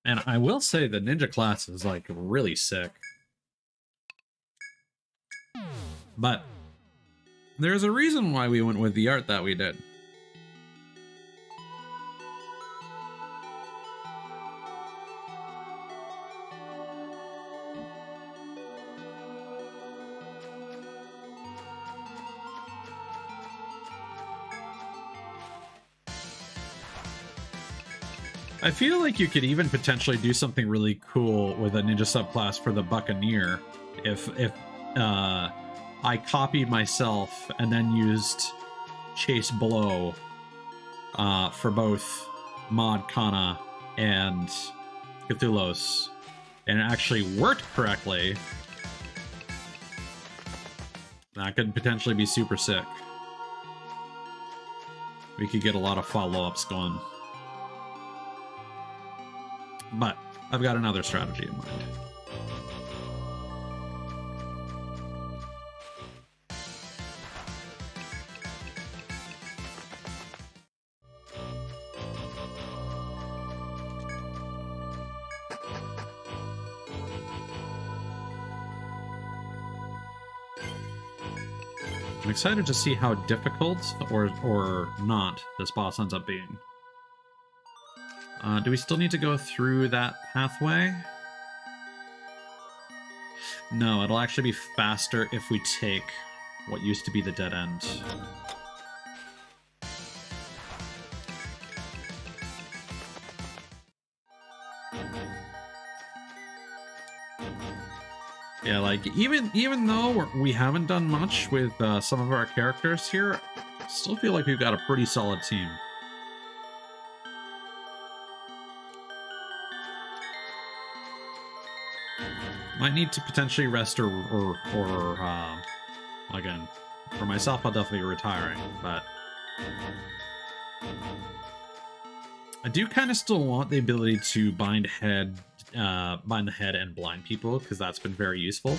And I will say the ninja class is like really sick. But there's a reason why we went with the art that we did. I feel like you could even potentially do something really cool with a ninja subclass for the Buccaneer if I copied myself and then used Chase Blow for both Mod Kana and Cthulhu's, and it actually worked correctly. That could potentially be super sick. We could get a lot of follow-ups going. But I've got another strategy in mind. I'm excited to see how difficult or not this boss ends up being. Do we still need to go through that pathway? No, it'll actually be faster if we take what used to be the dead end. Yeah, like, even though we haven't done much with some of our characters here, I still feel like we've got a pretty solid team. Might need to potentially rest or again, for myself, I'll definitely be retiring, but I do kind of still want the ability to bind the head and blind people, because that's been very useful.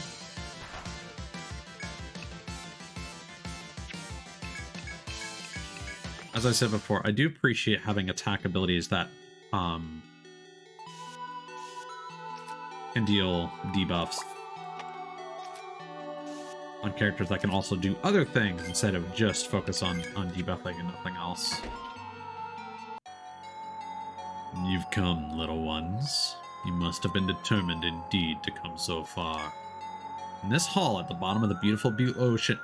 As I said before, I do appreciate having attack abilities that can deal debuffs on characters that can also do other things instead of just focus on debuffing and nothing else. You've come, little ones. You must have been determined indeed to come so far. In this hall at the bottom of the beautiful blue ocean...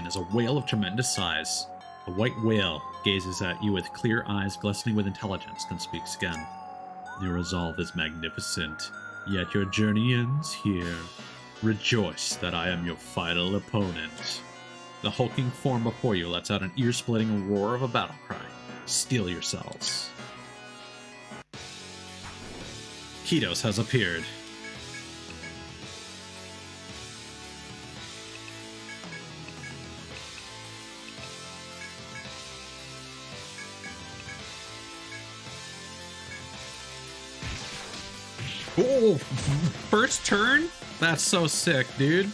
is a whale of tremendous size. A white whale gazes at you with clear eyes glistening with intelligence, then speaks again. Your resolve is magnificent, yet your journey ends here. Rejoice that I am your final opponent. The hulking form before you lets out an ear-splitting roar of a battle cry. Steel yourselves. Kitos has appeared. Oh, first turn? That's so sick, dude.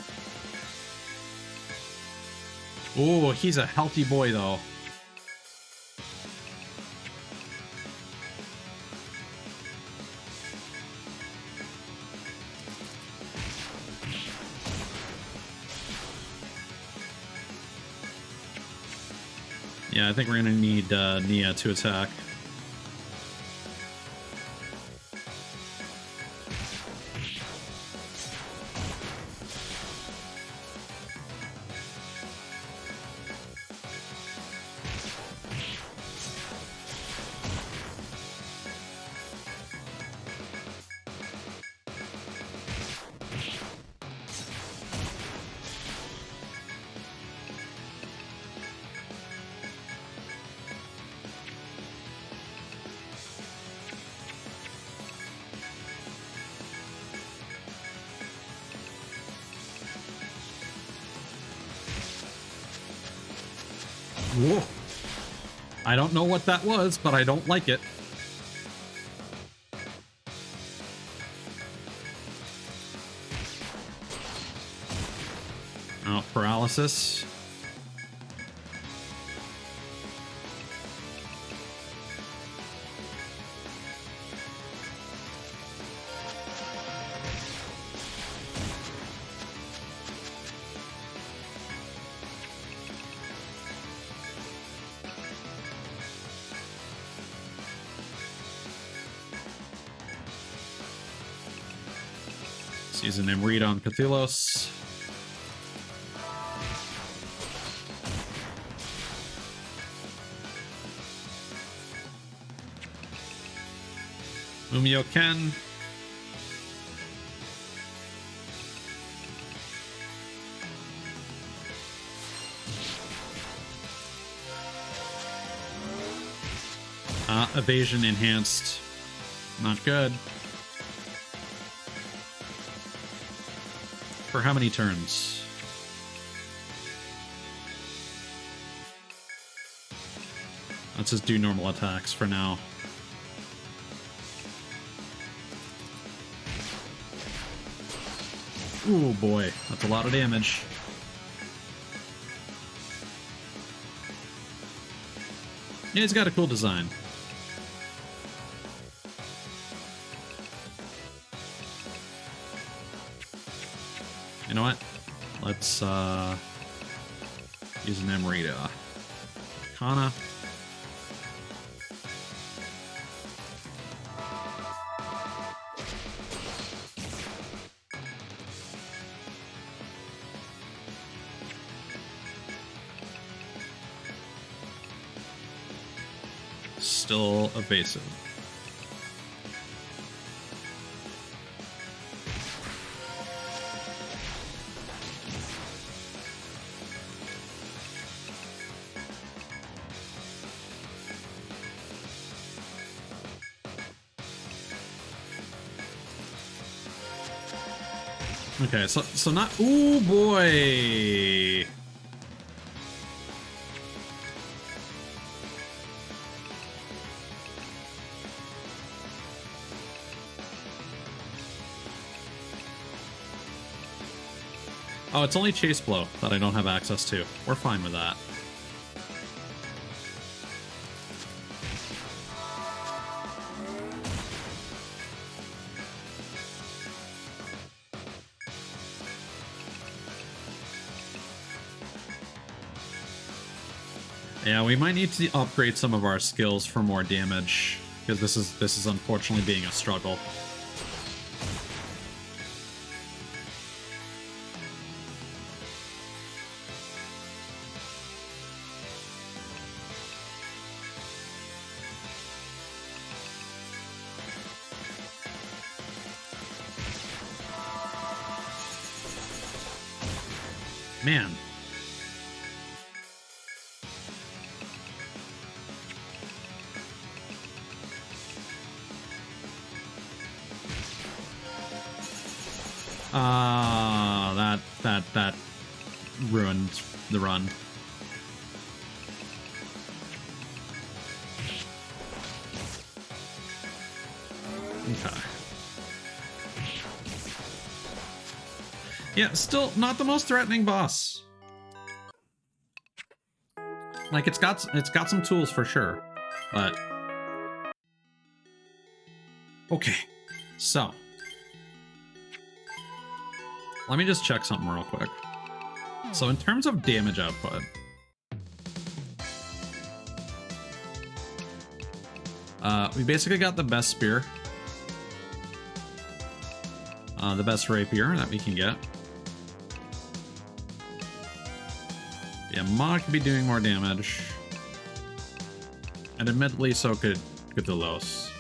Oh, he's a healthy boy, though. Yeah, I think we're gonna need Nia to attack. Whoa. I don't know what that was, but I don't like it. Oh, paralysis. Season name read on Cthulhu's. Umio Ken. Evasion enhanced. Not good. For how many turns? Let's just do normal attacks for now. Ooh boy, that's a lot of damage. Yeah, he's got a cool design. You know what? Let's use an Emerita. Kana. Still evasive. Okay, so not. Ooh boy. Oh, it's only Chase Blow that I don't have access to. We're fine with that. Yeah, we might need to upgrade some of our skills for more damage, because this is unfortunately being a struggle. Man. That ruined the run. Okay. Yeah, still not the most threatening boss. Like it's got some tools for sure, but okay. So let me just check something real quick. So in terms of damage output, we basically got the best spear, the best rapier that we can get. Yeah, Mod could be doing more damage, and admittedly, so could Cthulhu's.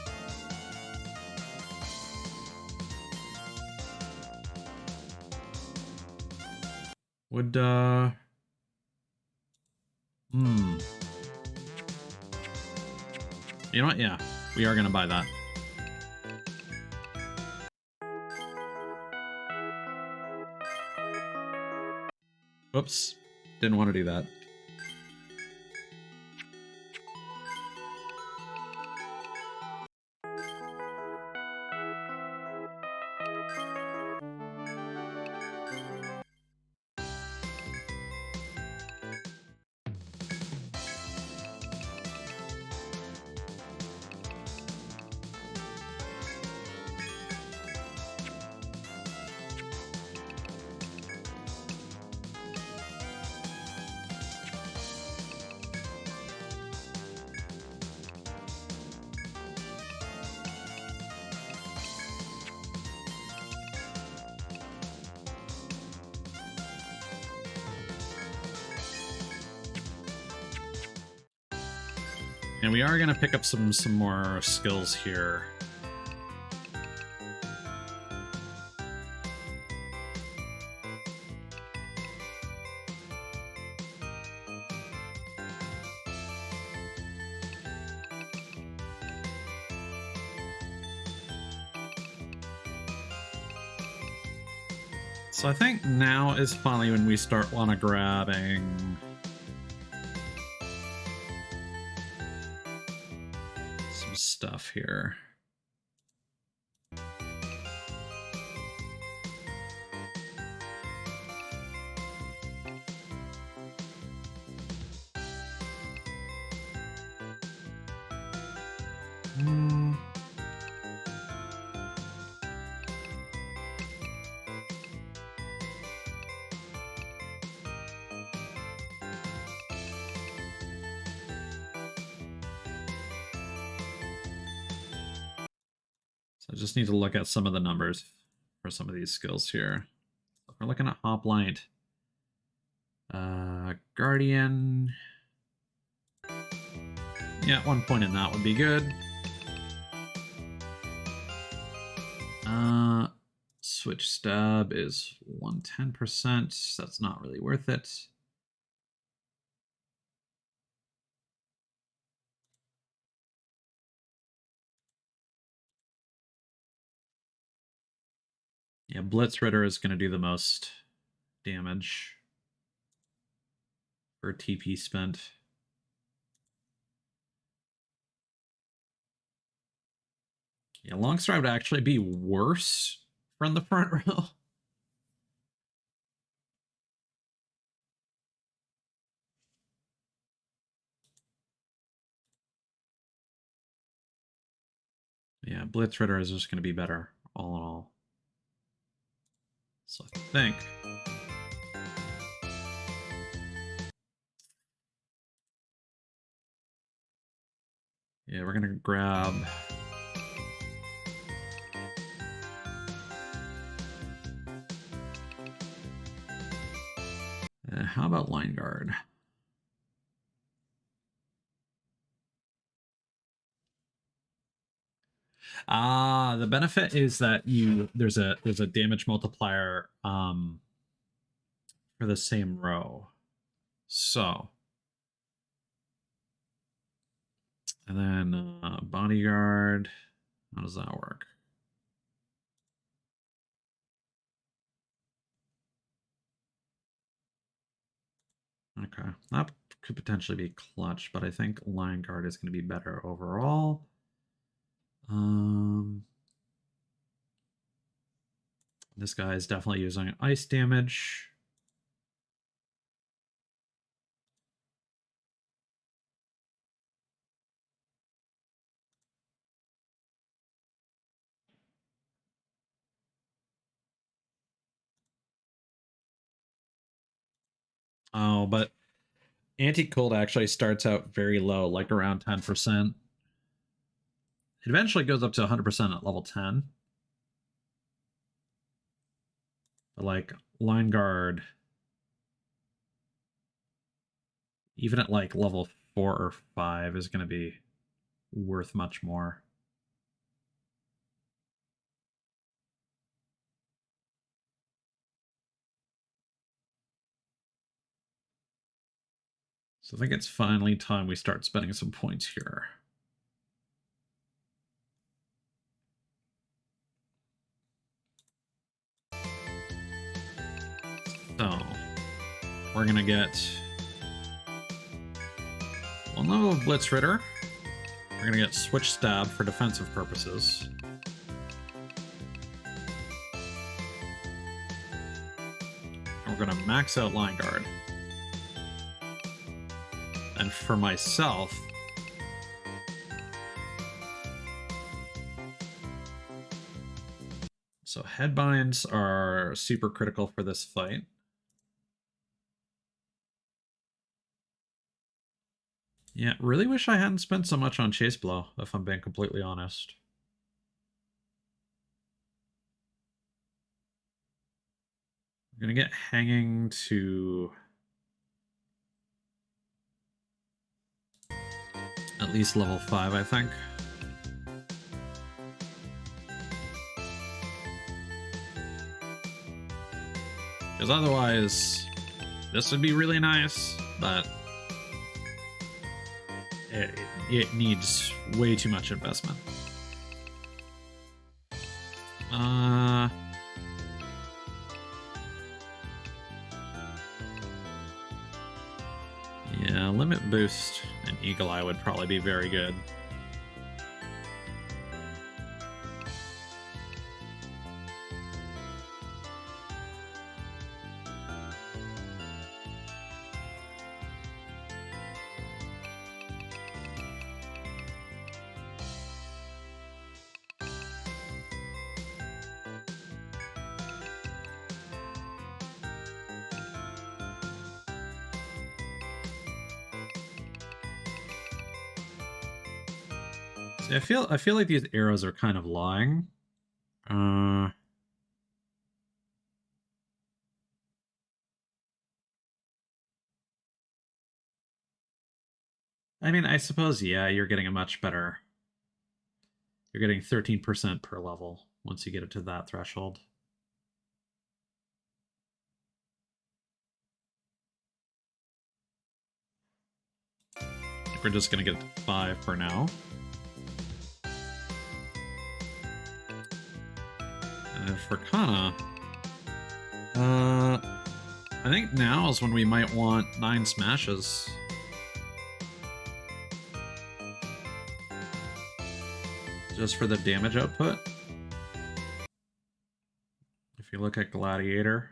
Would, You know what? Yeah, we are gonna buy that. Whoops. Didn't want to do that. And we are going to pick up some more skills here. So I think now is finally when we start grabbing some stuff here. So I just need to look at some of the numbers for some of these skills here. So if we're looking at Hoplite, Guardian. Yeah, 1 point in that would be good. Switch stab is 110%. That's not really worth it. Yeah, Blitz Ritter is going to do the most damage for TP spent. Yeah, Longstride would actually be worse from the front row. Yeah, Blitz Ritter is just going to be better all in all. So I think... yeah, we're going to grab... how about Line Guard? The benefit is that there's a damage multiplier for the same row. So, and then Bodyguard, how does that work? Okay, that could potentially be clutch, but I think Line Guard is going to be better overall. This guy is definitely using ice damage. Oh, but anti-cold actually starts out very low, like around 10%. It eventually goes up to 100% at level 10. But like Line Guard, even at like level 4 or 5, is going to be worth much more. So I think it's finally time we start spending some points here. So we're going to get 1 level of Blitz Ritter. We're going to get Switch Stab for defensive purposes. And we're going to max out Line Guard. And for myself, so headbinds are super critical for this fight. Yeah, really wish I hadn't spent so much on Chase Blow, if I'm being completely honest. We're going to get Hanging to At least level 5, I think. Because otherwise, this would be really nice, but it needs way too much investment. Yeah, Limit Boost and Eagle Eye would probably be very good. See, I feel like these arrows are kind of lying. I mean, I suppose, yeah, you're getting a much better... You're getting 13% per level once you get it to that threshold. I think we're just going to get it to 5 for now. And for Kana, I think now is when we might want 9 smashes. Just for the damage output. If you look at Gladiator,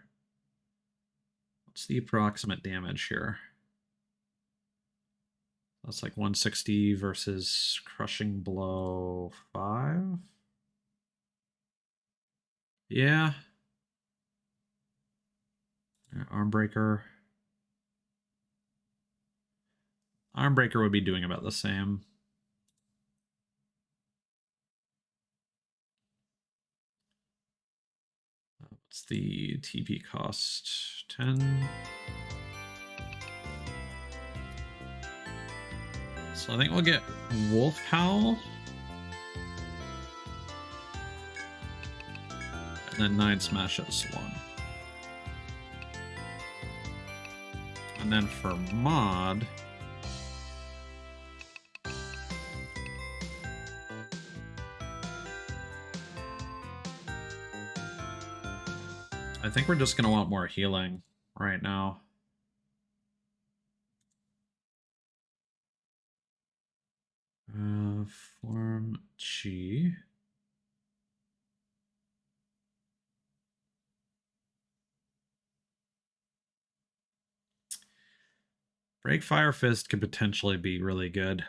what's the approximate damage here? That's like 160 versus Crushing Blow 5. Yeah. Armbreaker. Armbreaker would be doing about the same. What's the TP cost? 10. So I think we'll get Wolf Howl. And then 9 smashes, 1. And then for mod, I think we're just going to want more healing right now. Form Chi. Break Fire Fist could potentially be really good.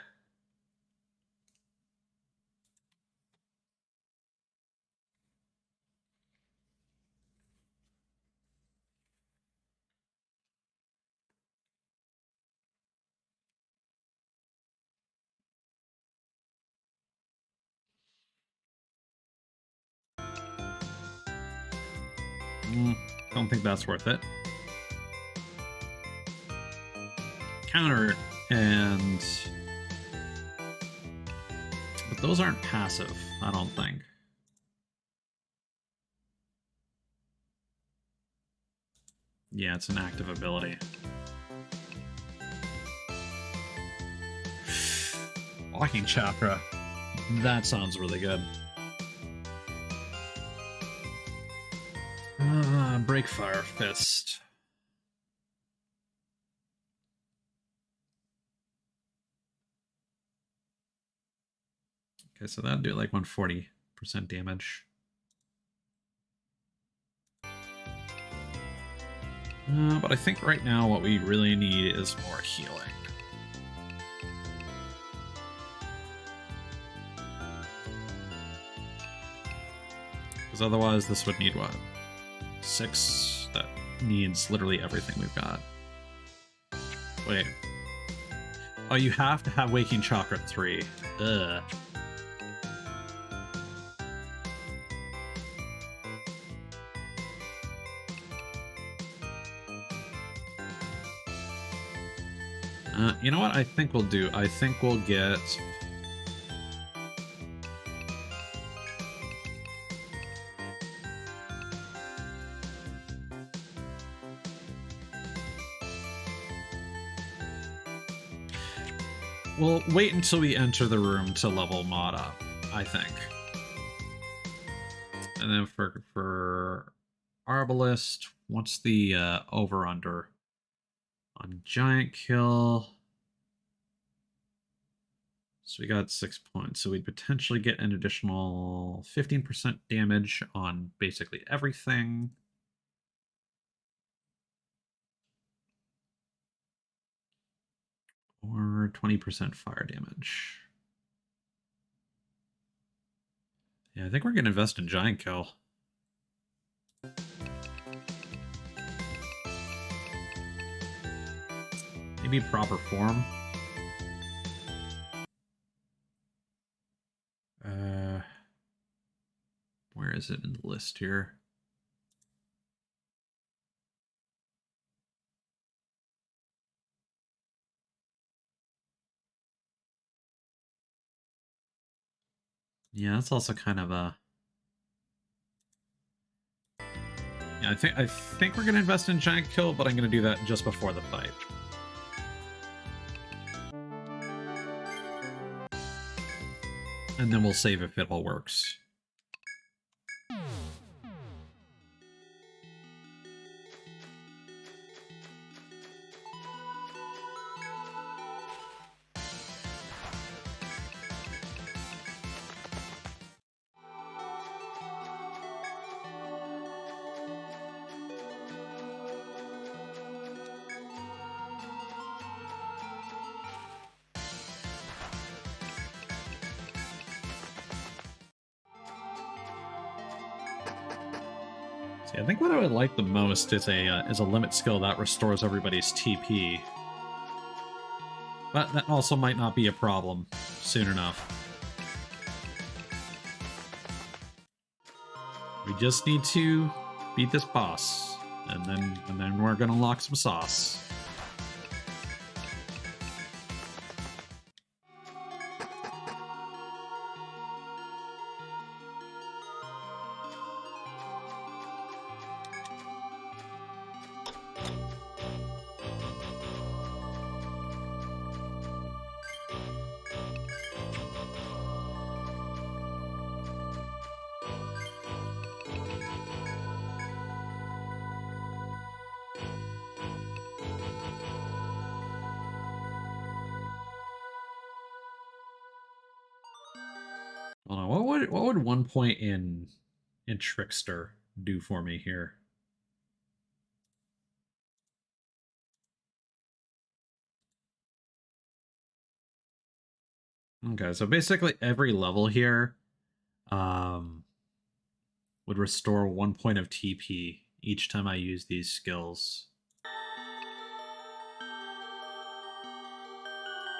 Don't think that's worth it. Counter and... But those aren't passive, I don't think. Yeah, it's an active ability. Walking Chakra. That sounds really good. Break Fire Fist. Okay, so that'd do like 140% damage. But I think right now what we really need is more healing. Because otherwise this would need what? 6? That needs literally everything we've got. Wait. Oh, you have to have Waking Chakra 3. Ugh. You know what I think we'll do? I think we'll get... We'll wait until we enter the room to level Mod up, I think. And then for Arbalist, what's the over-under on Giant Kill? So we got 6 points. So we'd potentially get an additional 15% damage on basically everything. Or 20% fire damage. Yeah, I think we're going to invest in Giant Kill. Maybe proper form. Where is it in the list here? Yeah, that's also kind of a... Yeah, I think we're gonna invest in Giant Kill, but I'm gonna do that just before the fight. And then we'll save if it all works. See, I think what I would like the most is a limit skill that restores everybody's TP. But that also might not be a problem soon enough. We just need to beat this boss, and then we're gonna lock some sauce. Hold on, what would 1 point in Trickster do for me here? Okay, so basically every level here would restore 1 point of TP each time I use these skills.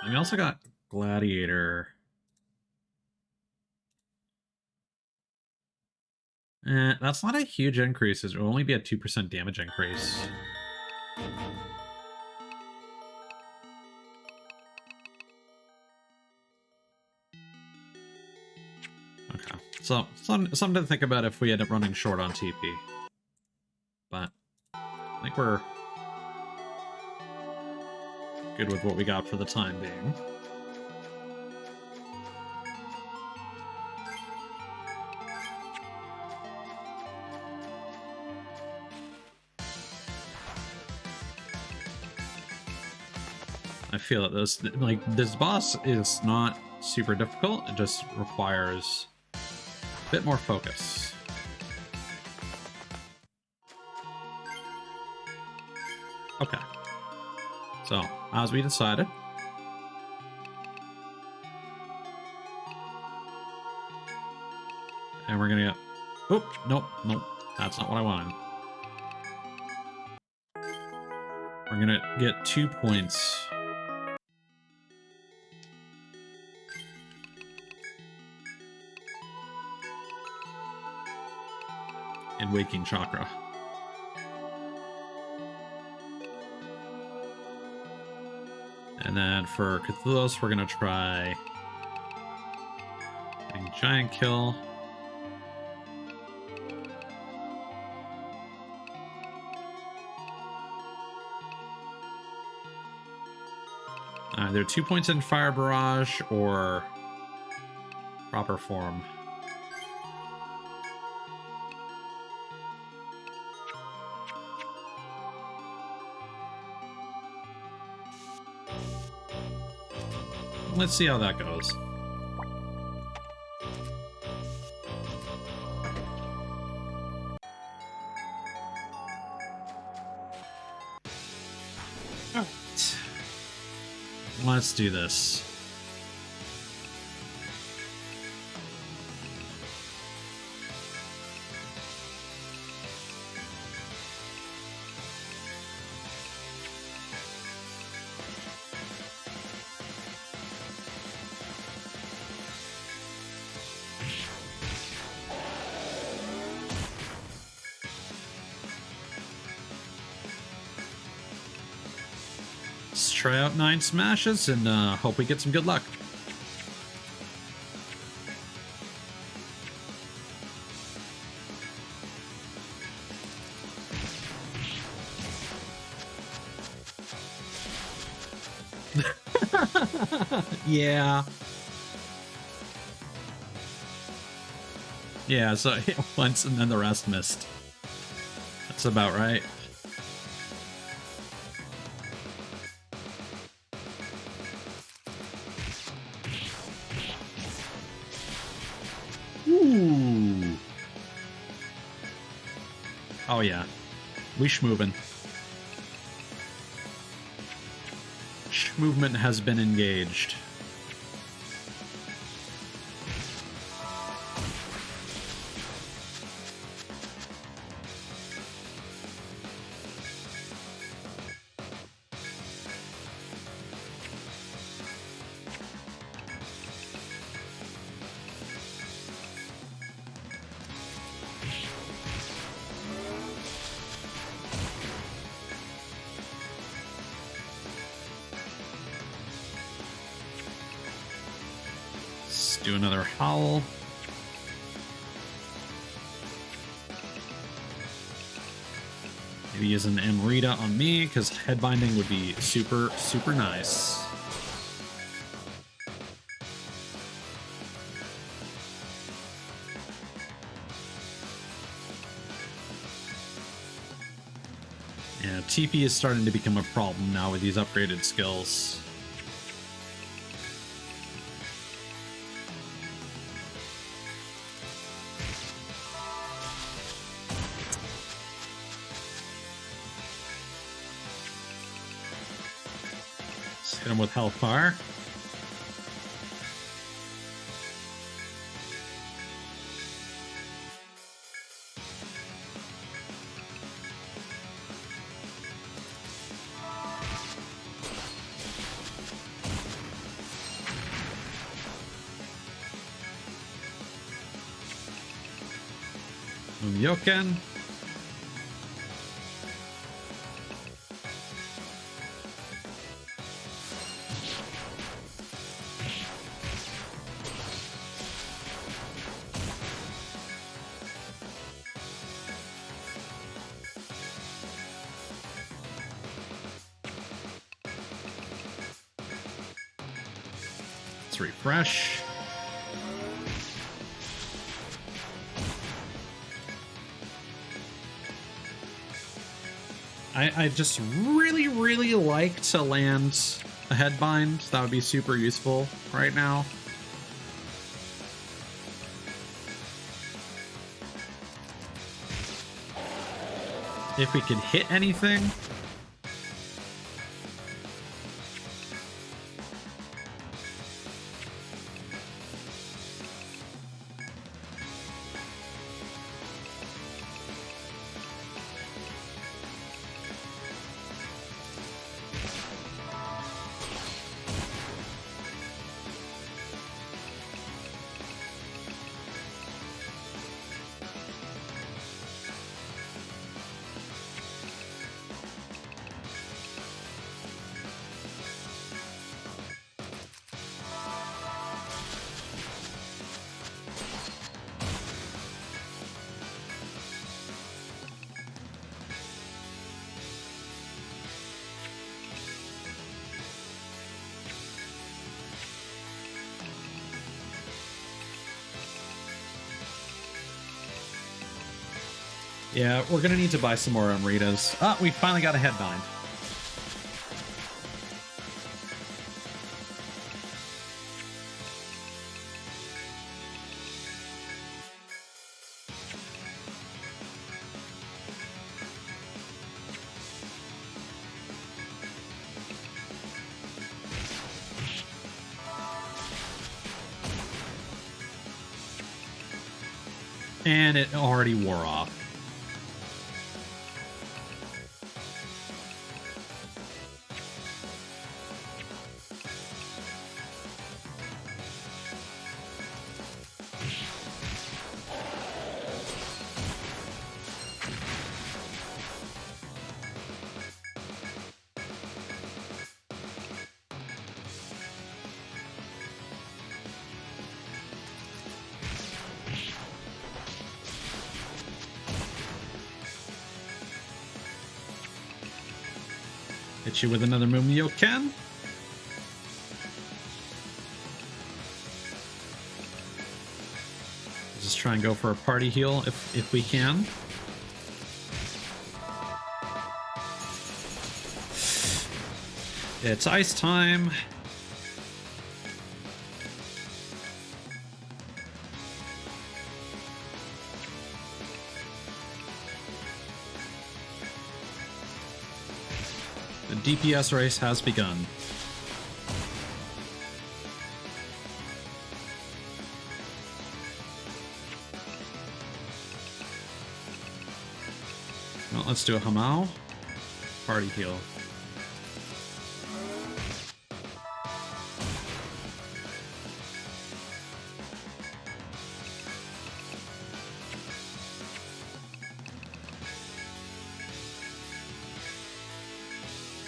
And we also got Gladiator. That's not a huge increase. It will only be a 2% damage increase. Okay, so something to think about if we end up running short on TP. But I think we're good with what we got for the time being. I feel that this boss is not super difficult. It just requires a bit more focus. Okay. So, as we decided, and we're gonna get... Oop, nope, that's not what I wanted. We're gonna get 2 points. In Waking Chakra. And And then for Cthulhu's, we're going to try getting Giant Kill. Either 2 points in Fire Barrage or proper form. Let's see how that goes. Alright. Let's do this. Let's try out 9 smashes and hope we get some good luck. Yeah. Yeah, so I hit once and then the rest missed. That's about right. Ooh. Oh yeah. We schmovin'. Movement has been engaged. Let's do another howl. Maybe use an Amrita on me, because headbinding would be super, super nice. Yeah, TP is starting to become a problem now with these upgraded skills. Hit him with Hellfire. Yoken. Let's refresh. I just really like to land a headbind. That would be super useful right now. If we could hit anything. Yeah, we're gonna need to buy some more Amritas. Ah, we finally got a headbind. And it already wore off. Hit you with another Mumio Ken. Just try and go for a party heal if we can. It's ice time. The DPS race has begun. Well, let's do a Hamao. Party heal.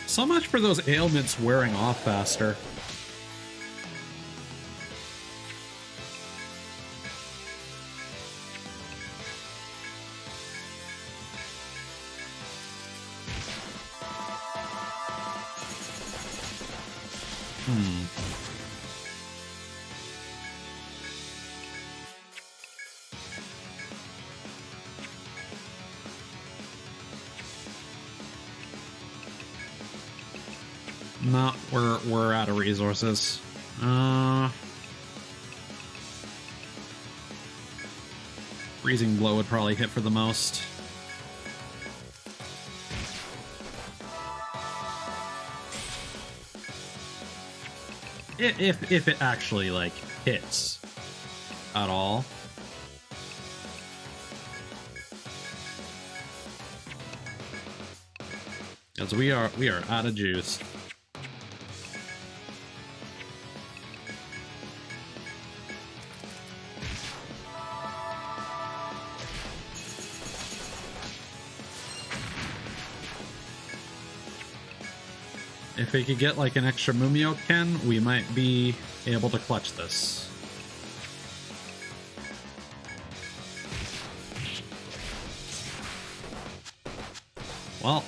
So much for those ailments wearing off faster. No, we're out of resources. Freezing blow would probably hit for the most. If it actually like hits at all. Because we are out of juice. If we could get like an extra Mumio Ken, we might be able to clutch this. Well.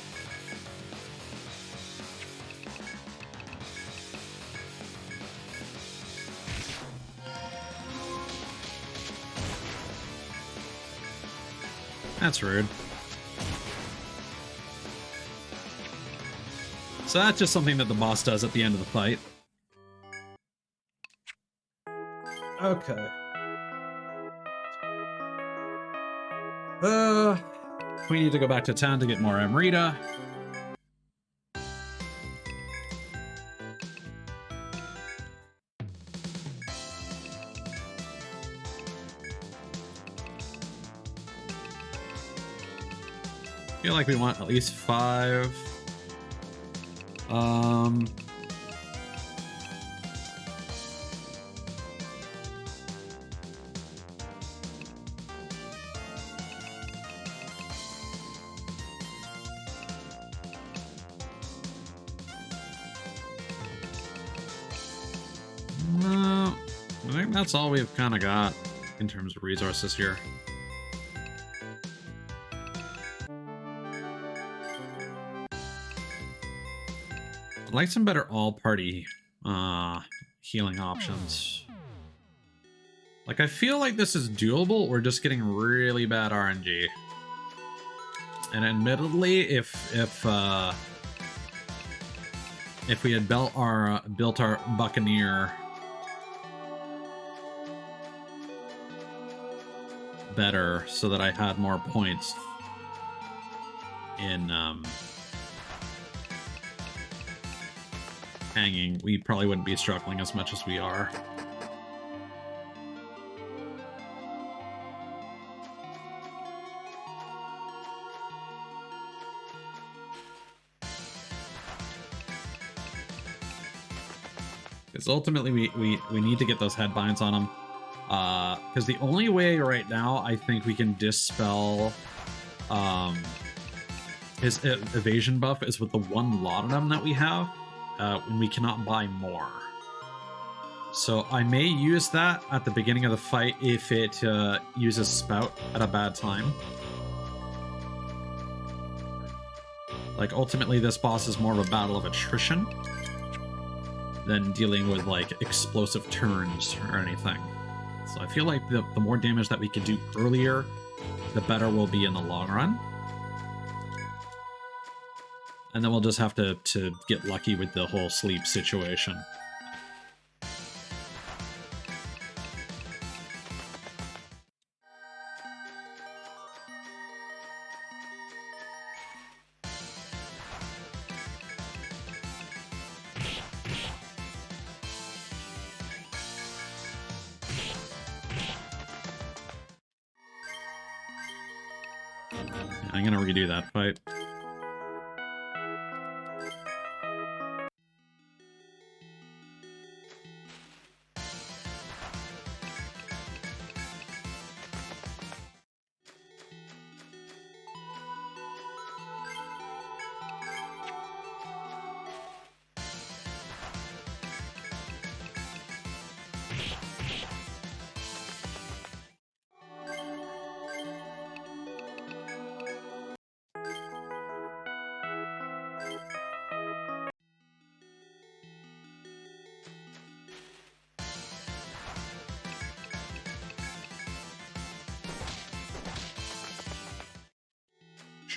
That's rude. So that's just something that the boss does at the end of the fight. Okay. We need to go back to town to get more Amrita. I feel like we want at least 5. No, I think that's all we've kind of got in terms of resources here. I'd like some better all-party healing options. Like, I feel like this is doable. We're just getting really bad RNG. And admittedly, if we had built our Buccaneer better so that I had more points in hanging, we probably wouldn't be struggling as much as we are. Because ultimately we need to get those headbinds on him. Because the only way right now I think we can dispel his evasion buff is with the one laudanum that we have, when we cannot buy more. So I may use that at the beginning of the fight if it uses Spout at a bad time. Like, ultimately this boss is more of a battle of attrition than dealing with, like, explosive turns or anything. So I feel like the more damage that we can do earlier, the better we'll be in the long run. And then we'll just have to get lucky with the whole sleep situation. I'm gonna redo that fight.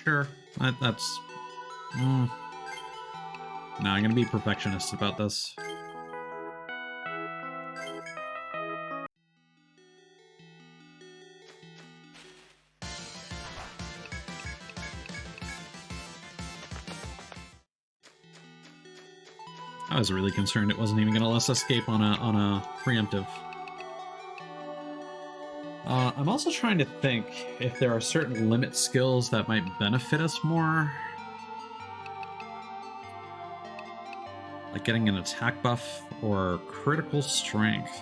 Sure, that's... No, I'm gonna be perfectionist about this. I was really concerned it wasn't even gonna let us escape on a preemptive. I'm also trying to think if there are certain limit skills that might benefit us more. Like getting an attack buff or critical strength.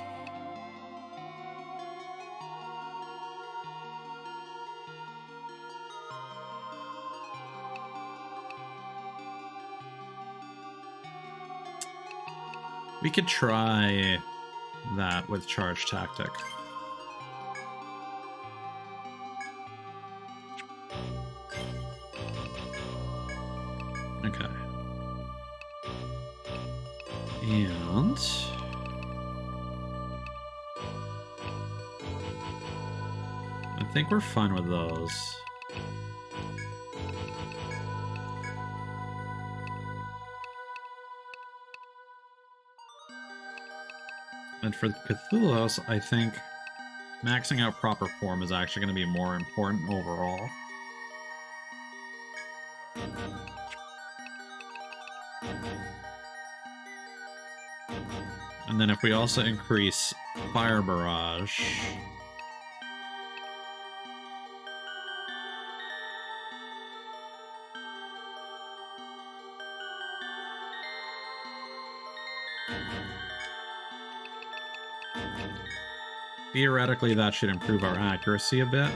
We could try that with Charge Tactic. Okay. And... I think we're fine with those. And for Cthulhu's, I think maxing out proper form is actually going to be more important overall. And then if we also increase Fire Barrage... theoretically, that should improve our accuracy a bit.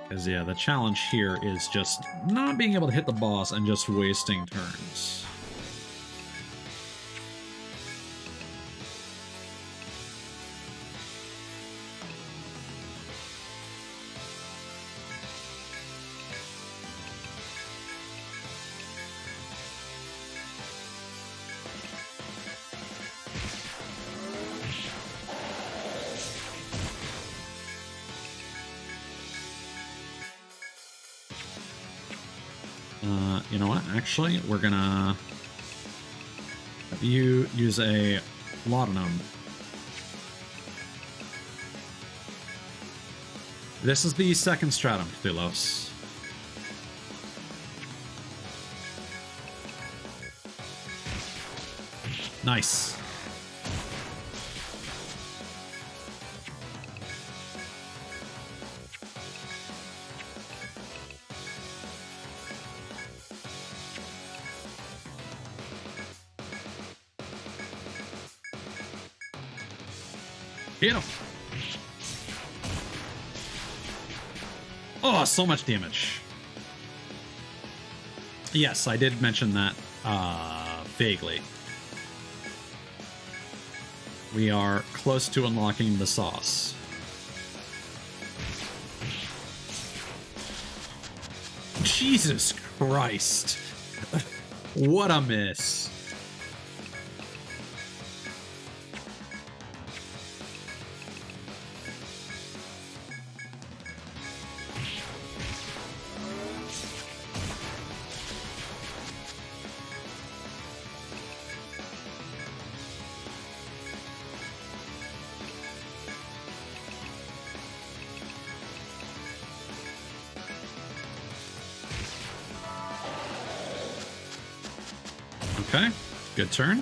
Because, yeah, the challenge here is just not being able to hit the boss and just wasting turns. You know what? Actually, we're gonna have you use a laudanum. This is the second stratum, Cthulhos. Nice. Hit him. Oh, so much damage. Yes, I did mention that vaguely. We are close to unlocking the sauce. Jesus Christ. What a miss. Okay, good turn.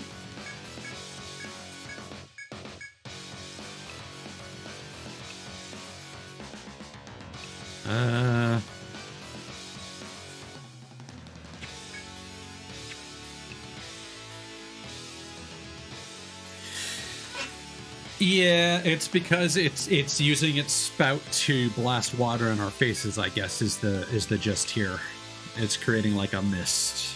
Yeah, it's because it's using its spout to blast water in our faces, I guess, is the gist here. It's creating like a mist.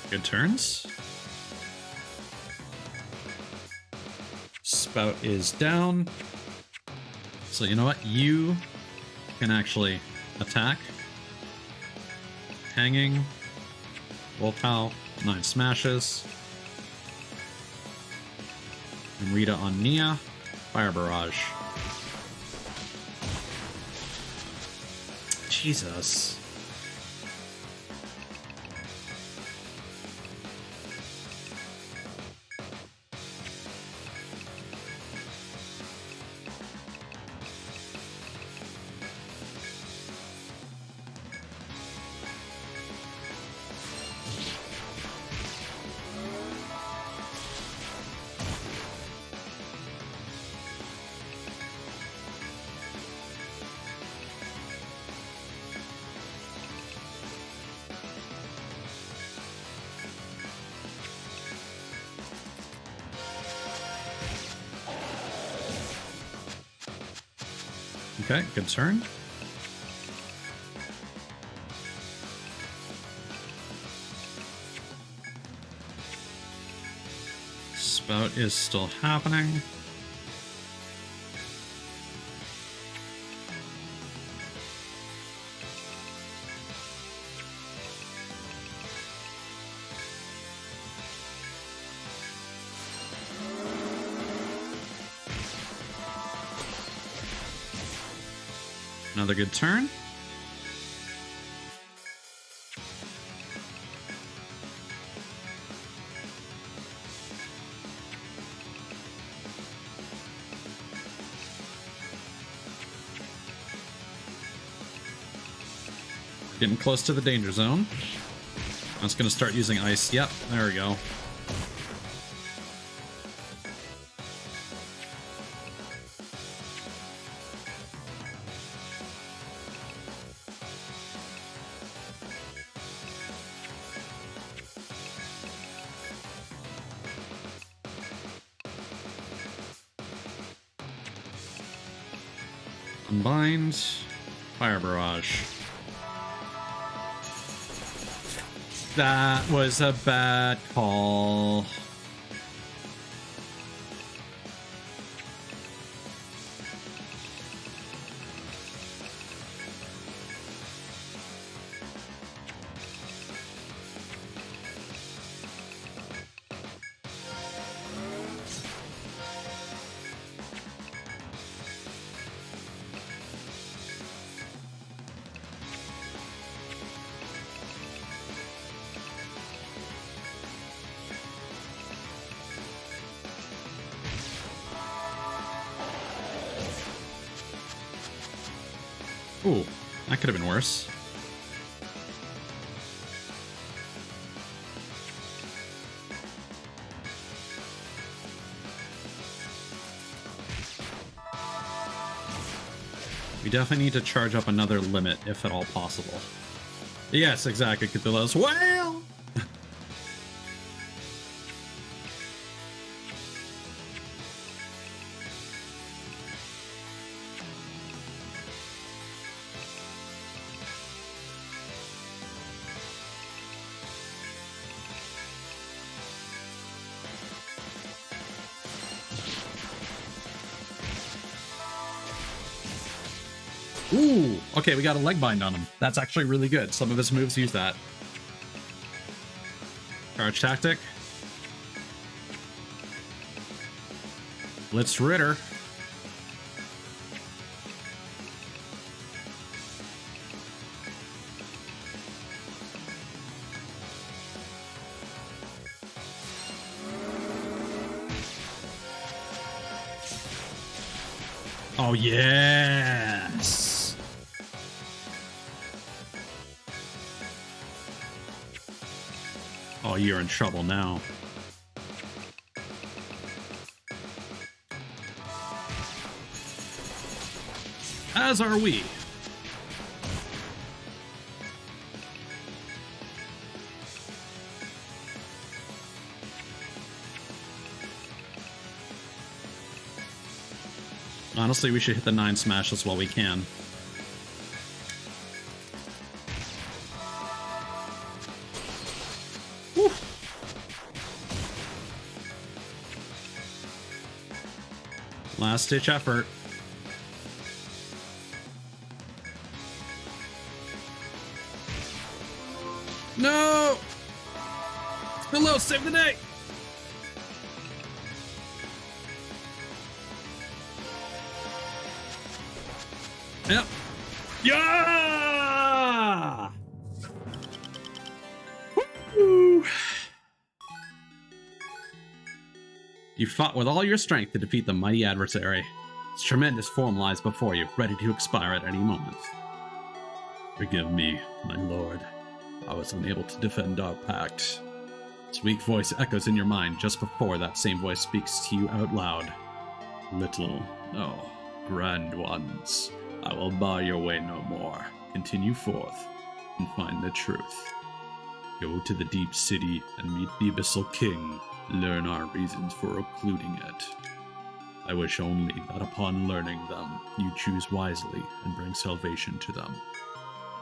Good turns. Spout is down. So you know what? You can actually attack. Hanging. Wolfhowl. 9 smashes. And Rita on Nia. Fire Barrage. Jesus. Okay, good turn. Spout is still happening. Another good turn. Getting close to the danger zone. I was going to start using ice. Yep, there we go. Unbind. Fire barrage. That was a bad call. Ooh, that could have been worse. We definitely need to charge up another limit, if at all possible. Yes, exactly, Cthulhu as well! Ooh, okay, we got a leg bind on him. That's actually really good. Some of his moves use that. Charge tactic. Blitz Ritter. Oh, yes. Oh, you're in trouble now. As are we. Honestly, we should hit the 9 smashes while we can. Woo. Last ditch effort. No! Below, save the day! Yep. Yeah! Woo! You fought with all your strength to defeat the mighty adversary. Its tremendous form lies before you, ready to expire at any moment. Forgive me, my lord. I was unable to defend our pact. Its weak voice echoes in your mind just before that same voice speaks to you out loud. Little, oh, grand ones. I will bar your way no more. Continue forth and find the truth. Go to the deep city and meet the Abyssal King. Learn our reasons for occluding it. I wish only that upon learning them, you choose wisely and bring salvation to them.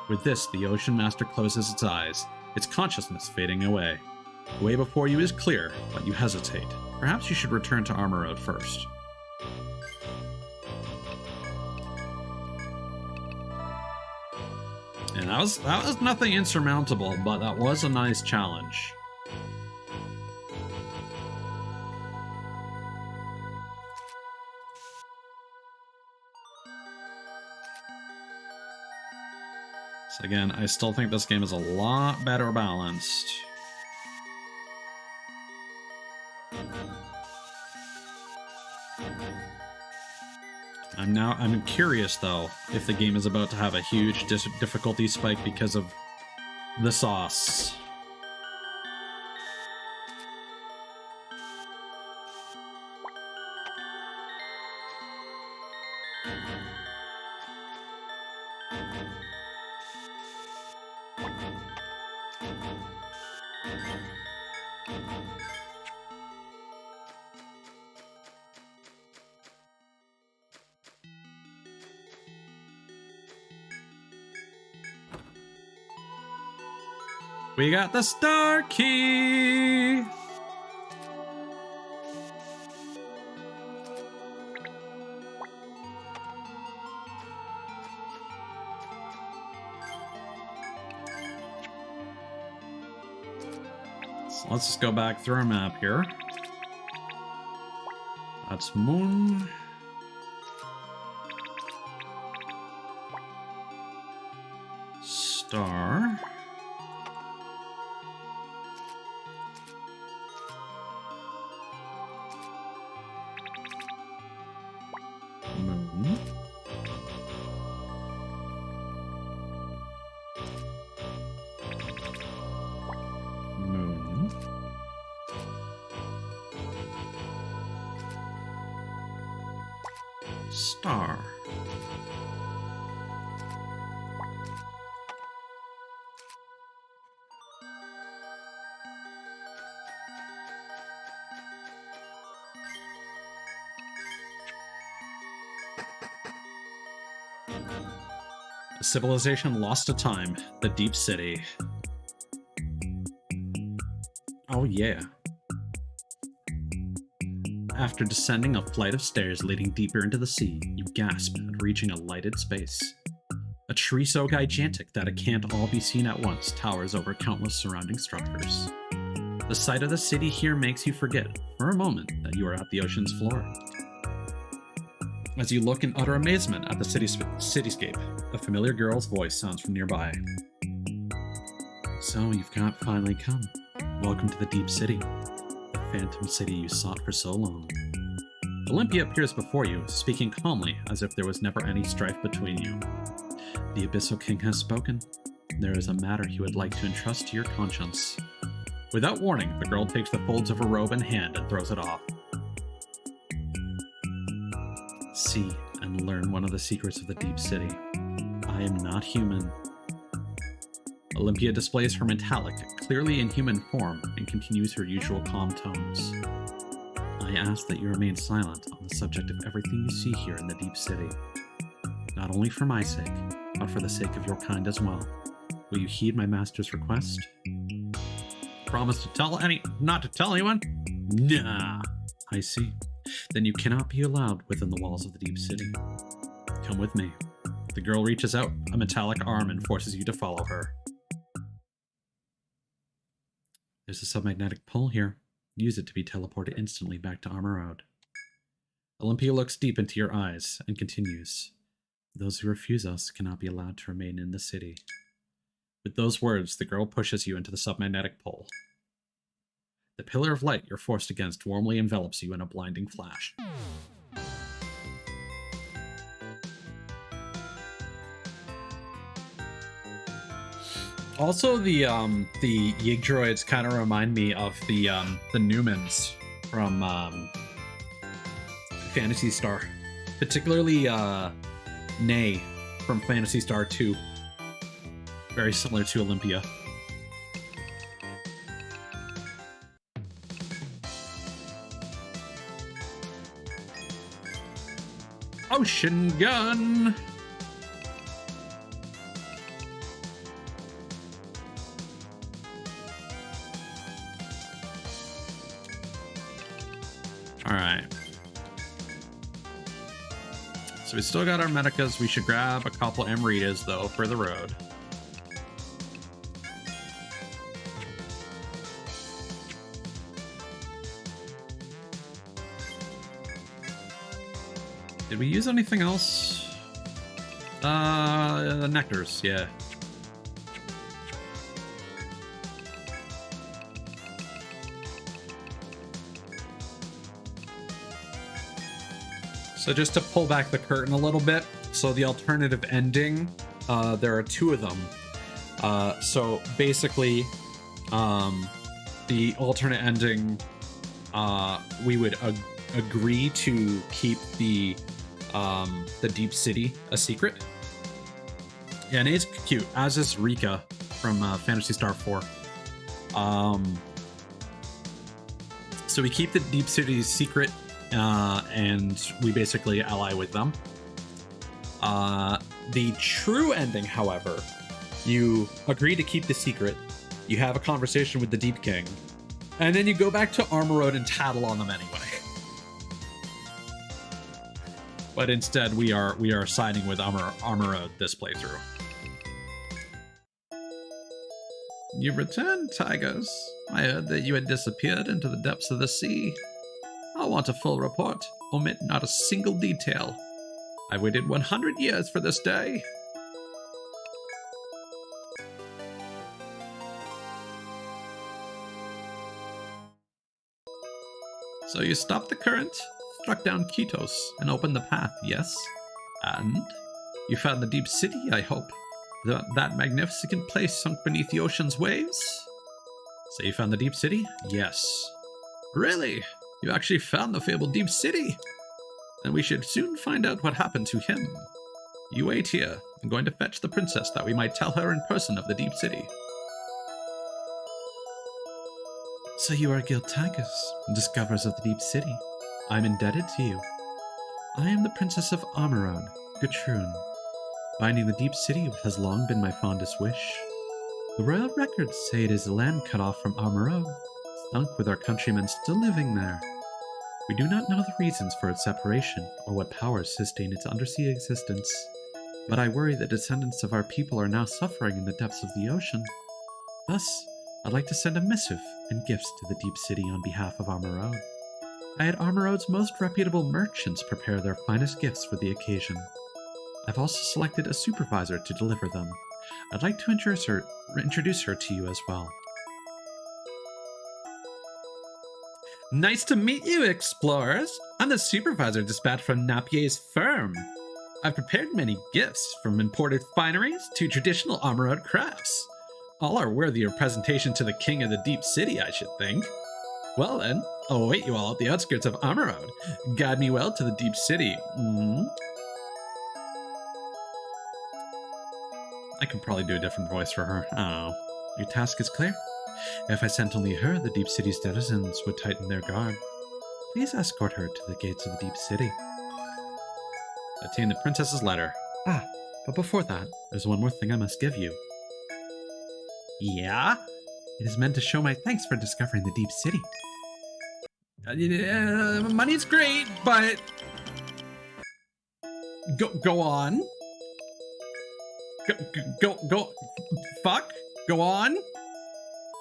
With this, the Ocean Master closes its eyes, its consciousness fading away. The way before you is clear, but you hesitate. Perhaps you should return to Armor Road first. And that was nothing insurmountable, but that was a nice challenge. So again, I still think this game is a lot better balanced. I'm curious though if the game is about to have a huge difficulty spike because of the sauce. We got the star key! So let's just go back through our map here. That's Moon. Star. Moon. Moon. Star. A civilization lost to time, the Deep City. Oh yeah. After descending a flight of stairs leading deeper into the sea, you gasp at reaching a lighted space. A tree so gigantic that it can't all be seen at once towers over countless surrounding structures. The sight of the city here makes you forget, for a moment, that you are at the ocean's floor. As you look in utter amazement at the cityscape, a familiar girl's voice sounds from nearby. So you've finally come. Welcome to the Deep City, the phantom city you sought for so long. Olympia appears before you, speaking calmly as if there was never any strife between you. The Abyssal King has spoken. There is a matter he would like to entrust to your conscience. Without warning, the girl takes the folds of her robe in hand and throws it off. See and learn one of the secrets of the Deep City. I am not human. Olympia displays her metallic, clearly in human form, and continues her usual calm tones. I ask that you remain silent on the subject of everything you see here in the Deep City. Not only for my sake, but for the sake of your kind as well. Will you heed my master's request? Promise to not to tell anyone? Nah. I see. Then you cannot be allowed within the walls of the Deep City. Come with me. The girl reaches out a metallic arm and forces you to follow her. There's a submagnetic pull here. Use it to be teleported instantly back to Armor Road. Olympia looks deep into your eyes and continues. Those who refuse us cannot be allowed to remain in the city. With those words, the girl pushes you into the submagnetic pull. The pillar of light you're forced against warmly envelops you in a blinding flash. Also, the Yig droids kind of remind me of the Newmans from Phantasy Star, particularly Nay from Phantasy Star 2. Very similar to Olympia. Ocean gun! Alright. So we still got our Medicas. We should grab a couple Amritas, though, for the road. Did we use anything else? Nectars, yeah. So just to pull back the curtain a little bit, so the alternative ending, there are two of them. So basically, the alternate ending, we would agree to keep the Deep City a secret. Yeah, and it's cute, as is Rika from Phantasy Star 4. So we keep the Deep City secret, and we basically ally with them. The true ending, however, you agree to keep the secret, You have a conversation with the Deep King. And then you go back to Armor Road and tattle on them anyway. But instead, we are siding with Armor Road this playthrough. You've returned, Tigers. I heard that you had disappeared into the depths of the sea. I want a full report. Omit not a single detail. I waited 100 years for this day. So you stopped the current, struck down Kitos, and opened the path, yes? And you found the deep city, I hope. That magnificent place sunk beneath the ocean's waves? So you found the deep city? Yes. Really? You actually found the fabled deep city? Then we should soon find out what happened to him. You wait here. I'm going to fetch the princess that we might tell her in person of the deep city. So you are Guild Tigers, discoverers of the deep city. I'm indebted to you. I am the Princess of Amarone, Gatrun. Finding the deep city has long been my fondest wish. The royal records say it is a land cut off from Amarone, sunk with our countrymen still living there. We do not know the reasons for its separation or what powers sustain its undersea existence, but I worry the descendants of our people are now suffering in the depths of the ocean. Thus, I'd like to send a missive and gifts to the deep city on behalf of Amarone. I had Armorode's most reputable merchants prepare their finest gifts for the occasion. I've also selected a supervisor to deliver them. I'd like to introduce her to you as well. Nice to meet you, explorers. I'm the supervisor dispatched from Napier's firm. I've prepared many gifts, from imported fineries to traditional Armorode crafts. All are worthy of presentation to the king of the deep city, I should think. Well then, I'll await you all at the outskirts of Armorode. Guide me well to the deep city. I could probably do a different voice for her. I don't know. Your task is clear. If I sent only her, the deep city's denizens would tighten their guard. Please escort her to the gates of the deep city. Obtain the princess's letter. But before that, there's one more thing I must give you. Yeah? It is meant to show my thanks for discovering the deep city. Money's great, but... Go on. Go on.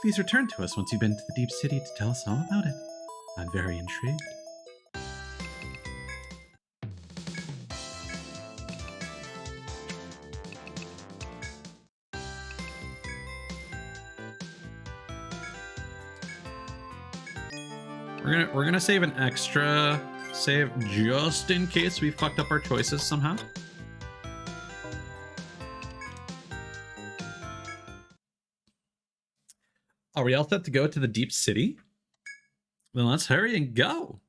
Please return to us once you've been to the deep city to tell us all about it. I'm very intrigued. We're gonna save an extra save just in case we fucked up our choices somehow. Are we all set to go to the deep city? Then let's hurry and go.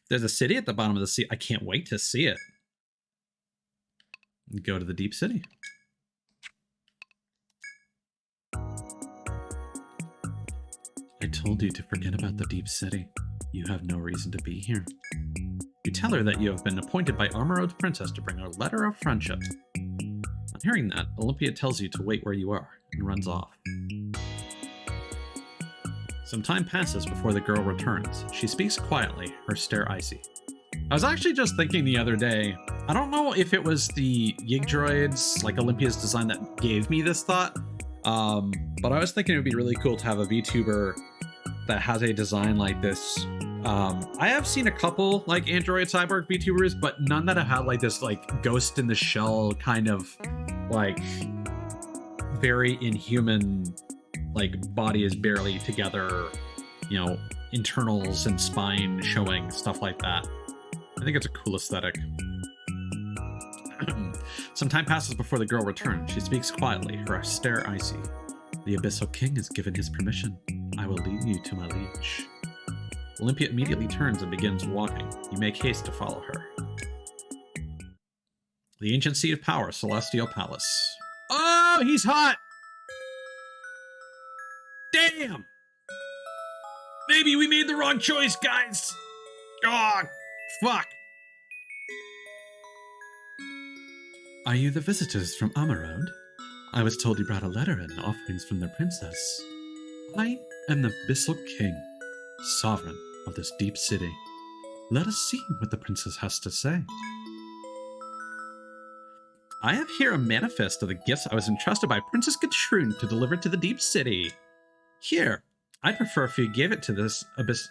There's a city at the bottom of the sea. I can't wait to see it. Go to the deep city. I told you to forget about the deep city. You have no reason to be here. You tell her that you have been appointed by Armorode's princess to bring her a letter of friendship. On hearing that, Olympia tells you to wait where you are and runs off. Some time passes before the girl returns. She speaks quietly, her stare icy. I was actually just thinking the other day, I don't know if it was the Yig droids, like Olympia's design, that gave me this thought, but I was thinking it would be really cool to have a VTuber that has a design like this. I have seen a couple like Android Cyborg VTubers, but none that have had like this like Ghost in the Shell kind of like very inhuman, like body is barely together, you know, internals and spine showing, stuff like that. I think it's a cool aesthetic. Some time passes before the girl returns. She speaks quietly, her stare icy. The Abyssal King has given his permission. I will lead you to my liege. Olympia immediately turns and begins walking. You make haste to follow her. The ancient seat of power, Celestial Palace. Oh, he's hot! Damn! Maybe we made the wrong choice, guys! Oh, fuck! Are you the visitors from Amarode? I was told you brought a letter and offerings from the princess. I am the Abyssal King, sovereign of this deep city. Let us see what the princess has to say. I have here a manifest of the gifts I was entrusted by Princess Katrun to deliver to the deep city. Here, I'd prefer if you gave it to this Abyssal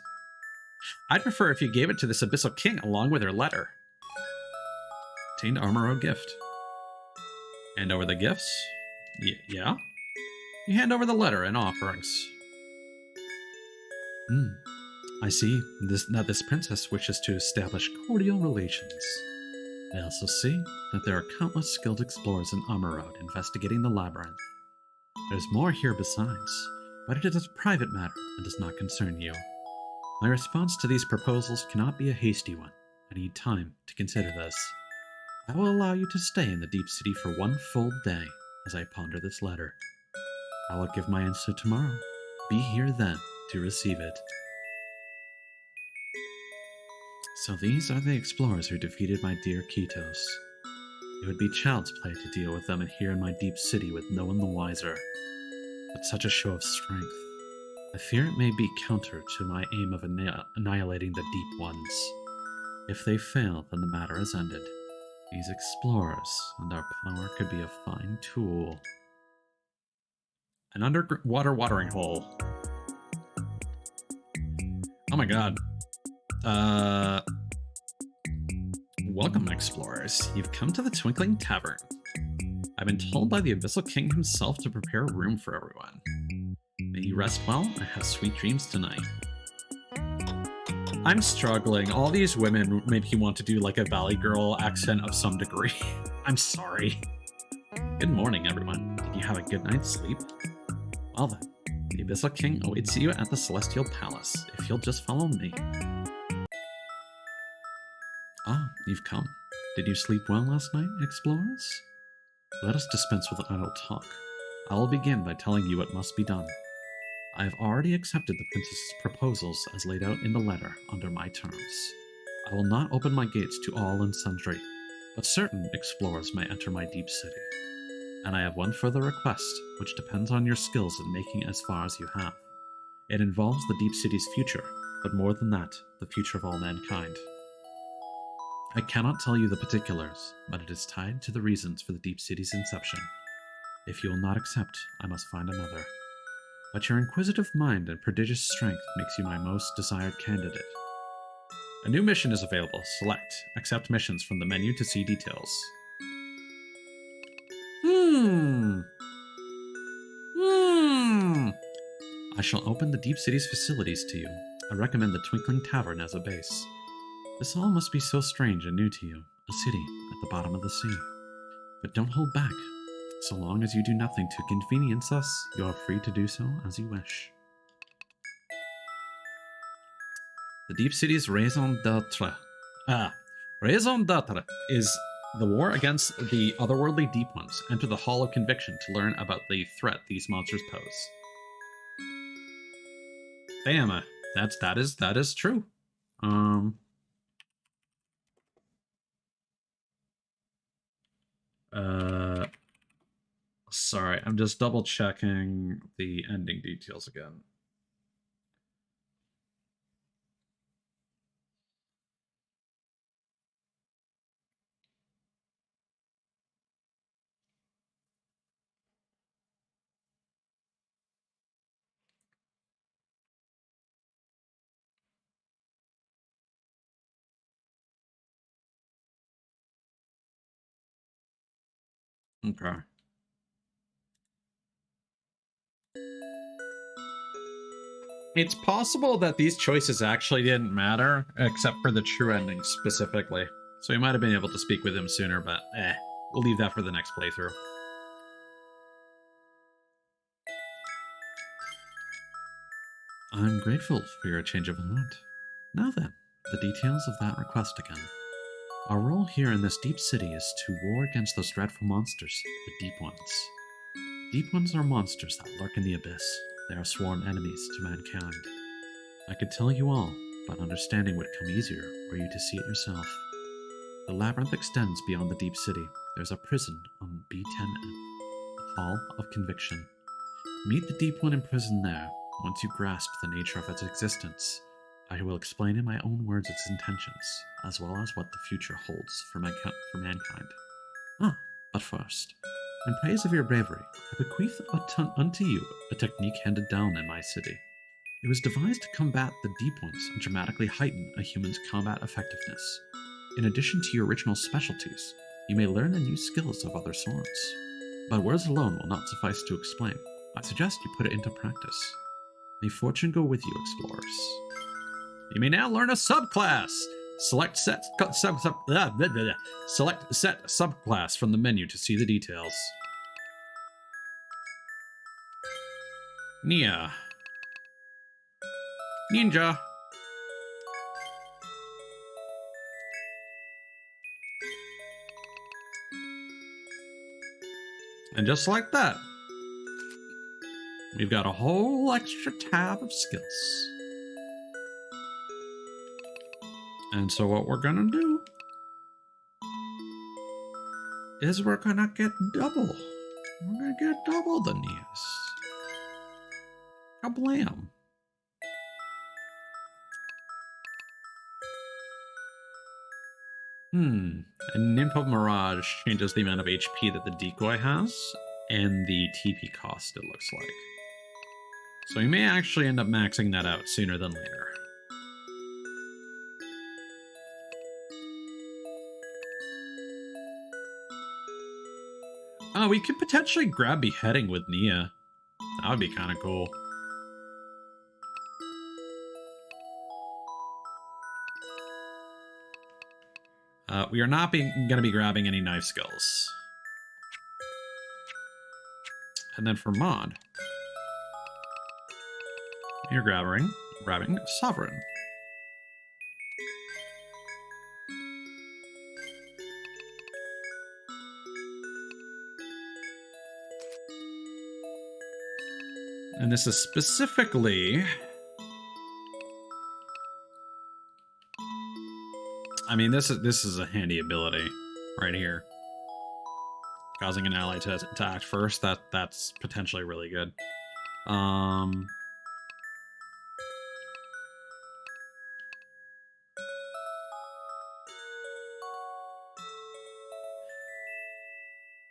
King along with her letter. Obtained Armoro gift. Hand over the gifts? Yeah? You hand over the letter and offerings. I see that this princess wishes to establish cordial relations. I also see that there are countless skilled explorers in Amarod investigating the labyrinth. There's more here besides, but it is a private matter and does not concern you. My response to these proposals cannot be a hasty one. I need time to consider this. I will allow you to stay in the Deep City for one full day as I ponder this letter. I will give my answer tomorrow. Be here then to receive it. So these are the explorers who defeated my dear Kitos. It would be child's play to deal with them here in my deep city with no one the wiser. But such a show of strength, I fear it may be counter to my aim of annihilating the Deep Ones. If they fail, then the matter is ended. These explorers and our power could be a fine tool. An underwater watering hole. Oh my god. Welcome, explorers. You've come to the Twinkling Tavern. I've been told by the Abyssal King himself to prepare a room for everyone. May you rest well and have sweet dreams tonight. I'm struggling. All these women make you want to do like a Valley Girl accent of some degree. I'm sorry. Good morning, everyone. Did you have a good night's sleep? Well then, the Abyssal King awaits you at the Celestial Palace, if you'll just follow me. Ah, you've come. Did you sleep well last night, explorers? Let us dispense with idle talk. I will begin by telling you what must be done. I have already accepted the princess's proposals as laid out in the letter under my terms. I will not open my gates to all and sundry, but certain explorers may enter my deep city. And I have one further request, which depends on your skills in making as far as you have. It involves the deep city's future, but more than that, the future of all mankind. I cannot tell you the particulars, but it is tied to the reasons for the deep city's inception. If you will not accept, I must find another. But your inquisitive mind and prodigious strength makes you my most desired candidate. A new mission is available. Select. Accept missions from the menu to see details. I shall open the Deep City's facilities to you. I recommend the Twinkling Tavern as a base. This all must be so strange and new to you, a city at the bottom of the sea. But don't hold back. So long as you do nothing to convenience us, you are free to do so as you wish. The Deep City's raison d'etre. Raison d'etre is the war against the otherworldly Deep Ones. Enter the Hall of Conviction to learn about the threat these monsters pose. Damn, that is true. Sorry, I'm just double checking the ending details again. Okay. It's possible that these choices actually didn't matter, except for the true ending specifically. So we might have been able to speak with him sooner, but we'll leave that for the next playthrough. I'm grateful for your change of heart. Now then, the details of that request again. Our role here in this deep city is to war against those dreadful monsters, the Deep Ones. Deep Ones are monsters that lurk in the abyss. They are sworn enemies to mankind. I could tell you all, but understanding would come easier were you to see it yourself. The labyrinth extends beyond the deep city. There's a prison on B10F, a hall of conviction. Meet the Deep One in prison there. Once you grasp the nature of its existence, I will explain in my own words its intentions, as well as what the future holds for mankind. But first, in praise of your bravery, I bequeath unto you a technique handed down in my city. It was devised to combat the D points and dramatically heighten a human's combat effectiveness. In addition to your original specialties, you may learn and use skills of other sorts. But words alone will not suffice to explain. I suggest you put it into practice. May fortune go with you, explorers. You may now learn a subclass. Select set subclass from the menu to see the details. Nia. Ninja. And just like that, we've got a whole extra tab of skills. And so what we're gonna do is we're gonna get double. We're gonna get double the Nias. Kablam. And Nympho Mirage changes the amount of HP that the decoy has and the TP cost, it looks like. So we may actually end up maxing that out sooner than later. We could potentially grab Beheading with Nia. That would be kind of cool. We are not going to be grabbing any knife skills. And then for mod, you're grabbing Sovereign. And this is specifically... I mean, this is a handy ability right here. Causing an ally to act first, that's potentially really good.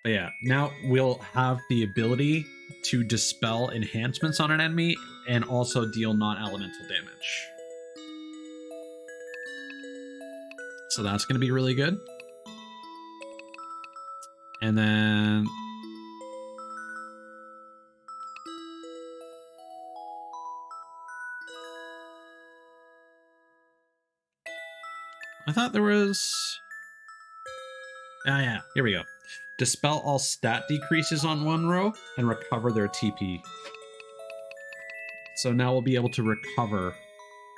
But yeah, now we'll have the ability to dispel enhancements on an enemy and also deal non-elemental damage. So that's going to be really good. And then... I thought there was... yeah, here we go. Dispel all stat decreases on one row and recover their TP. So now we'll be able to recover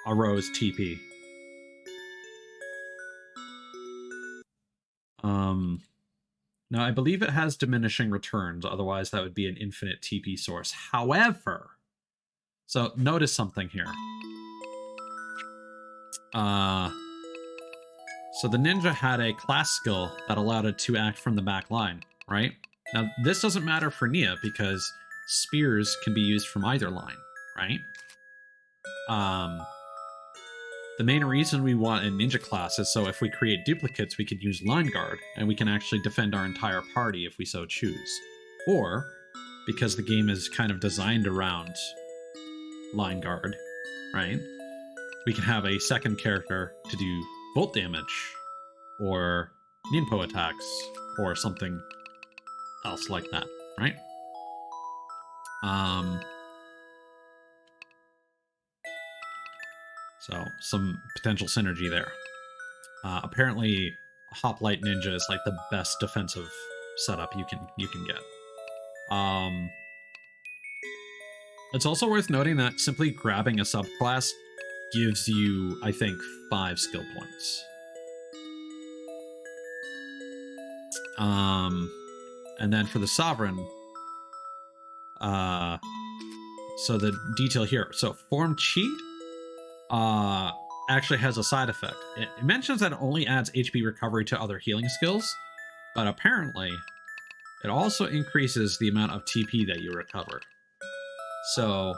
a row's TP. Now I believe it has diminishing returns, otherwise that would be an infinite TP source. However, so notice something here. So the ninja had a class skill that allowed it to act from the back line, right? Now this doesn't matter for Nia because spears can be used from either line, right? The main reason we want a ninja class is so if we create duplicates, we could use line guard, and we can actually defend our entire party if we so choose. Or, because the game is kind of designed around line guard, right? We can have a second character to do volt damage, or ninpo attacks, or something else like that, right? So, some potential synergy there. Apparently, Hoplite Ninja is like the best defensive setup you can get. It's also worth noting that simply grabbing a subclass gives you, I think, 5 skill points. And then for the Sovereign, so the detail here. So, Form Chi actually has a side effect. It mentions that it only adds HP recovery to other healing skills, but apparently it also increases the amount of TP that you recover. So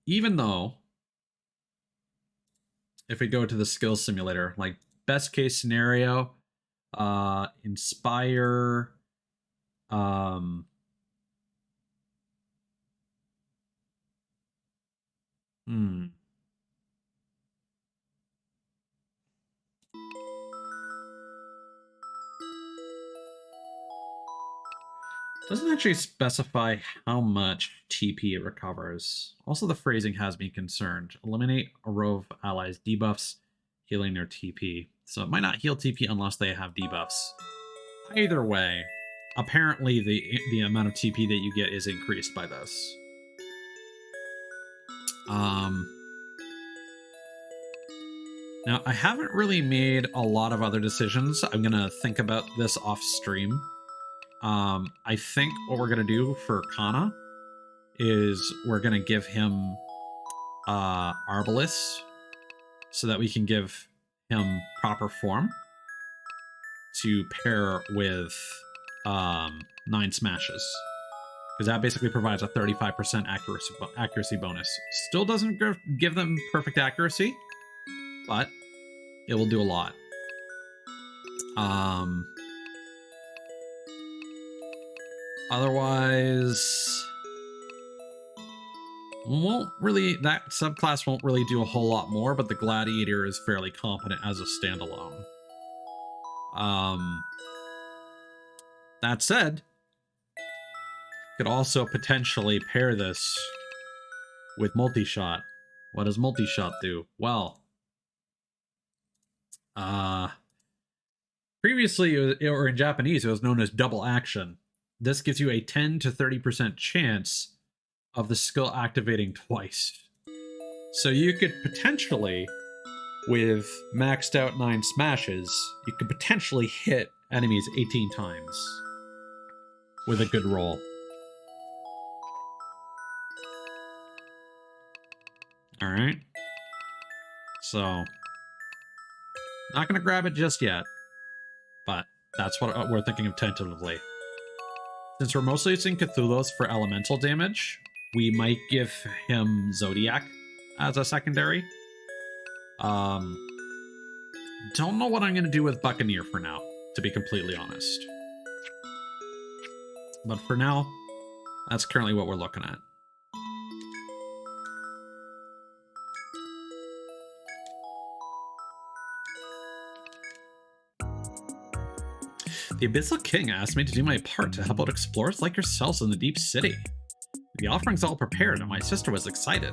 even though if we go to the skill simulator, like best case scenario, inspire, doesn't actually specify how much TP it recovers. Also, the phrasing has me concerned. Eliminate a row of allies' debuffs, healing their TP. So it might not heal TP unless they have debuffs. Either way, apparently the amount of TP that you get is increased by this. Now, I haven't really made a lot of other decisions. I'm going to think about this off stream. I think what we're going to do for Kana is we're going to give him Arbalest so that we can give him proper form to pair with 9 smashes. Because that basically provides a 35% accuracy bonus. Still doesn't give them perfect accuracy, but it will do a lot. Otherwise, that subclass won't really do a whole lot more, but the Gladiator is fairly competent as a standalone. That said, could also potentially pair this with multi-shot. What does multi-shot do? Well, previously, or in Japanese, it was known as double action. This gives you a 10 to 30% chance of the skill activating twice. So you could potentially, with maxed out 9 smashes, you could potentially hit enemies 18 times with a good roll. Alright. So, not going to grab it just yet, but that's what we're thinking of tentatively. Since we're mostly using Cthulhu's for elemental damage, we might give him Zodiac as a secondary. Don't know what I'm going to do with Buccaneer for now, to be completely honest. But for now, that's currently what we're looking at. The Abyssal King asked me to do my part to help out explorers like yourselves in the Deep City. The offering's all prepared and my sister was excited.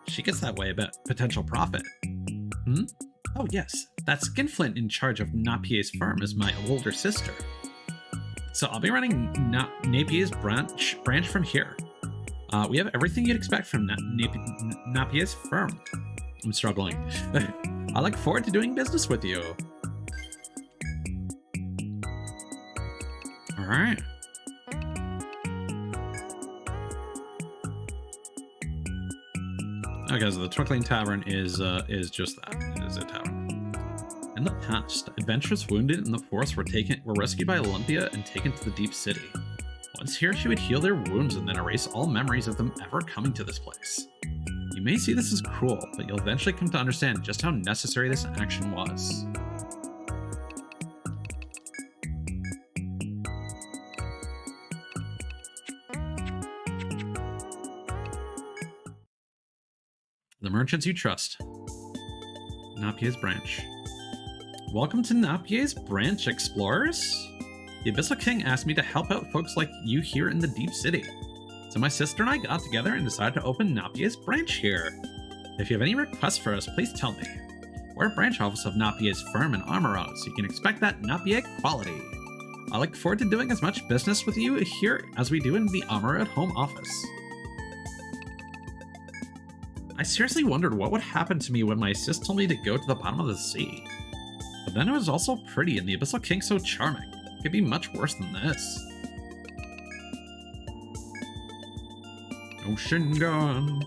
She gets that way about potential profit. Oh yes, that Skinflint in charge of Napier's firm is my older sister. So I'll be running Napier's branch from here. We have everything you'd expect from Napier's firm. I'm struggling. I look forward to doing business with you. Alright. Okay, so the Twinkling Tavern is just that. It is a tavern. In the past, adventurers wounded in the forest were rescued by Olympia and taken to the Deep City. Once here, she would heal their wounds and then erase all memories of them ever coming to this place. You may see this as cruel, but you'll eventually come to understand just how necessary this action was. The merchants you trust. Napier's branch. Welcome to Napier's branch, explorers. The Abyssal King asked me to help out folks like you here in the Deep City. So my sister and I got together and decided to open Napier's branch here. If you have any requests for us, please tell me. We're a branch office of Napier's firm in Armorout, so you can expect that Napier quality. I look forward to doing as much business with you here as we do in the Armorout home office. I seriously wondered what would happen to me when my sis told me to go to the bottom of the sea. But then it was also pretty and the Abyssal King so charming. It could be much worse than this. Ocean gun,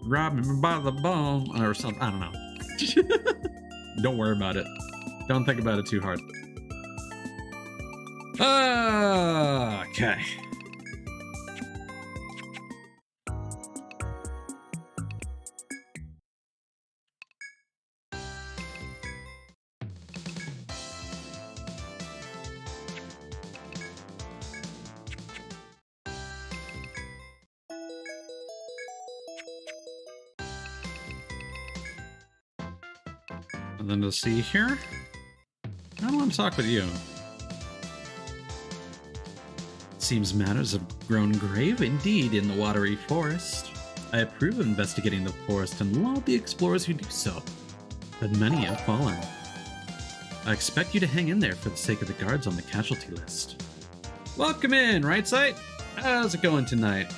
grab me by the bum, or something, I don't know. Don't worry about it. Don't think about it too hard. Okay. Nothing to see here. I want to talk with you. Seems matters have grown grave indeed in the watery forest. I approve of investigating the forest and laud the explorers who do so, but many have fallen. I expect you to hang in there for the sake of the guards on the casualty list. Welcome in, Right Sight? How's it going tonight?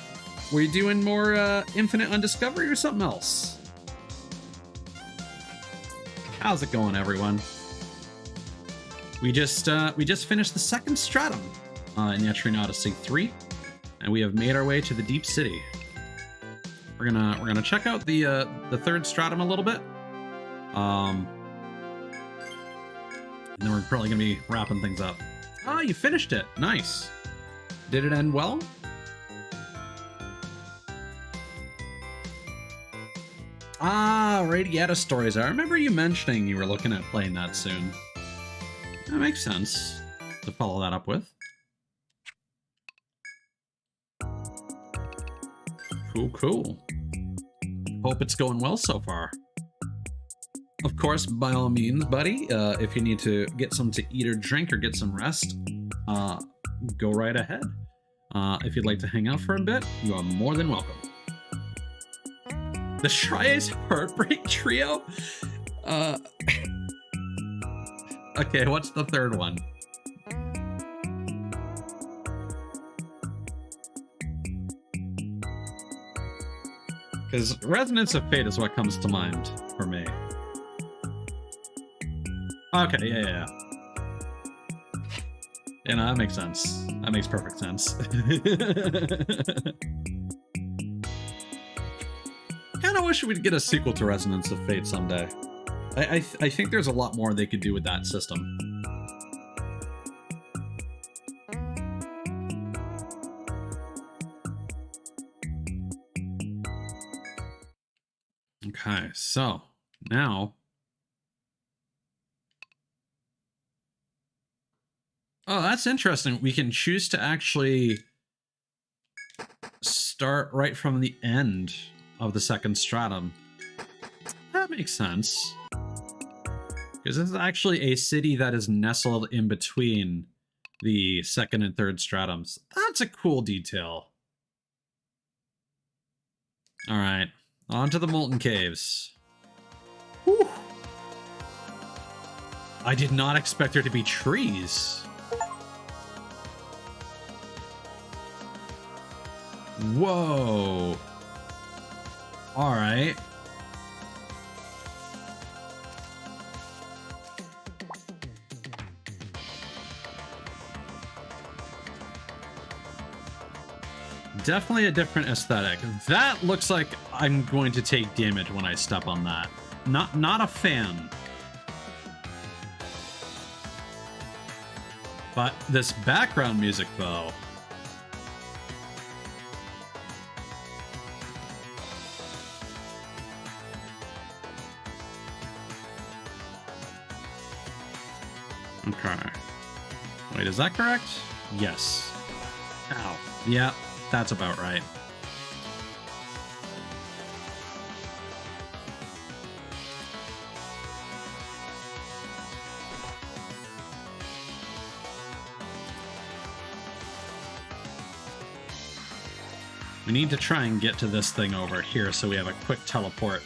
Were you doing more Infinite Undiscovery or something else? How's it going, everyone? We just finished the second stratum in Etrian Odyssey III, and we have made our way to the Deep City. We're gonna check out the third stratum a little bit, and then we're probably gonna be wrapping things up. Ah, you finished it. Nice. Did it end well? Ah, Radiata Stories. I remember you mentioning you were looking at playing that soon. That makes sense to follow that up with. Cool. Hope it's going well so far. Of course, by all means, buddy, if you need to get something to eat or drink or get some rest, go right ahead. If you'd like to hang out for a bit, you are more than welcome. The Shrya's Heartbreak Trio? Okay, what's the third one? Because Resonance of Fate is what comes to mind for me. Okay, yeah. Yeah, no, that makes sense. That makes perfect sense. Kinda wish we'd get a sequel to Resonance of Fate someday. I think there's a lot more they could do with that system. Okay, so now... Oh, that's interesting. We can choose to actually start right from the end of the second stratum. That makes sense. Because this is actually a city that is nestled in between the second and third stratums. That's a cool detail. Alright, on to the Molten Caves. Whew. I did not expect there to be trees. Whoa. Alright. Definitely a different aesthetic. That looks like I'm going to take damage when I step on that. Not a fan. But this background music, though. Okay. Wait, is that correct? Yes. Ow. Yeah, that's about right. We need to try and get to this thing over here so we have a quick teleport.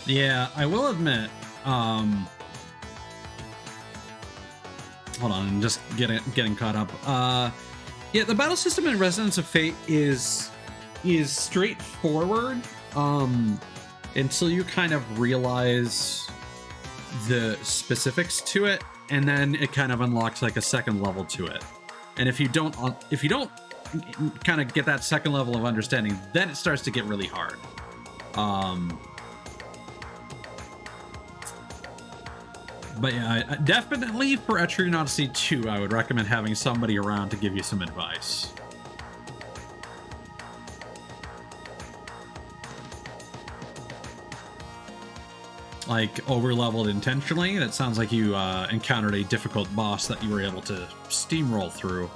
Yeah, I will admit, hold on, I'm just getting caught up. Yeah, the battle system in Resonance of Fate is straightforward, until you kind of realize the specifics to it, and then it kind of unlocks like a second level to it. And if you don't kind of get that second level of understanding, then it starts to get really hard. But yeah, definitely for Etrian Odyssey 2, I would recommend having somebody around to give you some advice. like over-leveled intentionally. That sounds like you encountered a difficult boss that you were able to steamroll through.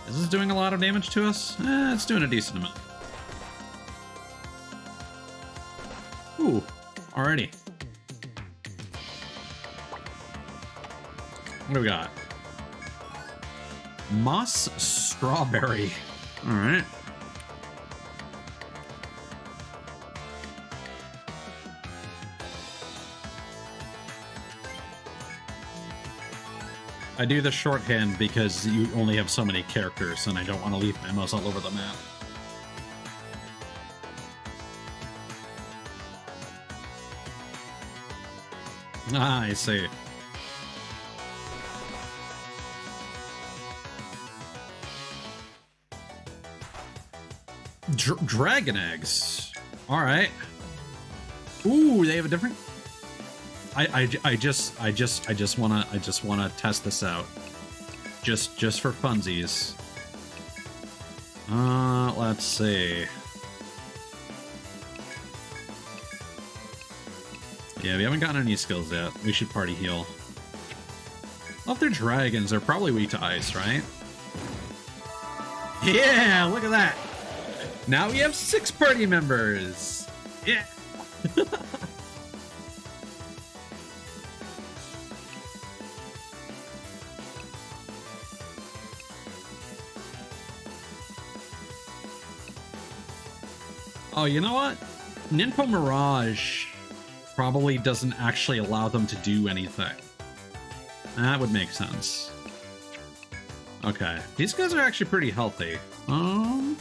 Is this doing a lot of damage to us? It's doing a decent amount. Ooh, alrighty. What do we got? Moss strawberry. All right. I do the shorthand because you only have so many characters and I don't want to leave memos all over the map. Ah, I see. Dragon eggs. All right. Ooh, they have a different. I just wanna test this out. Just for funsies. Let's see. Yeah, we haven't gotten any skills yet. We should party heal. Well, if they're dragons, they're probably weak to ice, right? Yeah, look at that. Now we have 6 party members. Yeah. Oh, you know what? Ninpo Mirage probably doesn't actually allow them to do anything. That would make sense. Okay, these guys are actually pretty healthy. I'm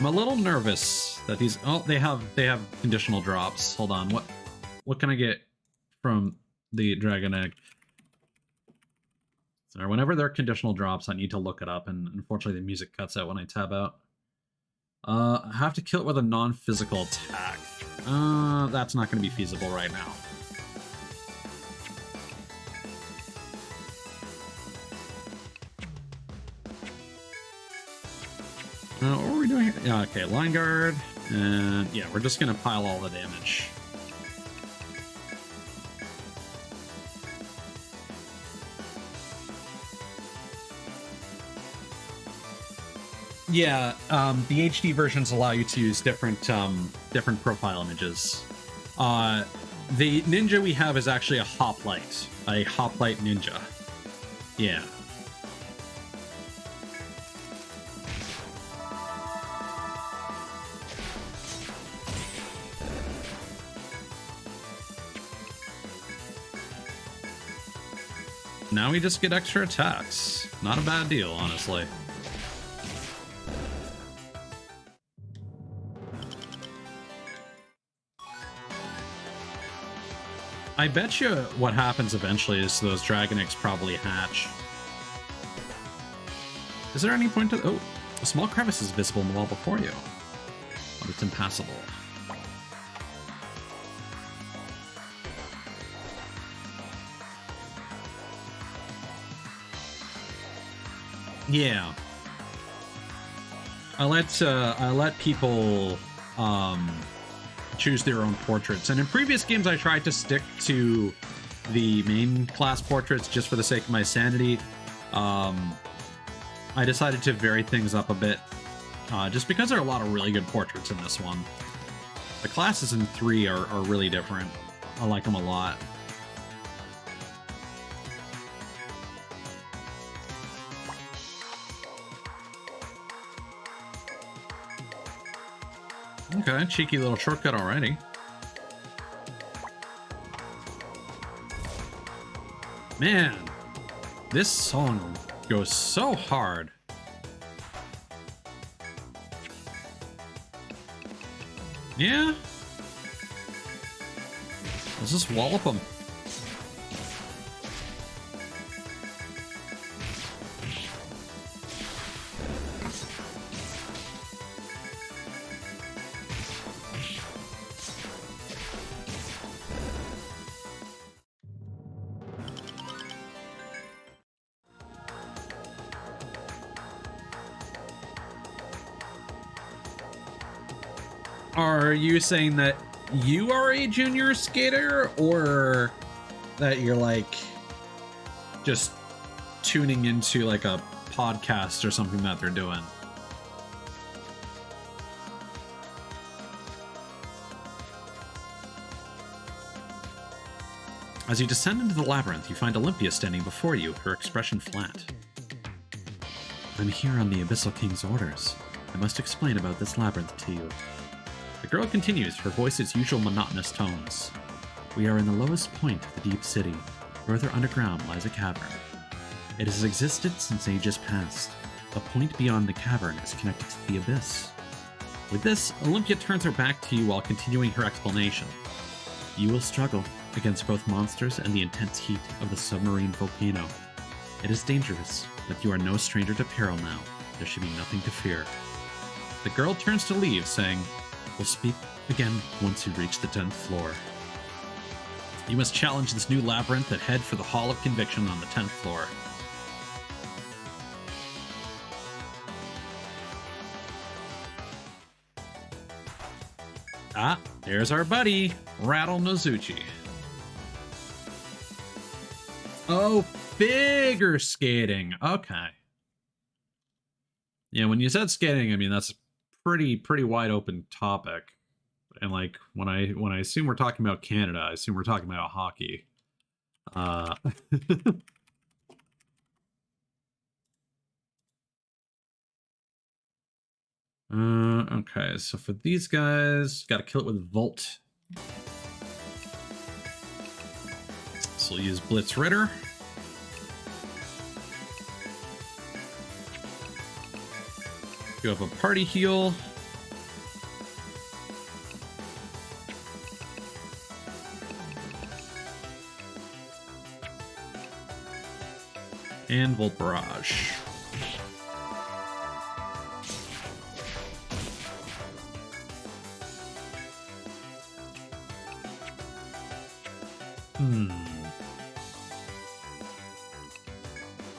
a little nervous that these. Oh, they have conditional drops. Hold on. What can I get from the dragon egg? So whenever there are conditional drops, I need to look it up, and unfortunately the music cuts out when I tab out. I have to kill it with a non-physical attack. That's not going to be feasible right now. What are we doing here? Yeah, okay, line guard, and yeah, we're just going to pile all the damage. Yeah, the HD versions allow you to use different profile images. The ninja we have is actually a hoplite ninja. Yeah. Now we just get extra attacks. Not a bad deal, honestly. I bet you what happens eventually is those dragon eggs probably hatch. Is there any point to... Oh, a small crevice is visible in the wall before you, but it's impassable. Yeah. I let people choose their own portraits, and in previous games I tried to stick to the main class portraits just for the sake of my sanity. I decided to vary things up a bit, just because there are a lot of really good portraits in this one. The classes in 3 are really different. I like them a lot. Okay, cheeky little shortcut already. Man, this song goes so hard. Yeah? Let's just wallop them. Are you saying that you are a junior skater, or that you're like just tuning into like a podcast or something that they're doing? As you descend into the labyrinth, you find Olympia standing before you, her expression flat. I'm here on the Abyssal King's orders. I must explain about this labyrinth to you. The girl continues, her voice's usual monotonous tones. We are in the lowest point of the deep city. Further underground lies a cavern. It has existed since ages past. A point beyond the cavern is connected to the abyss. With this, Olympia turns her back to you while continuing her explanation. You will struggle against both monsters and the intense heat of the submarine volcano. It is dangerous, but you are no stranger to peril now. There should be nothing to fear. The girl turns to leave, saying, We'll speak again once you reach the 10th floor. You must challenge this new labyrinth and head for the Hall of Conviction on the 10th floor. Ah, there's our buddy, Rattle Nozuchi. Oh, figure skating. Okay. Yeah, when you said skating, I mean that's a pretty wide open topic. And like when I assume we're talking about Canada, I assume we're talking about hockey. Okay, so for these guys, gotta kill it with Volt. So we'll use Blitz Ritter. You have a party heal. And Volt Barrage.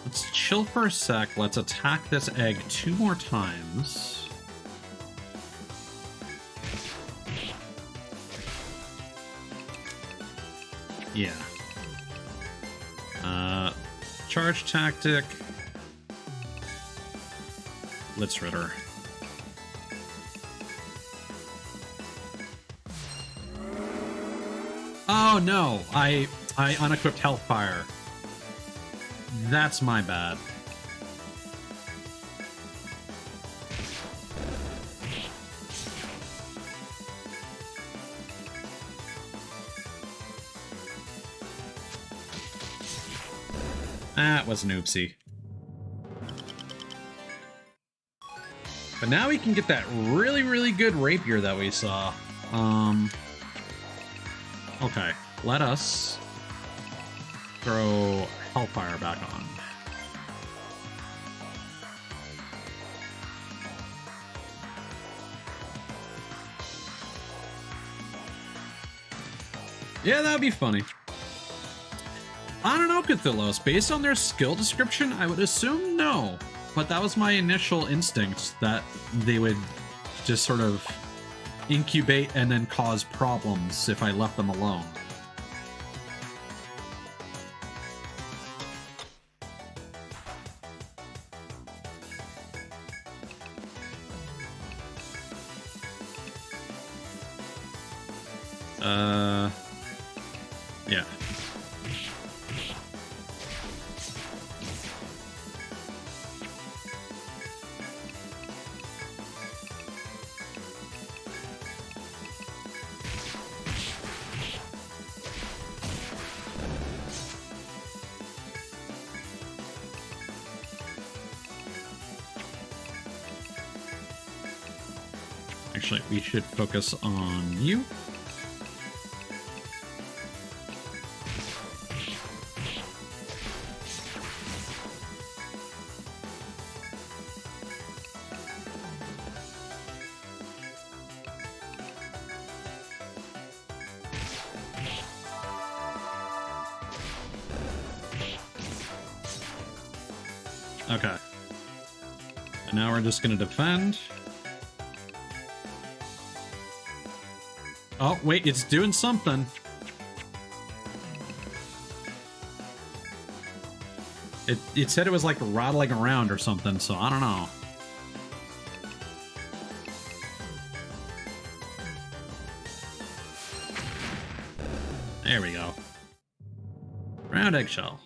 Let's chill for a sec. Let's attack this egg 2 more times. Yeah. Charge tactic. Blitz Ritter. Oh no, I unequipped Hellfire. That's my bad. That was an oopsie. But now we can get that really good rapier that we saw. Okay, let us throw Hellfire back on. Yeah, that'd be funny. I don't know, Cthulhu's. Based on their skill description, I would assume no. But that was my initial instinct, that they would just sort of incubate and then cause problems if I left them alone. Yeah. Actually, we should focus on you. Okay. And now we're just going to defend. Oh, wait, it's doing something. It said it was like rattling around or something, so I don't know. There we go. Round eggshell.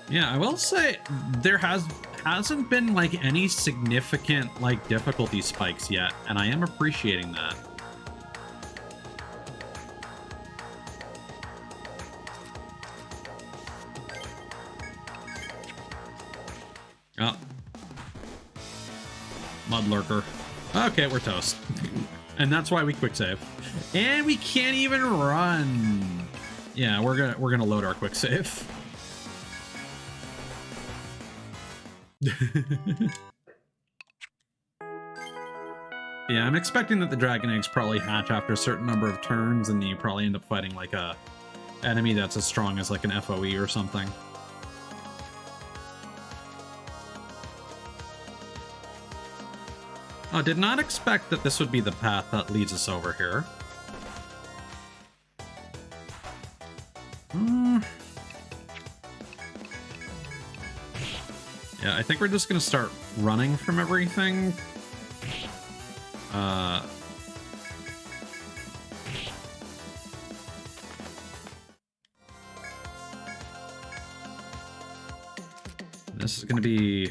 Yeah, I will say there hasn't been like any significant like difficulty spikes yet, and I am appreciating that. Oh. Mud lurker. Okay, we're toast. And that's why we quick save. And we can't even run. Yeah, we're gonna load our quick save. Yeah, I'm expecting that the dragon eggs probably hatch after a certain number of turns, and you probably end up fighting like a enemy that's as strong as like an FOE or something. Oh, did not expect that this would be the path that leads us over here. Yeah, I think we're just gonna start running from everything. This is gonna be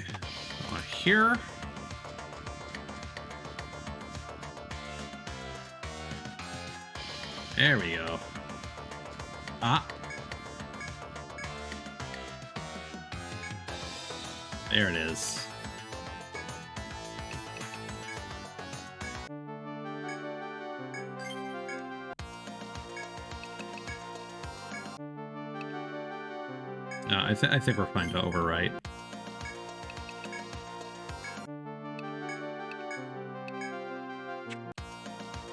here. There we go. Ah. There it is. No, I think we're fine to overwrite.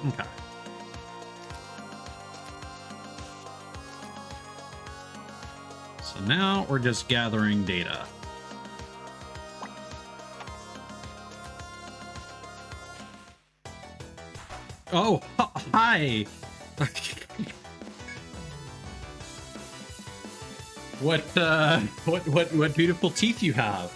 Okay. So now we're just gathering data. Oh, hi. What beautiful teeth you have.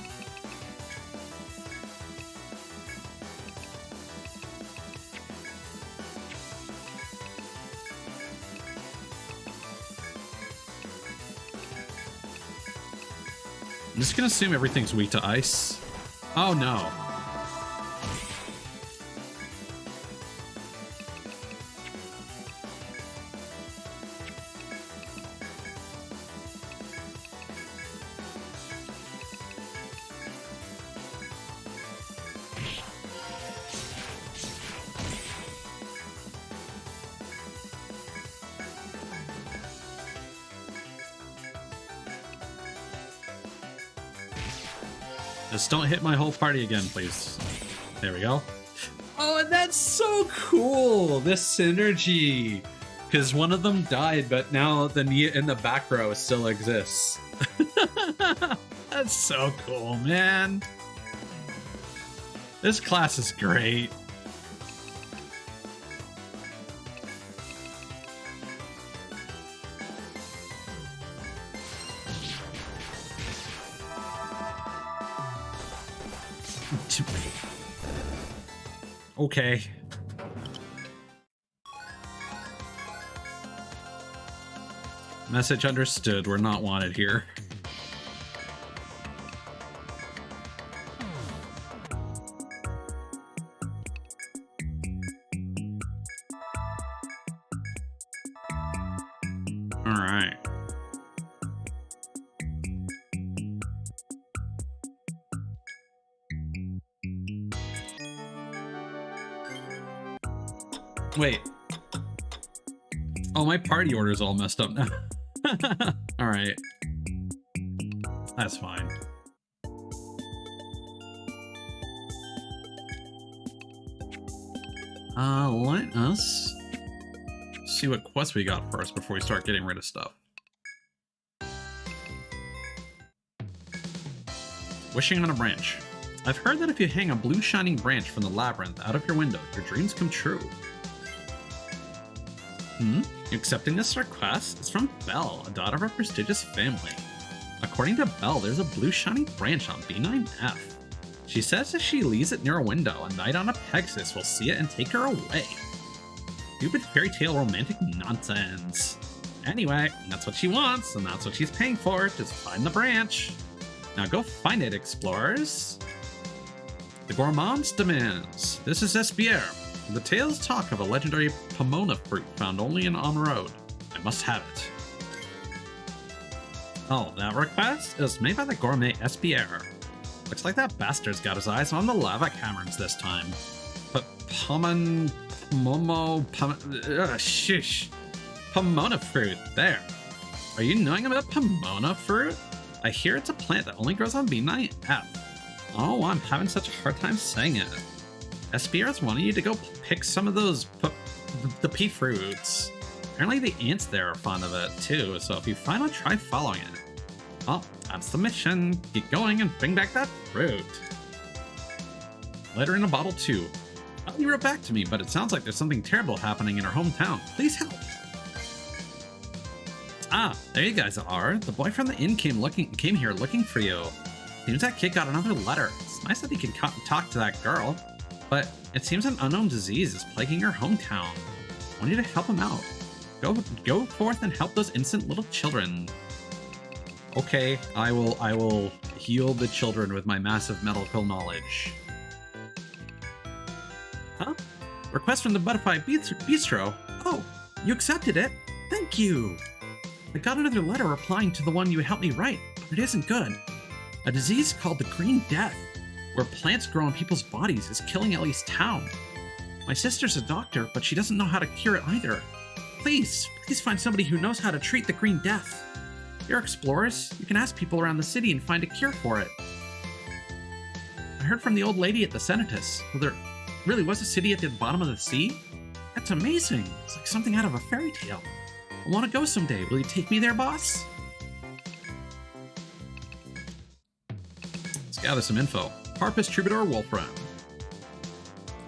I'm just gonna assume everything's weak to ice. Oh no. Just don't hit my whole party again, please. There we go. Oh, and that's so cool! This synergy! Because one of them died, but now the Nia in the back row still exists. That's so cool, man. This class is great. Okay. Message understood. We're not wanted here. All right. Wait. Oh, my party order's all messed up now. All right. That's fine. Let us see what quests we got first before we start getting rid of stuff. Wishing on a branch. I've heard that if you hang a blue shining branch from the labyrinth out of your window, your dreams come true. Accepting this request is from Belle, a daughter of a prestigious family. According to Belle, there's a blue shining branch on B9F. She says if she leaves it near a window, a knight on a Pegasus will see it and take her away. Stupid fairy tale romantic nonsense. Anyway, that's what she wants, and that's what she's paying for. Just find the branch. Now go find it, explorers. The Gourmand's demands. This is Espier. The tales talk of a legendary pomona fruit found only in On Road. I must have it. Oh, that request is made by the gourmet Espier. Looks like that bastard's got his eyes on the lava caverns this time. But shush. Pomona fruit, there. Are you knowing about pomona fruit? I hear it's a plant that only grows on B9F. Oh, I'm having such a hard time saying it. Espier's wanting you to go pick some of those the pea fruits. Apparently the ants there are fond of it too, so if you find one, try following it. Well, that's the mission. Get going and bring back that fruit. Letter in a bottle 2. You wrote back to me, but it sounds like there's something terrible happening in her hometown. Please help. Ah, there you guys are. The boy from the inn came here looking for you. Seems that kid got another letter. It's nice that he can talk to that girl, but it seems an unknown disease is plaguing your hometown. I want you to help him out. Go forth and help those innocent little children. Okay, I will heal the children with my massive medical knowledge. Huh? Request from the Butterfly Bistro. Oh, you accepted it? Thank you. I got another letter replying to the one you helped me write, but it isn't good. A disease called the Green Death, where plants grow in people's bodies, is killing Ellie's town. My sister's a doctor, but she doesn't know how to cure it either. Please find somebody who knows how to treat the Green Death. You're explorers. You can ask people around the city and find a cure for it. I heard from the old lady at the Senatus. Well, there really was a city at the bottom of the sea? That's amazing. It's like something out of a fairy tale. I want to go someday. Will you take me there, boss? Let's gather some info. Harpist Troubadour Wolfram.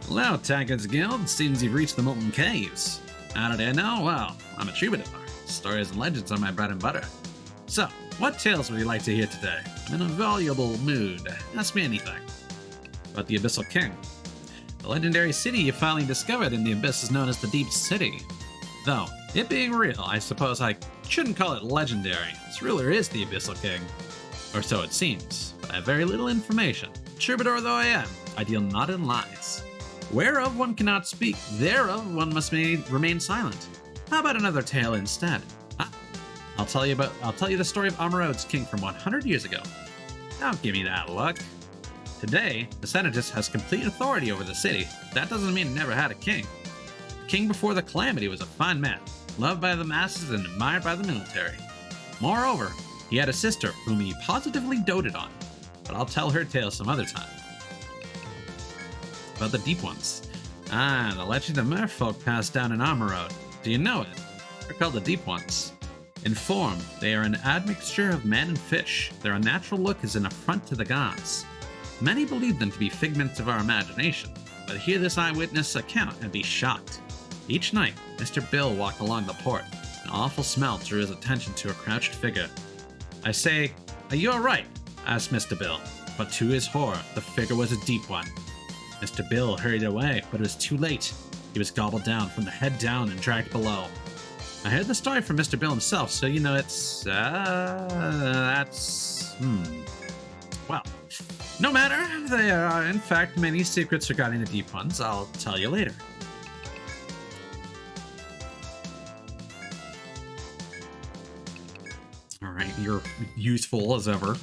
Hello, Taggins Guild. Seems you've reached the Molten Caves. How did I know? Well, I'm a troubadour. Stories and legends are my bread and butter. So, what tales would you like to hear today? I'm in a voluble mood. Ask me anything. About the Abyssal King. The legendary city you finally discovered in the Abyss is known as the Deep City. Though, it being real, I suppose I shouldn't call it legendary. Its ruler is the Abyssal King. Or so it seems, but I have very little information. Troubadour though I am, I deal not in lies. Whereof one cannot speak, thereof one must remain silent. How about another tale instead? I'll tell you the story of Amarod's king from 100 years ago. Don't give me that look. Today, the Senatus has complete authority over the city. That doesn't mean it never had a king. The king before the calamity was a fine man, loved by the masses and admired by the military. Moreover, he had a sister whom he positively doted on, but I'll tell her tale some other time. About the Deep Ones. The legend of merfolk passed down in Armorode. Do you know it? They're called the Deep Ones. In form, they are an admixture of man and fish. Their unnatural look is an affront to the gods. Many believe them to be figments of our imagination, but hear this eyewitness account and be shocked. Each night, Mr. Bill walked along the port. An awful smell drew his attention to a crouched figure. I say, "Are you alright?" asked Mr. Bill, but to his horror, the figure was a deep one. Mr. Bill hurried away, but it was too late. He was gobbled down from the head down and dragged below. I heard the story from Mr. Bill himself, so you know it's, well, no matter. There are, in fact, many secrets regarding the Deep Ones. I'll tell you later. Alright, you're useful as ever.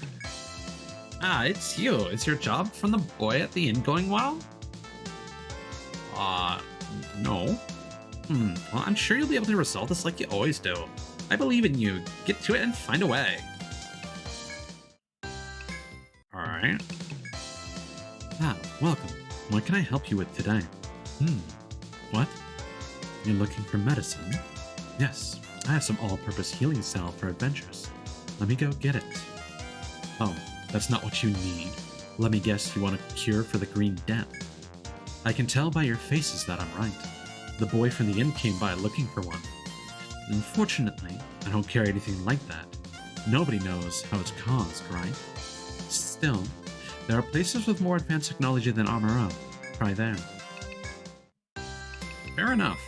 It's you. Is your job from the boy at the inn going well? No. Well, I'm sure you'll be able to resolve this like you always do. I believe in you. Get to it and find a way. Alright. Welcome. What can I help you with today? What? You're looking for medicine? Yes, I have some all-purpose healing salve for adventures. Let me go get it. Oh, That's not what you need. Let me guess, you want a cure for the Green Death. I can tell by your faces that I'm right. The boy from the inn came by looking for one. Unfortunately, I don't carry anything like that. Nobody knows how it's caused, right? Still, there are places with more advanced technology than Amuro. Try there. Fair enough.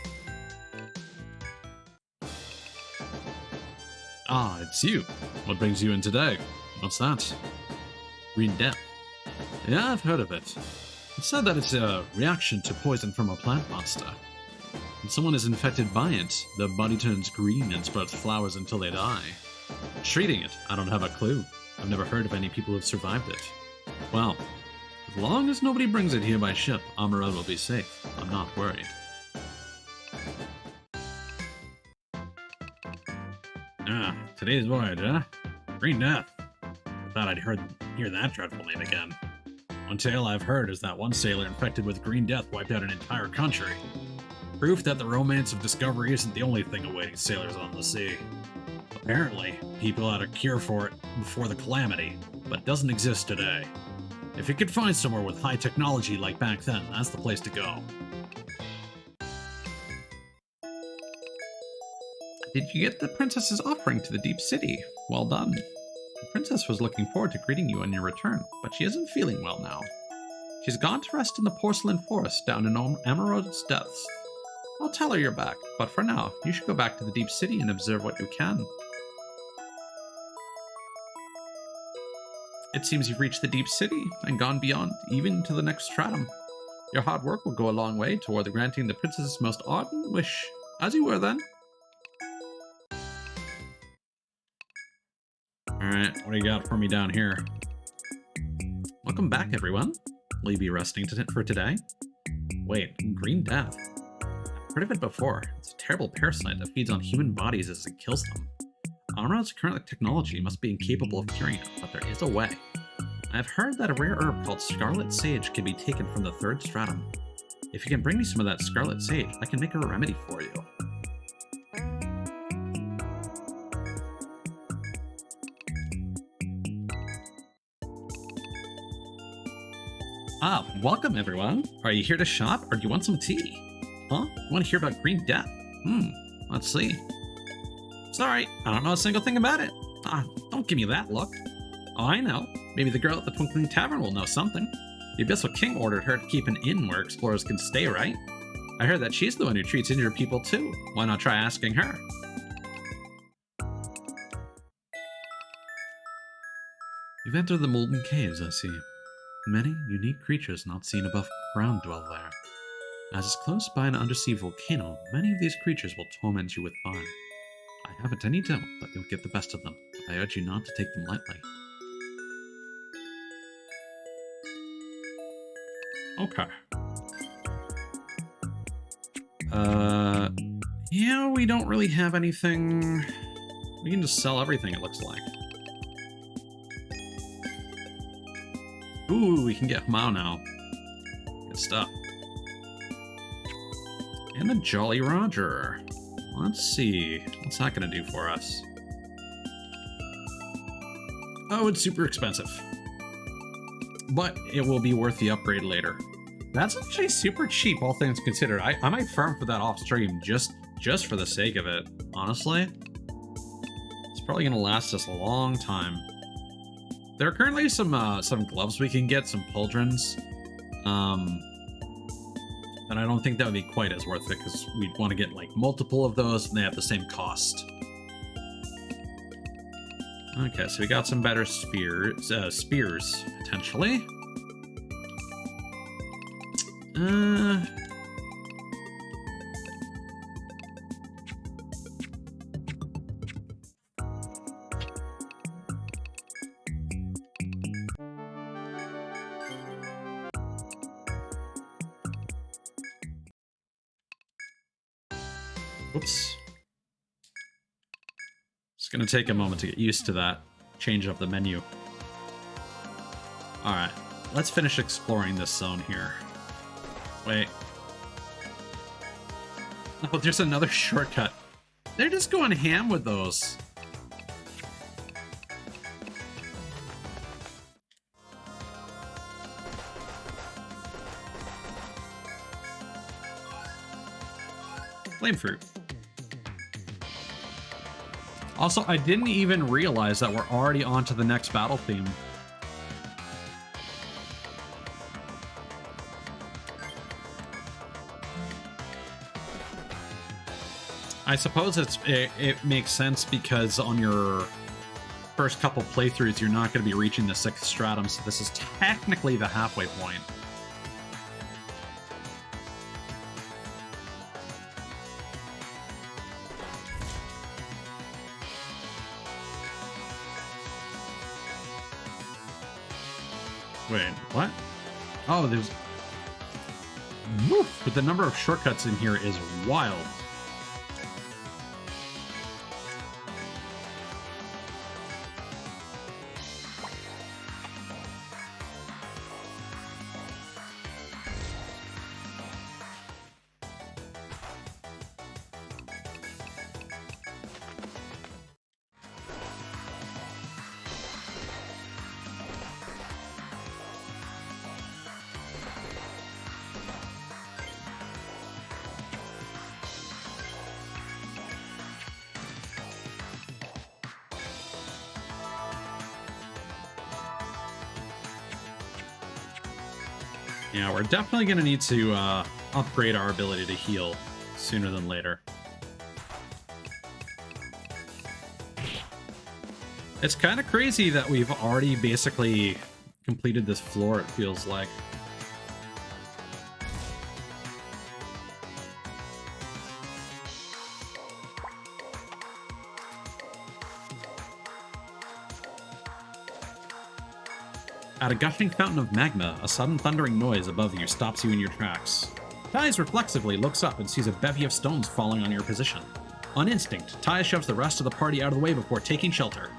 Ah, it's you. What brings you in today? What's that? Green Death. Yeah, I've heard of it. It's said that it's a reaction to poison from a plant monster. When someone is infected by it, their body turns green and sprouts flowers until they die. Treating it, I don't have a clue. I've never heard of any people who've survived it. Well, as long as nobody brings it here by ship, Amuro will be safe. I'm not worried. Ah, today's voyage, huh? Green Death. I thought I'd hear that dreadful name again. One tale I've heard is that one sailor infected with Green Death wiped out an entire country. Proof that the romance of discovery isn't the only thing awaiting sailors on the sea. Apparently, people had a cure for it before the calamity, but it doesn't exist today. If you could find somewhere with high technology like back then, that's the place to go. Did you get the princess's offering to the Deep City? Well done. The princess was looking forward to greeting you on your return, but she isn't feeling well now. She's gone to rest in the porcelain forest down in Amarod's depths. I'll tell her you're back, but for now, you should go back to the Deep City and observe what you can. It seems you've reached the Deep City and gone beyond, even to the next stratum. Your hard work will go a long way toward granting the princess's most ardent wish. As you were then. Alright, what do you got for me down here? Welcome back, everyone. Will you be resting for today? Wait, Green Death. I've heard of it before. It's a terrible parasite that feeds on human bodies as it kills them. Amuro's current technology must be incapable of curing it, but there is a way. I've heard that a rare herb called Scarlet Sage can be taken from the third stratum. If you can bring me some of that Scarlet Sage, I can make a remedy for you. Ah, welcome everyone. Are you here to shop or do you want some tea? Huh? You want to hear about Green Death? Let's see. Sorry, I don't know a single thing about it. Ah, don't give me that look. Oh, I know. Maybe the girl at the Twinkling Tavern will know something. The Abyssal King ordered her to keep an inn where explorers can stay, right? I heard that she's the one who treats injured people too. Why not try asking her? You've entered the Molten Caves, I see. Many unique creatures not seen above ground dwell there. As is close by an undersea volcano, many of these creatures will torment you with fire. I haven't any doubt that you'll get the best of them, but I urge you not to take them lightly. Okay. Yeah, we don't really have anything. We can just sell everything, it looks like. Ooh, we can get Mao now. Good stuff. And the Jolly Roger. Let's see. What's that going to do for us? Oh, it's super expensive. But it will be worth the upgrade later. That's actually super cheap, all things considered. I might farm for that off stream just for the sake of it, honestly. It's probably going to last us a long time. There are currently some gloves we can get, some pauldrons. And I don't think that would be quite as worth it because we'd want to get like multiple of those and they have the same cost. Okay, so we got some better spears potentially. Whoops. It's going to take a moment to get used to that change of the menu. Alright, let's finish exploring this zone here. Wait. Oh, there's another shortcut. They're just going ham with those. Flame fruit. Also, I didn't even realize that we're already on to the next battle theme. I suppose it makes sense because on your first couple playthroughs, you're not going to be reaching the 6th stratum, so this is technically the halfway point. Wait, what? Oh, there's... Woof! But the number of shortcuts in here is wild. Yeah, we're definitely going to need to upgrade our ability to heal sooner than later. It's kind of crazy that we've already basically completed this floor, it feels like. At a gushing fountain of magma, a sudden thundering noise above you stops you in your tracks. Tyes reflexively looks up and sees a bevy of stones falling on your position. On instinct, Ty shoves the rest of the party out of the way before taking shelter.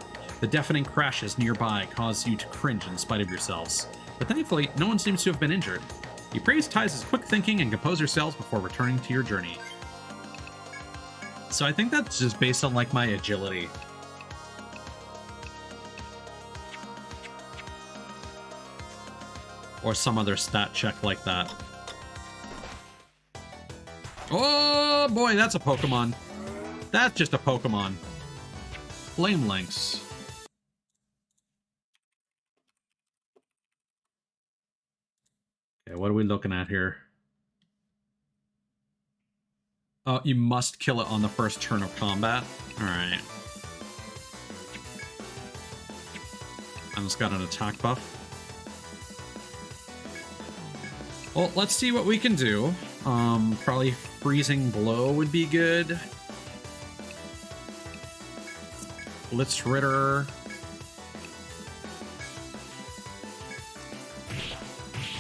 The deafening crashes nearby cause you to cringe in spite of yourselves, but thankfully, no one seems to have been injured. You praise Ty's quick thinking and compose yourselves before returning to your journey. So I think that's just based on, like, my agility. Or some other stat check like that. Oh boy, that's a Pokemon. That's just a Pokemon. Flame Lynx. Okay, what are we looking at here? Oh, you must kill it on the first turn of combat. Alright. And it's got an attack buff. Well, let's see what we can do. Probably Freezing Blow would be good. Blitz Ritter.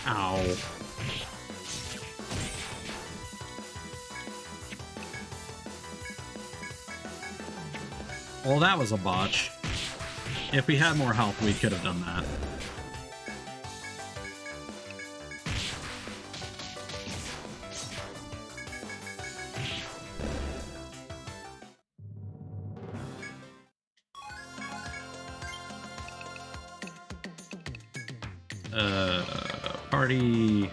Ow. Well, that was a botch. If we had more health, we could have done that. Party.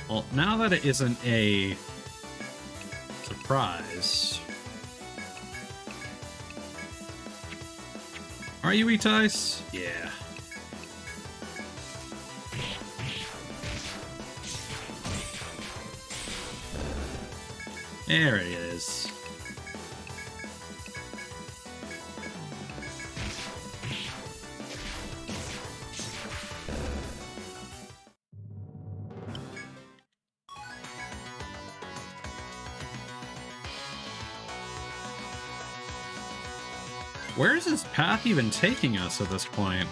Well, now that it isn't a surprise... Are you Etice? Yeah. There it is. Where is this path even taking us at this point?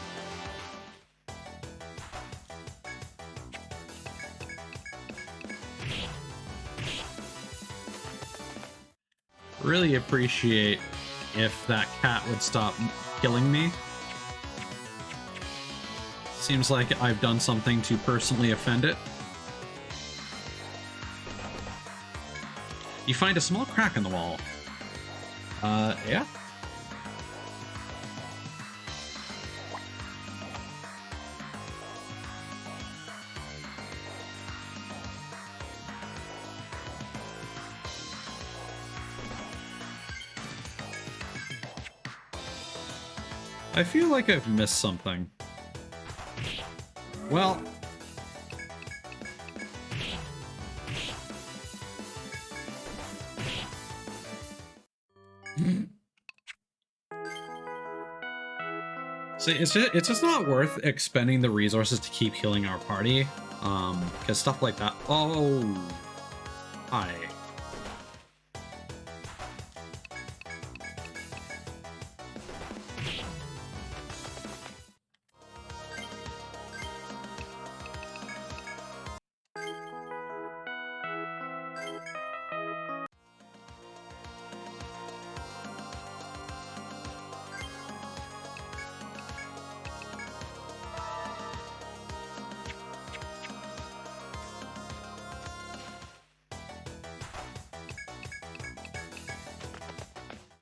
really appreciate if that cat would stop killing me. Seems like I've done something to personally offend it. You find a small crack in the wall. Yeah? I feel like I've missed something. Well... See, it's just not worth expending the resources to keep healing our party. Because stuff like that... Oh... Hi.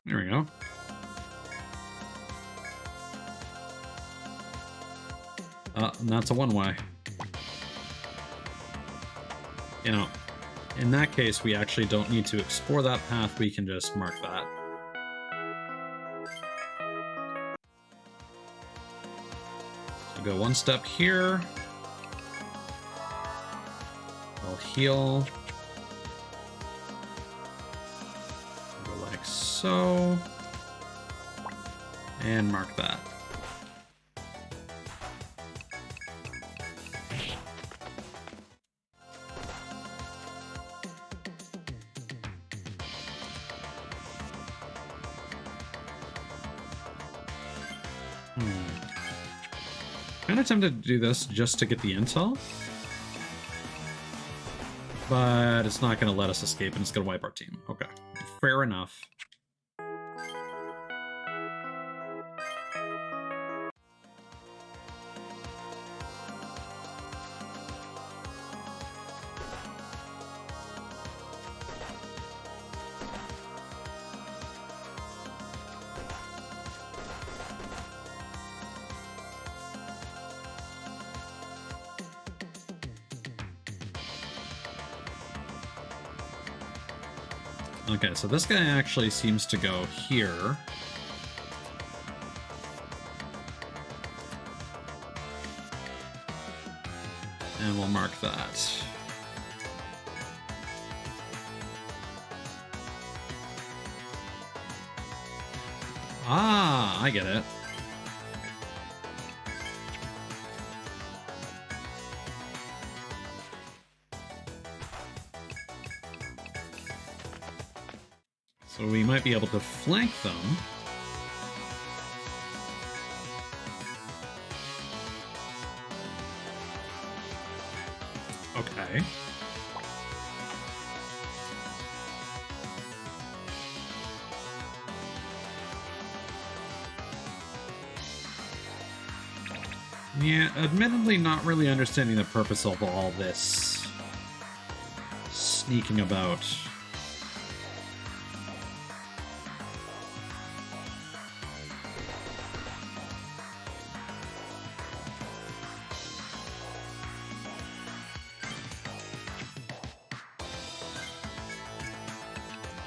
There we go. And that's a one-way. You know, in that case, we actually don't need to explore that path. We can just mark that. So go one step here. We'll heal. Go like so. And mark that. Kind of tempted to do this just to get the intel, but it's not going to let us escape and it's going to wipe our team. Okay, fair enough. Okay, so this guy actually seems to go here. And we'll mark that. Ah, I get it. So we might be able to flank them. Okay. Yeah, admittedly not really understanding the purpose of all this sneaking about.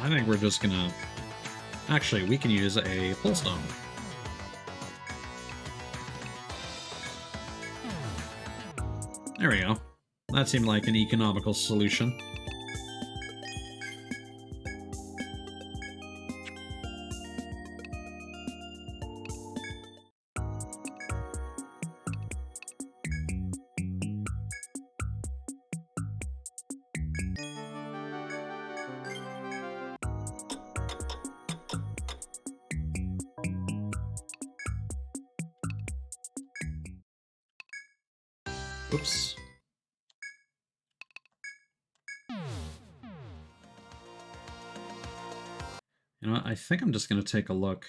I think we're just gonna... Actually, we can use a pull stone. There we go. That seemed like an economical solution. Oops. You know what? I think I'm just going to take a look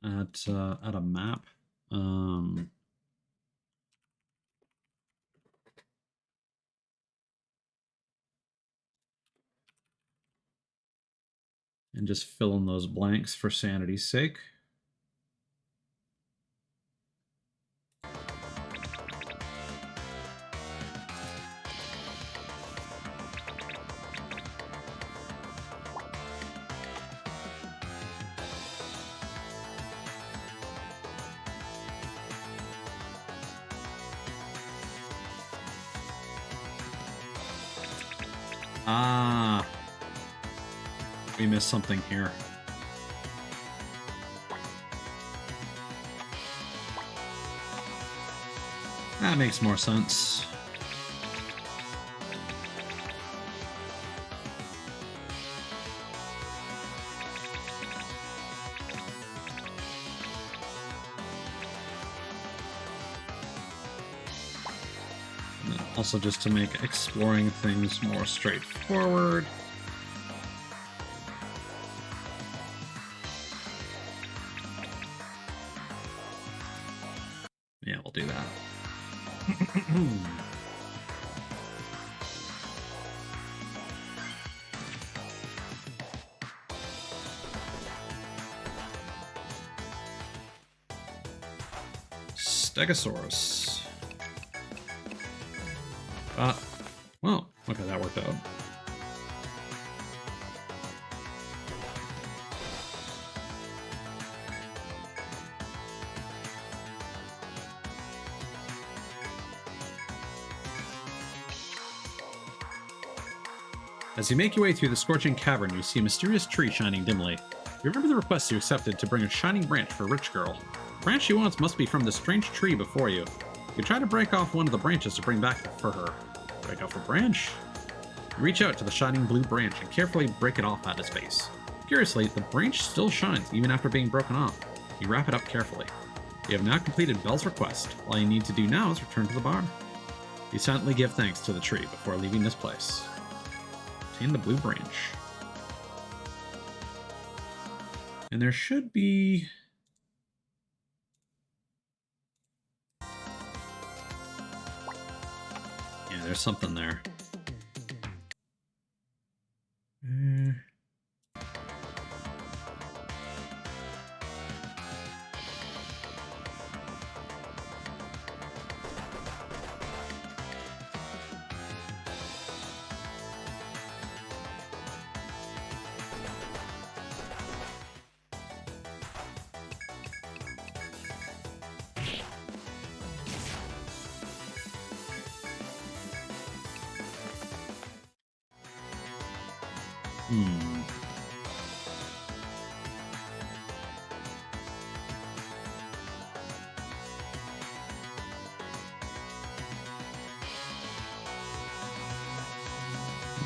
at a map. And just fill in those blanks for sanity's sake. Ah, we missed something here. That makes more sense. Also, just to make exploring things more straightforward. Yeah, we'll do that. Stegosaurus. Well, okay, that worked out. As you make your way through the scorching cavern, you see a mysterious tree shining dimly. You remember the request you accepted to bring a shining branch for a rich girl. The branch she wants must be from the strange tree before you. You try to break off one of the branches to bring back for her. Break off a branch? You reach out to the shining blue branch and carefully break it off at its base. Curiously, the branch still shines even after being broken off. You wrap it up carefully. You have now completed Belle's request. All you need to do now is return to the bar. You silently give thanks to the tree before leaving this place. Obtain the blue branch. And there should be... yeah, there's something there.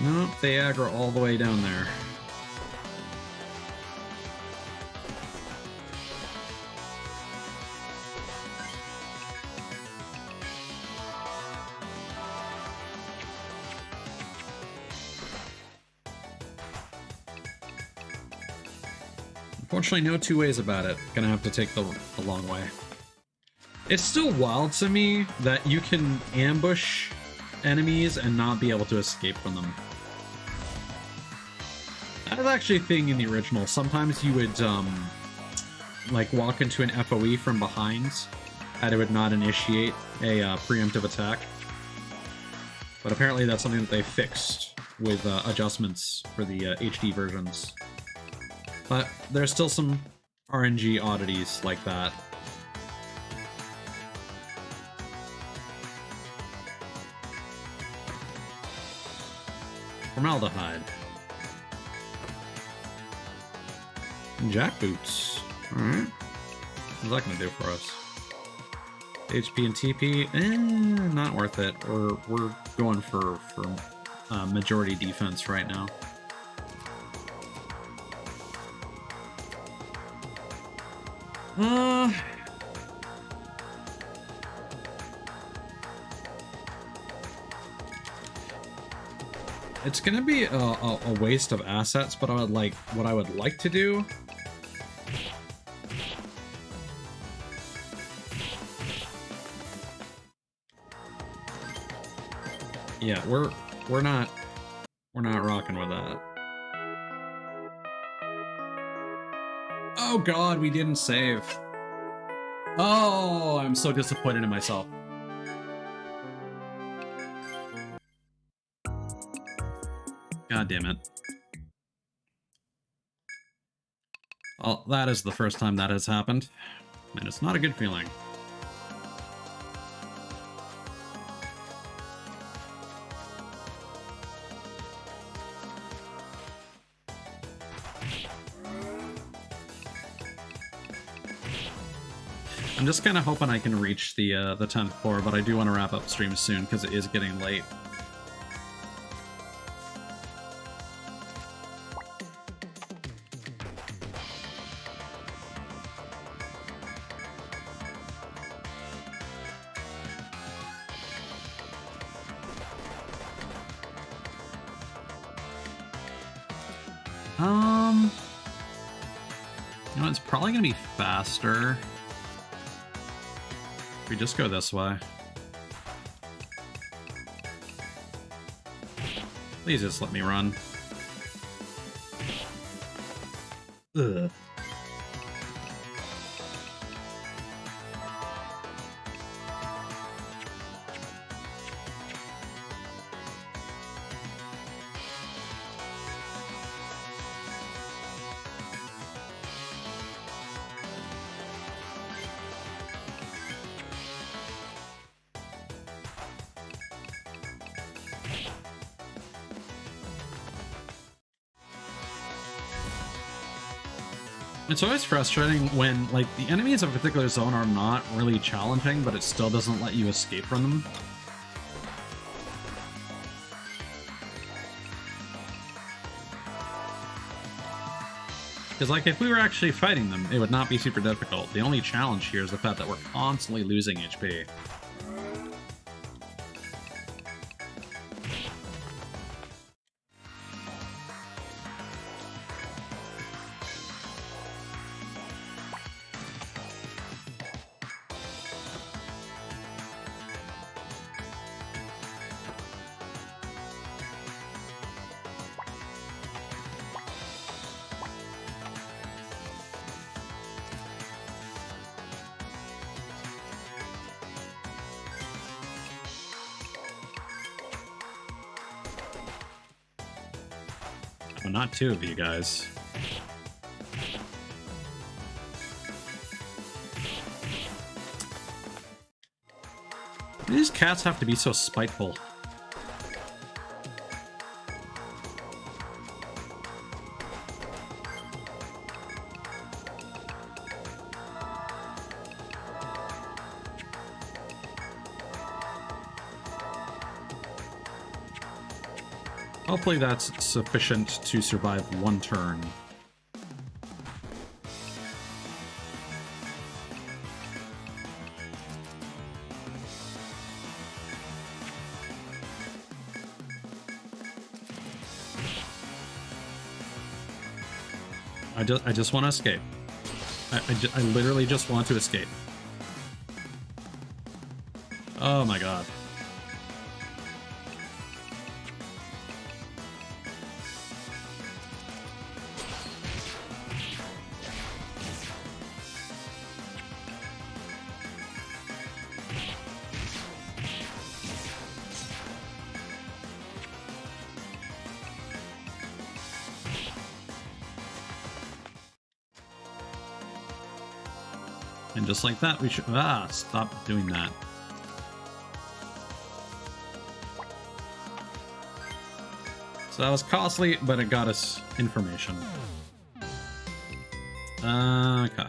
Nope, they aggro all the way down there. Unfortunately, no two ways about it. Gonna have to take the long way. It's still wild to me that you can ambush enemies and not be able to escape from them. That was actually a thing in the original. Sometimes you would, like, walk into an FOE from behind, and it would not initiate a preemptive attack. But apparently that's something that they fixed with adjustments for the HD versions. But there's still some RNG oddities like that. Formaldehyde. Jackboots. Alright. What's that gonna do for us? HP and TP? Not worth it. We're going for majority defense right now. It's gonna be a waste of assets, but what I would like to do. Yeah, we're not rocking with that. Oh god, we didn't save. Oh, I'm so disappointed in myself. God damn it. Well, that is the first time that has happened, and it's not a good feeling. I'm just kind of hoping I can reach the 10th floor, but I do want to wrap up stream soon because it is getting late. You know, it's probably gonna be faster if we just go this way. Please just let me run. Ugh. It's always frustrating when, like, the enemies of a particular zone are not really challenging, but it still doesn't let you escape from them. Because, like, if we were actually fighting them, it would not be super difficult. The only challenge here is the fact that we're constantly losing HP. Well, not two of you guys. These cats have to be so spiteful. Hopefully that's sufficient to survive one turn. I just want to escape. I literally just want to escape. Oh my god. And just like that, we should... Ah, stop doing that. So that was costly, but it got us information. Okay.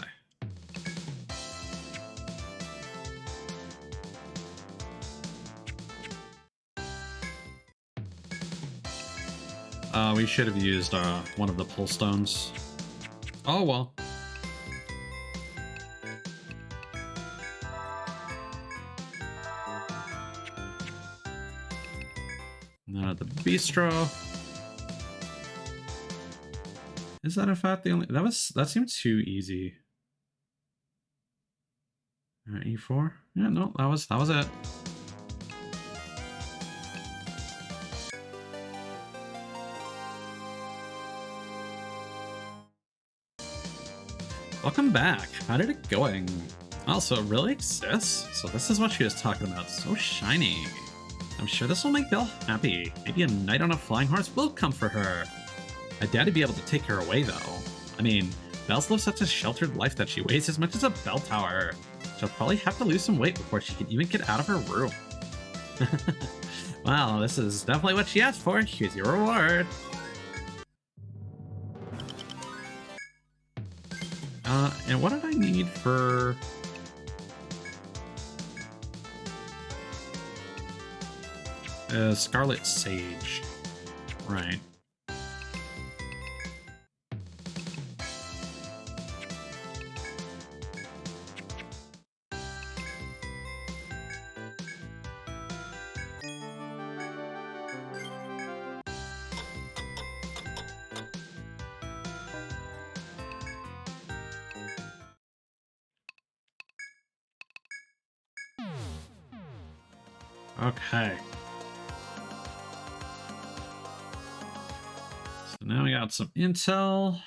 We should have used one of the pull stones. Oh well. The bistro. Is that in fact the only... That seemed too easy. Alright, E4. Yeah, no, that was it. Welcome back. How did it going? Also, it really exists? So this is what she was talking about. So shiny. I'm sure this will make Belle happy. Maybe a night on a flying horse will come for her. I doubt I'd be able to take her away, though. I mean, Belle's lived such a sheltered life that she weighs as much as a bell tower. She'll probably have to lose some weight before she can even get out of her room. Well, this is definitely what she asked for. Here's your reward. And what did I need for... Scarlet Sage. Right. Okay. So now we got some intel.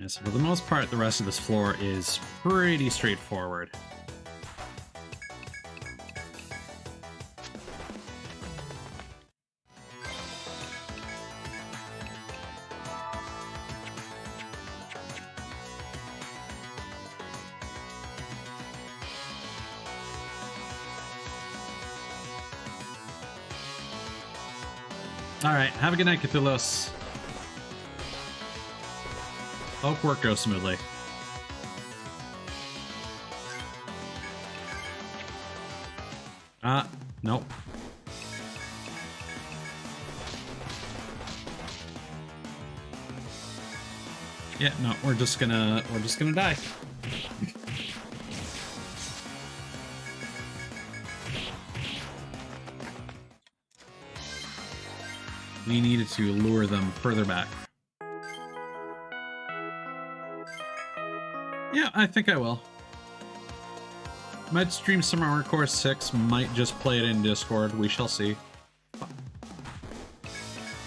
So for the most part, the rest of this floor is pretty straightforward. All right, have a good night, Cthulhus. Hope work goes smoothly. Nope. Yeah, no, we're just gonna die. We needed to lure them further back. Yeah, I think I will. Might stream some Armored Core 6, might just play it in Discord, we shall see.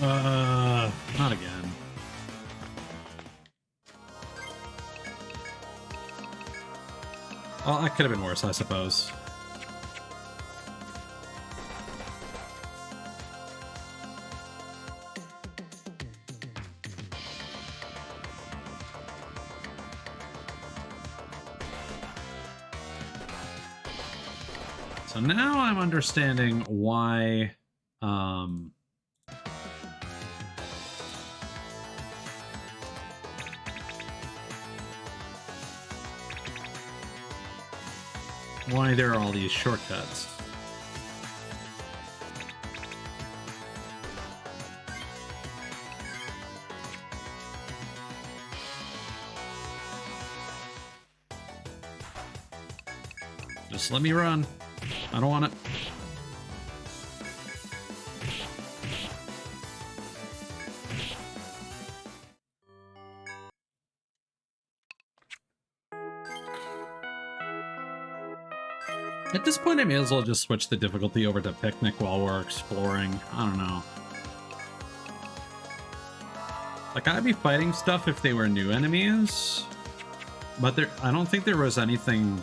Not again. Well, that could have been worse, I suppose. So now I'm understanding why there are all these shortcuts. Just let me run. I don't want it. At this point, I may as well just switch the difficulty over to Picnic while we're exploring. I don't know. Like, I'd be fighting stuff if they were new enemies, but I don't think there was anything...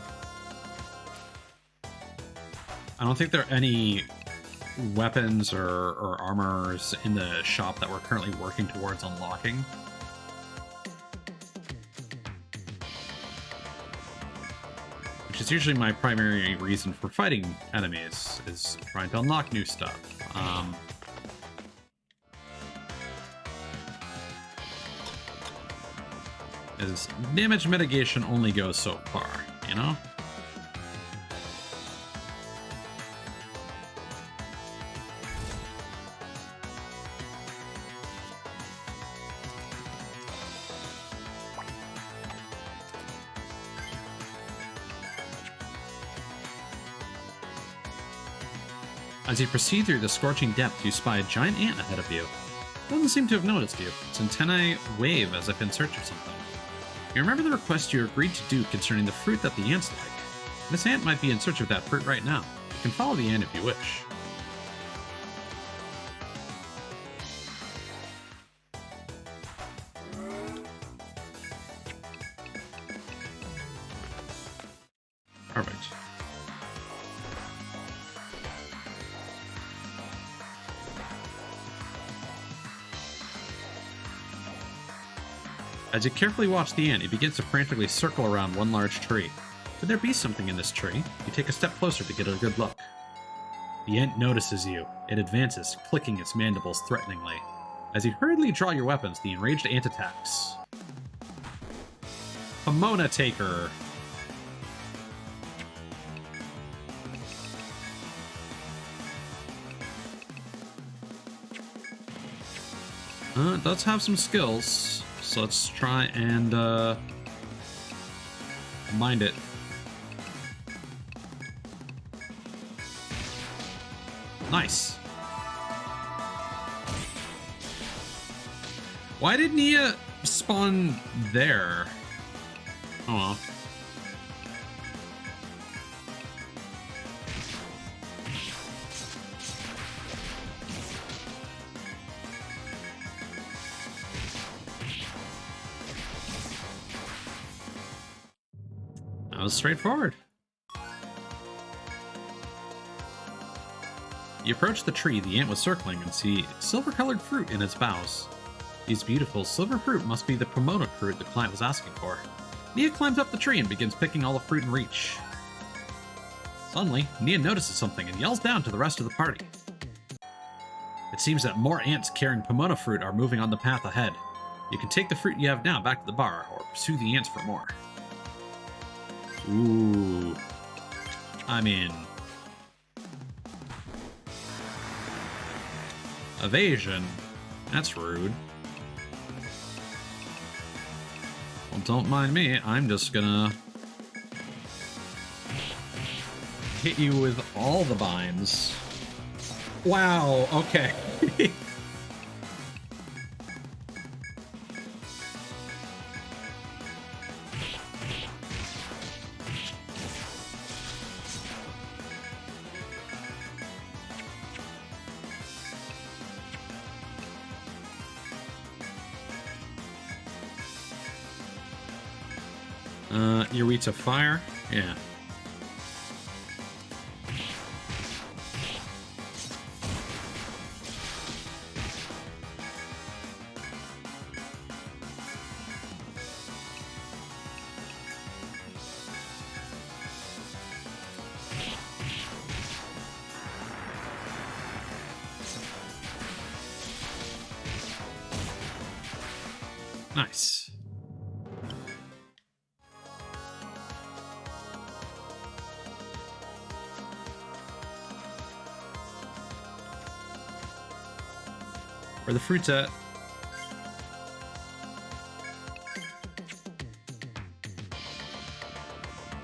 I don't think there are any weapons or armors in the shop that we're currently working towards unlocking. Which is usually my primary reason for fighting enemies, is trying to unlock new stuff. As damage mitigation only goes so far, you know? As you proceed through the scorching depth, you spy a giant ant ahead of you. It doesn't seem to have noticed you. Its antennae wave as if in search of something. You remember the request you agreed to do concerning the fruit that the ants like. This ant might be in search of that fruit right now. You can follow the ant if you wish. Perfect. As you carefully watch the ant, it begins to frantically circle around one large tree. Could there be something in this tree? You take a step closer to get a good look. The ant notices you. It advances, clicking its mandibles threateningly. As you hurriedly draw your weapons, the enraged ant attacks. Pomona Taker. It does have some skills, so let's try and mind it. Nice. Why did Nia spawn there? Oh well. That was straightforward. You approach the tree the ant was circling and see silver-colored fruit in its boughs. These beautiful silver fruit must be the Pomona fruit the client was asking for. Nia climbs up the tree and begins picking all the fruit in reach. Suddenly, Nia notices something and yells down to the rest of the party. It seems that more ants carrying Pomona fruit are moving on the path ahead. You can take the fruit you have now back to the bar, or pursue the ants for more. Ooh. I mean... evasion? That's rude. Well, don't mind me. I'm just gonna... hit you with all the vines. Wow, okay. You're weak to fire? Yeah. Nice. Where the fruit's at?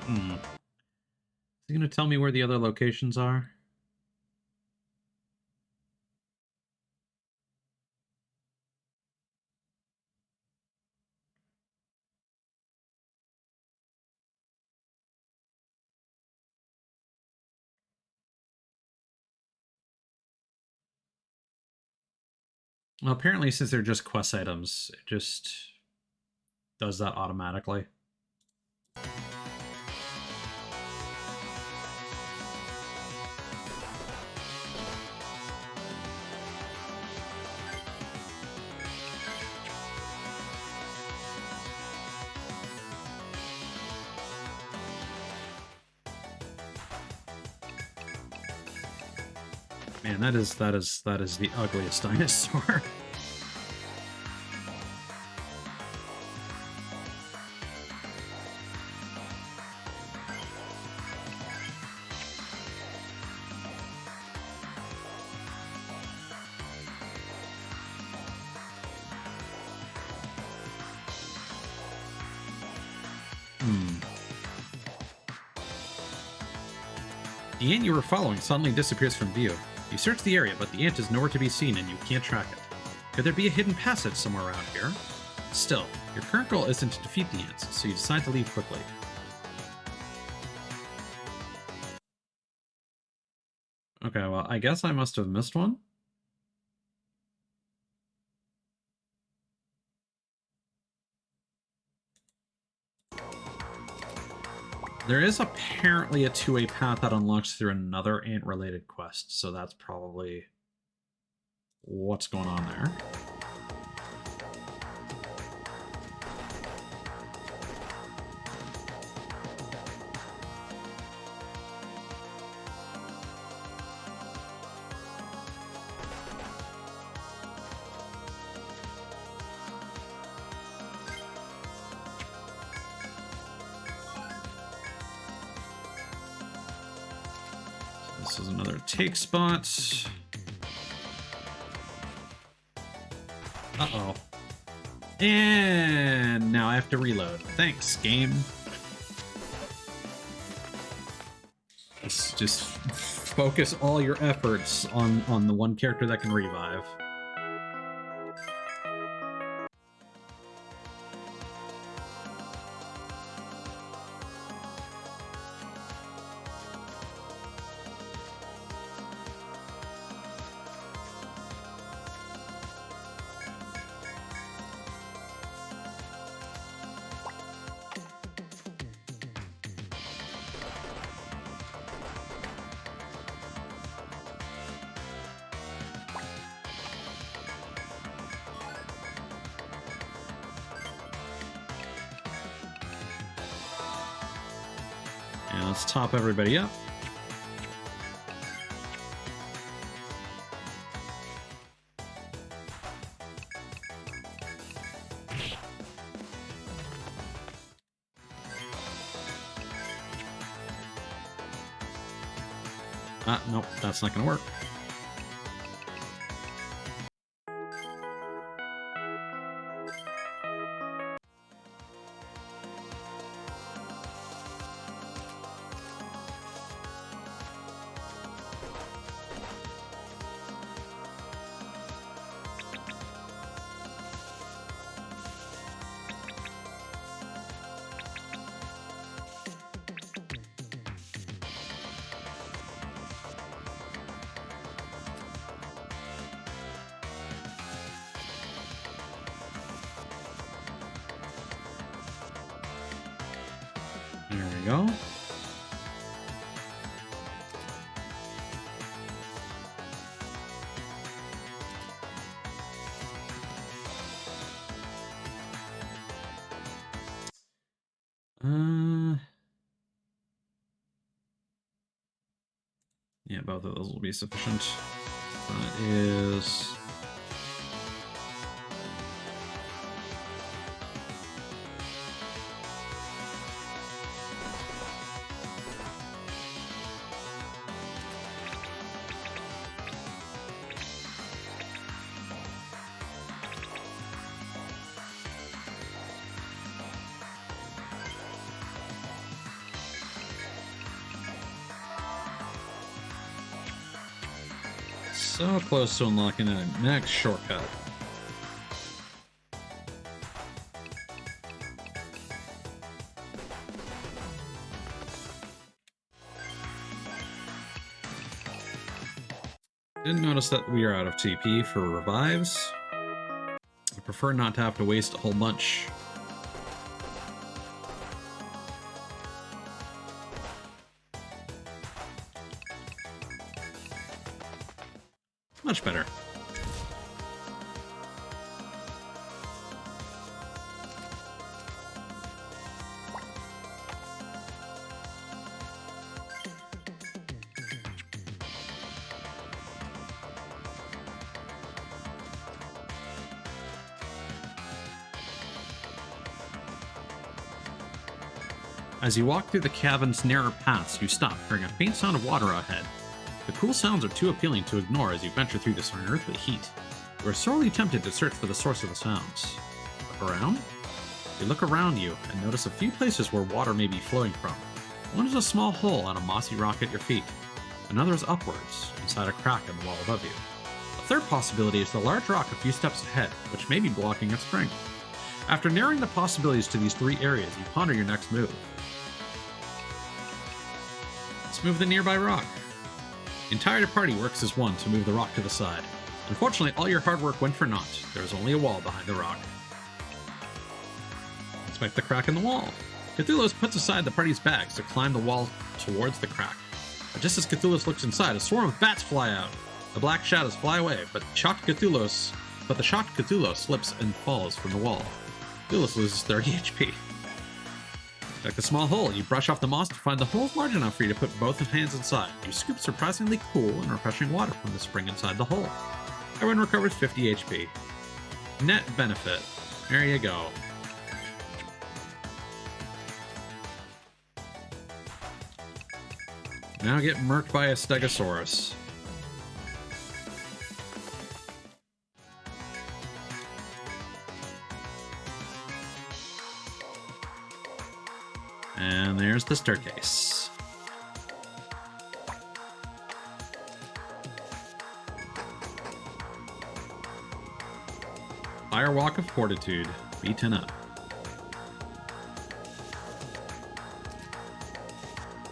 Is he gonna tell me where the other locations are? Well, apparently, since they're just quest items, it just does that automatically. Man, that is the ugliest dinosaur. The ant you were following suddenly disappears from view. You search the area, but the ant is nowhere to be seen and you can't track it. Could there be a hidden passage somewhere around here? Still, your current goal isn't to defeat the ants, so you decide to leave quickly. Okay, well, I guess I must have missed one. There is apparently a two-way path that unlocks through another ant-related quest, so that's probably what's going on there. This is another take spot. Uh-oh. And now I have to reload. Thanks, game. Just focus all your efforts on the one character that can revive. And let's top everybody up. Nope, that's not gonna work. There we go. Yeah, both of those will be sufficient. That is... so close to unlocking a next shortcut. Didn't notice that we are out of TP for revives. I prefer not to have to waste a whole bunch. Much better. As you walk through the cavern's narrow paths, you stop, hearing a faint sound of water ahead. The cool sounds are too appealing to ignore as you venture through this unearthly heat. You are sorely tempted to search for the source of the sounds. Look around? You look around you and notice a few places where water may be flowing from. One is a small hole on a mossy rock at your feet. Another is upwards, inside a crack in the wall above you. A third possibility is the large rock a few steps ahead, which may be blocking its spring. After narrowing the possibilities to these 3 areas, you ponder your next move. Let's move the nearby rock. The entire party works as one to move the rock to the side. Unfortunately, all your hard work went for naught. There is only a wall behind the rock. Inspect the crack in the wall. Cthulhu puts aside the party's bags to climb the wall towards the crack. But just as Cthulhu looks inside, a swarm of bats fly out. The black shadows fly away, but the shocked Cthulhu slips and falls from the wall. Cthulhu loses 30 HP. Check the small hole. You brush off the moss to find the hole large enough for you to put both hands inside. You scoop surprisingly cool and refreshing water from the spring inside the hole. Everyone recovers 50 HP. Net benefit. There you go. Now get murked by a Stegosaurus. And there's the staircase. Firewalk of Fortitude. Beaten up.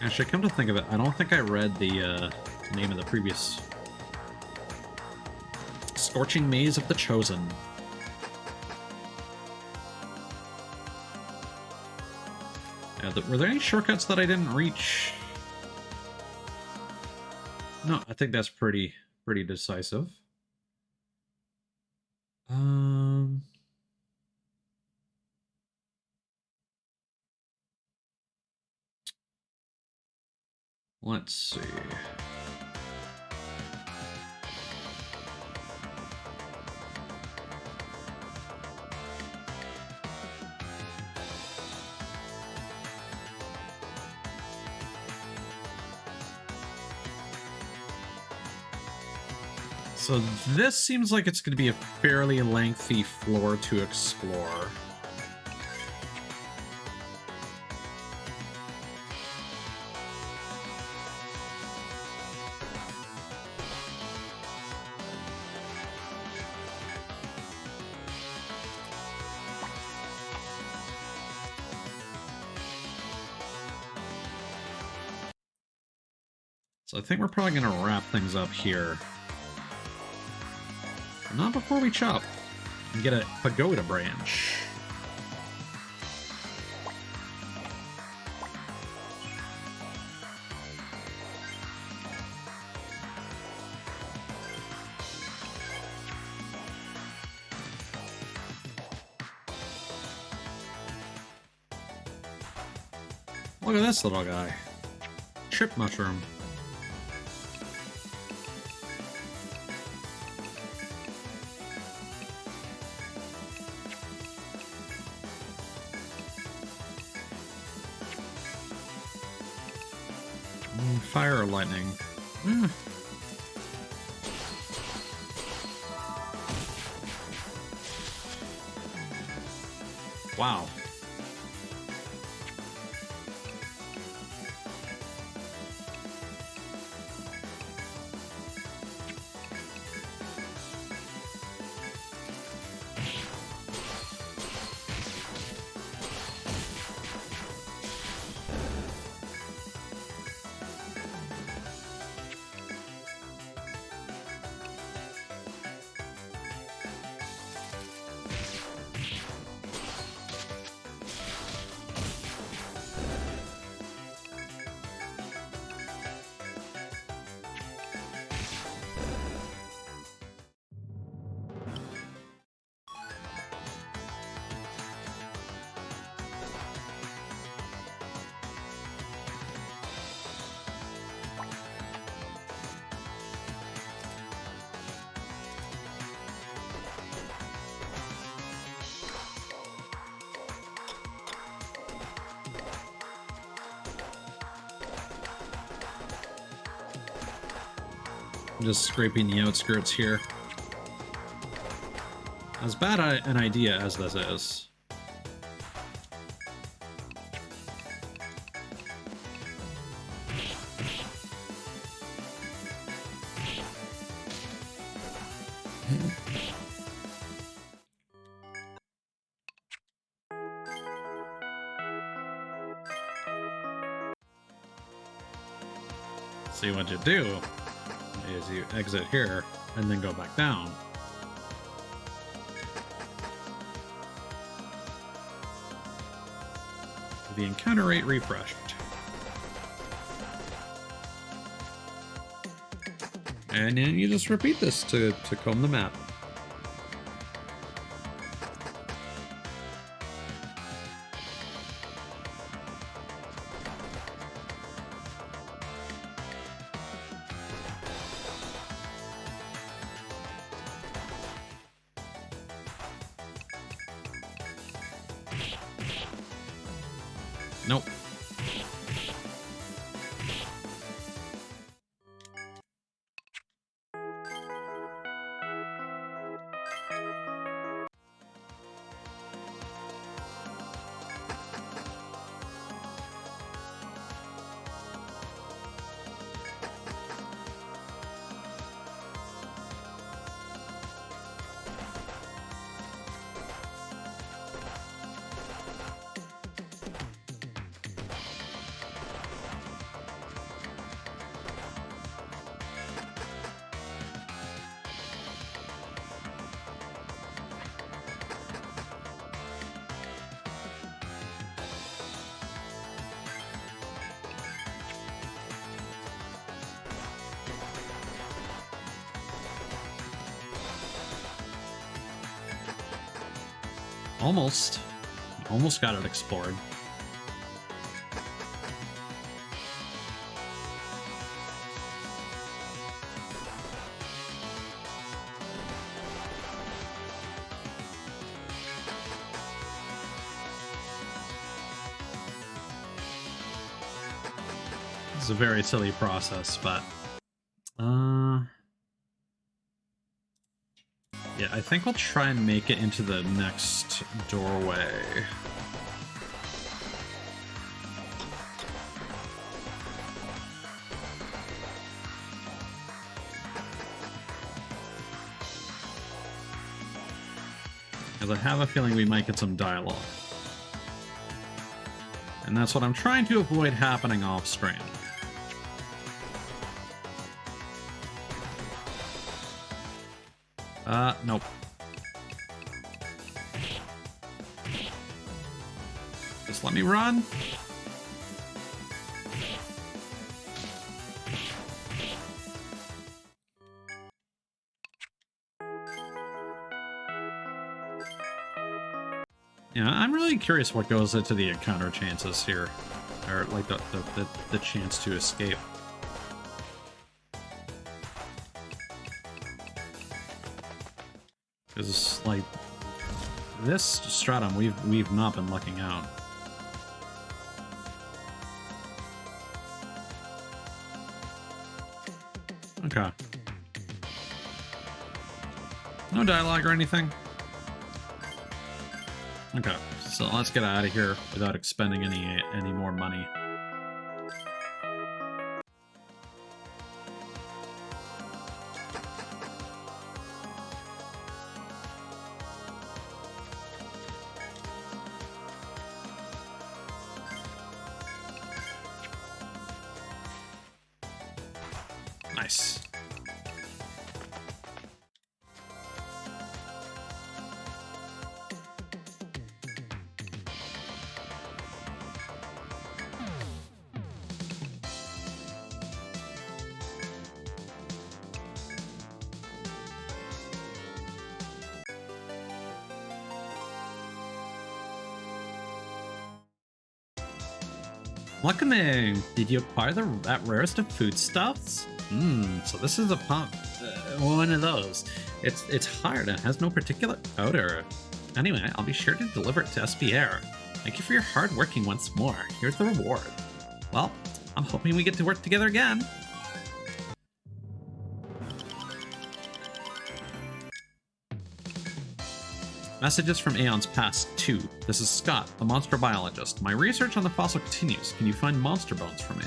Actually, come to think of it, I don't think I read the name of the previous... Scorching Maze of the Chosen. Yeah, were there any shortcuts that I didn't reach? No, I think that's pretty decisive. Let's see. So this seems like it's going to be a fairly lengthy floor to explore. So I think we're probably going to wrap things up here. But not before we chop and get a pagoda branch. Look at this little guy. Trip mushroom. Fire or lightning? Wow. I'm just scraping the outskirts here. As bad an idea as this is, See, what you do is you exit here and then go back down. The encounter rate refreshed. And then you just repeat this to comb the map. Nope. Almost got it explored. It's a very silly process, but yeah, I think we'll try and make it into the next doorway. Because I have a feeling we might get some dialogue. And that's what I'm trying to avoid happening off stream. Nope. Just let me run. Yeah, I'm really curious what goes into the encounter chances here. Or, like, the chance to escape. Because, like, this stratum, we've not been lucking out. Okay. No dialogue or anything? Okay, so let's get out of here without expending any more money. Nice. Welcoming! Did you acquire that rarest of foodstuffs? So this is a pump. One of those. It's hard and has no particular odor. Anyway, I'll be sure to deliver it to SPR. Thank you for your hard working once more. Here's the reward. Well, I'm hoping we get to work together again. Messages from Aeons Past 2. This is Scott, the monster biologist. My research on the fossil continues. Can you find monster bones for me?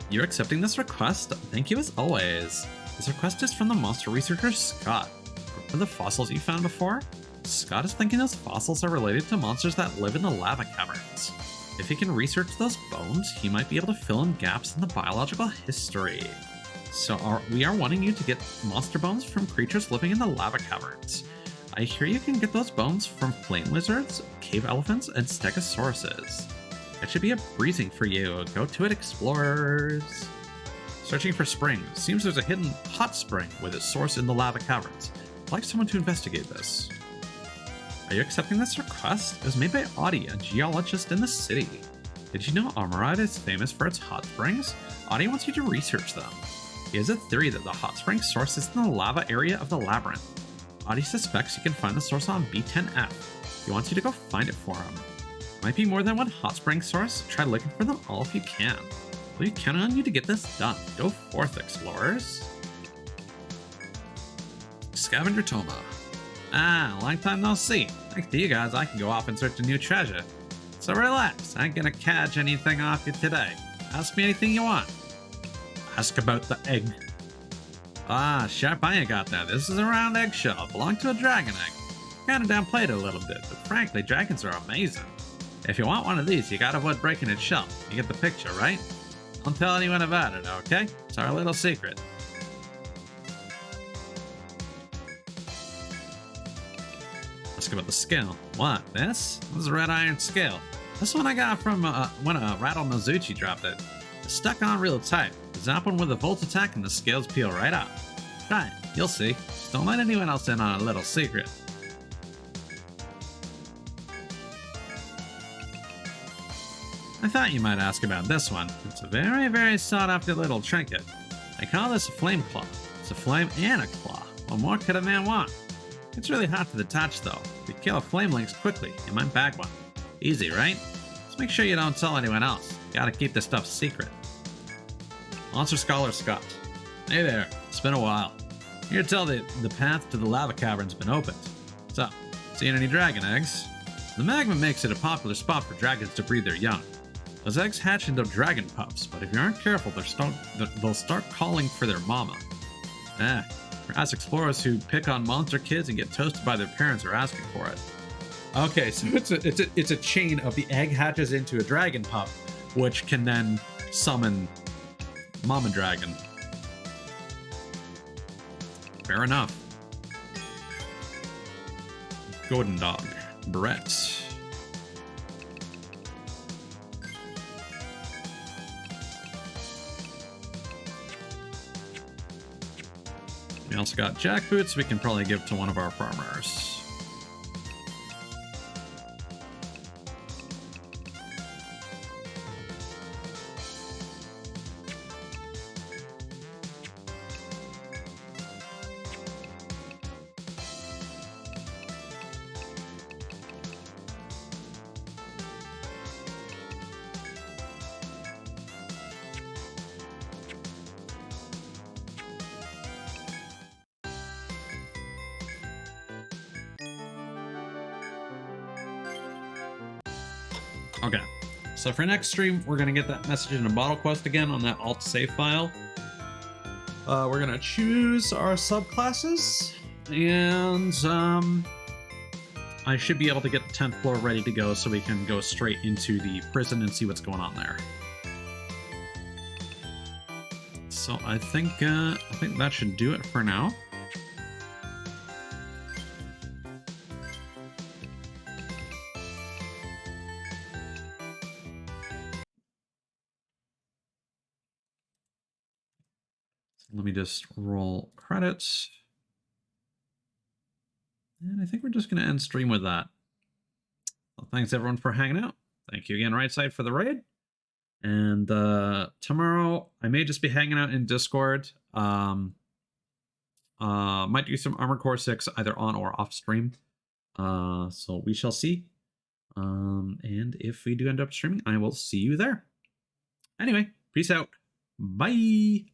You're accepting this request? Thank you as always. This request is from the monster researcher Scott. Remember the fossils you found before? Scott is thinking those fossils are related to monsters that live in the lava caverns. If he can research those bones, he might be able to fill in gaps in the biological history. So we are wanting you to get monster bones from creatures living in the lava caverns. I hear you can get those bones from flame lizards, cave elephants, and stegosauruses. It should be a breezing for you. Go to it, explorers. Searching for springs. Seems there's a hidden hot spring with its source in the lava caverns. I'd like someone to investigate this. Are you accepting this request? It was made by Audie, a geologist in the city. Did you know Armoride is famous for its hot springs? Audie wants you to research them. He has a theory that the hot spring source is in the lava area of the labyrinth. Audie suspects you can find the source on B10F. He wants you to go find it for him. Might be more than one hot spring source. Try looking for them all if you can. We count on you to get this done. Go forth, explorers. Scavenger Toma. Ah, long time no see. Thanks to you guys, I can go off and search a new treasure. So relax, I ain't gonna catch anything off you today. Ask me anything you want. Ask about the egg. Ah, sharp eye you got there. This is a round eggshell. It belonged to a dragon egg. Kinda downplayed it a little bit, but frankly, dragons are amazing. If you want one of these, you gotta avoid breaking its shell. You get the picture, right? Don't tell anyone about it, okay? It's our little secret. Ask about the scale. What, this? This is a red iron scale. This one I got from when Rattle Nozuchi dropped it. It's stuck on real tight. Zap one with a volt attack and the scales peel right out. Try it, you'll see. Just don't let anyone else in on a little secret. I thought you might ask about this one. It's a very, very sought after little trinket. I call this a flame claw. It's a flame and a claw. What more could a man want? It's really hot to the touch though. If you kill a flame lynx quickly, you might bag one. Easy, right? Just make sure you don't tell anyone else. Gotta keep this stuff secret. Monster Scholar Scott. Hey there, it's been a while. Here to tell the path to the lava cavern's been opened. So, seeing any dragon eggs? The magma makes it a popular spot for dragons to breed their young. Those eggs hatch into dragon pups, but if you aren't careful, they'll start calling for their mama. For us explorers who pick on monster kids and get toasted by their parents are asking for it. Okay, so it's a chain of the egg hatches into a dragon pup, which can then summon Mama Dragon. Fair enough. Golden Dog. Brett. We also got jackboots we can probably give to one of our farmers. Okay, so for next stream, we're gonna get that message in a bottle quest again on that alt save file. We're gonna choose our subclasses, and I should be able to get the 10th floor ready to go so we can go straight into the prison and see what's going on there. So I think that should do it for now. Let me just roll credits. And I think we're just going to end stream with that. Well, thanks everyone for hanging out. Thank you again, Right Side, for the raid. And tomorrow, I may just be hanging out in Discord. Might do some Armored Core 6 either on or off stream. So we shall see. And if we do end up streaming, I will see you there. Anyway, peace out. Bye.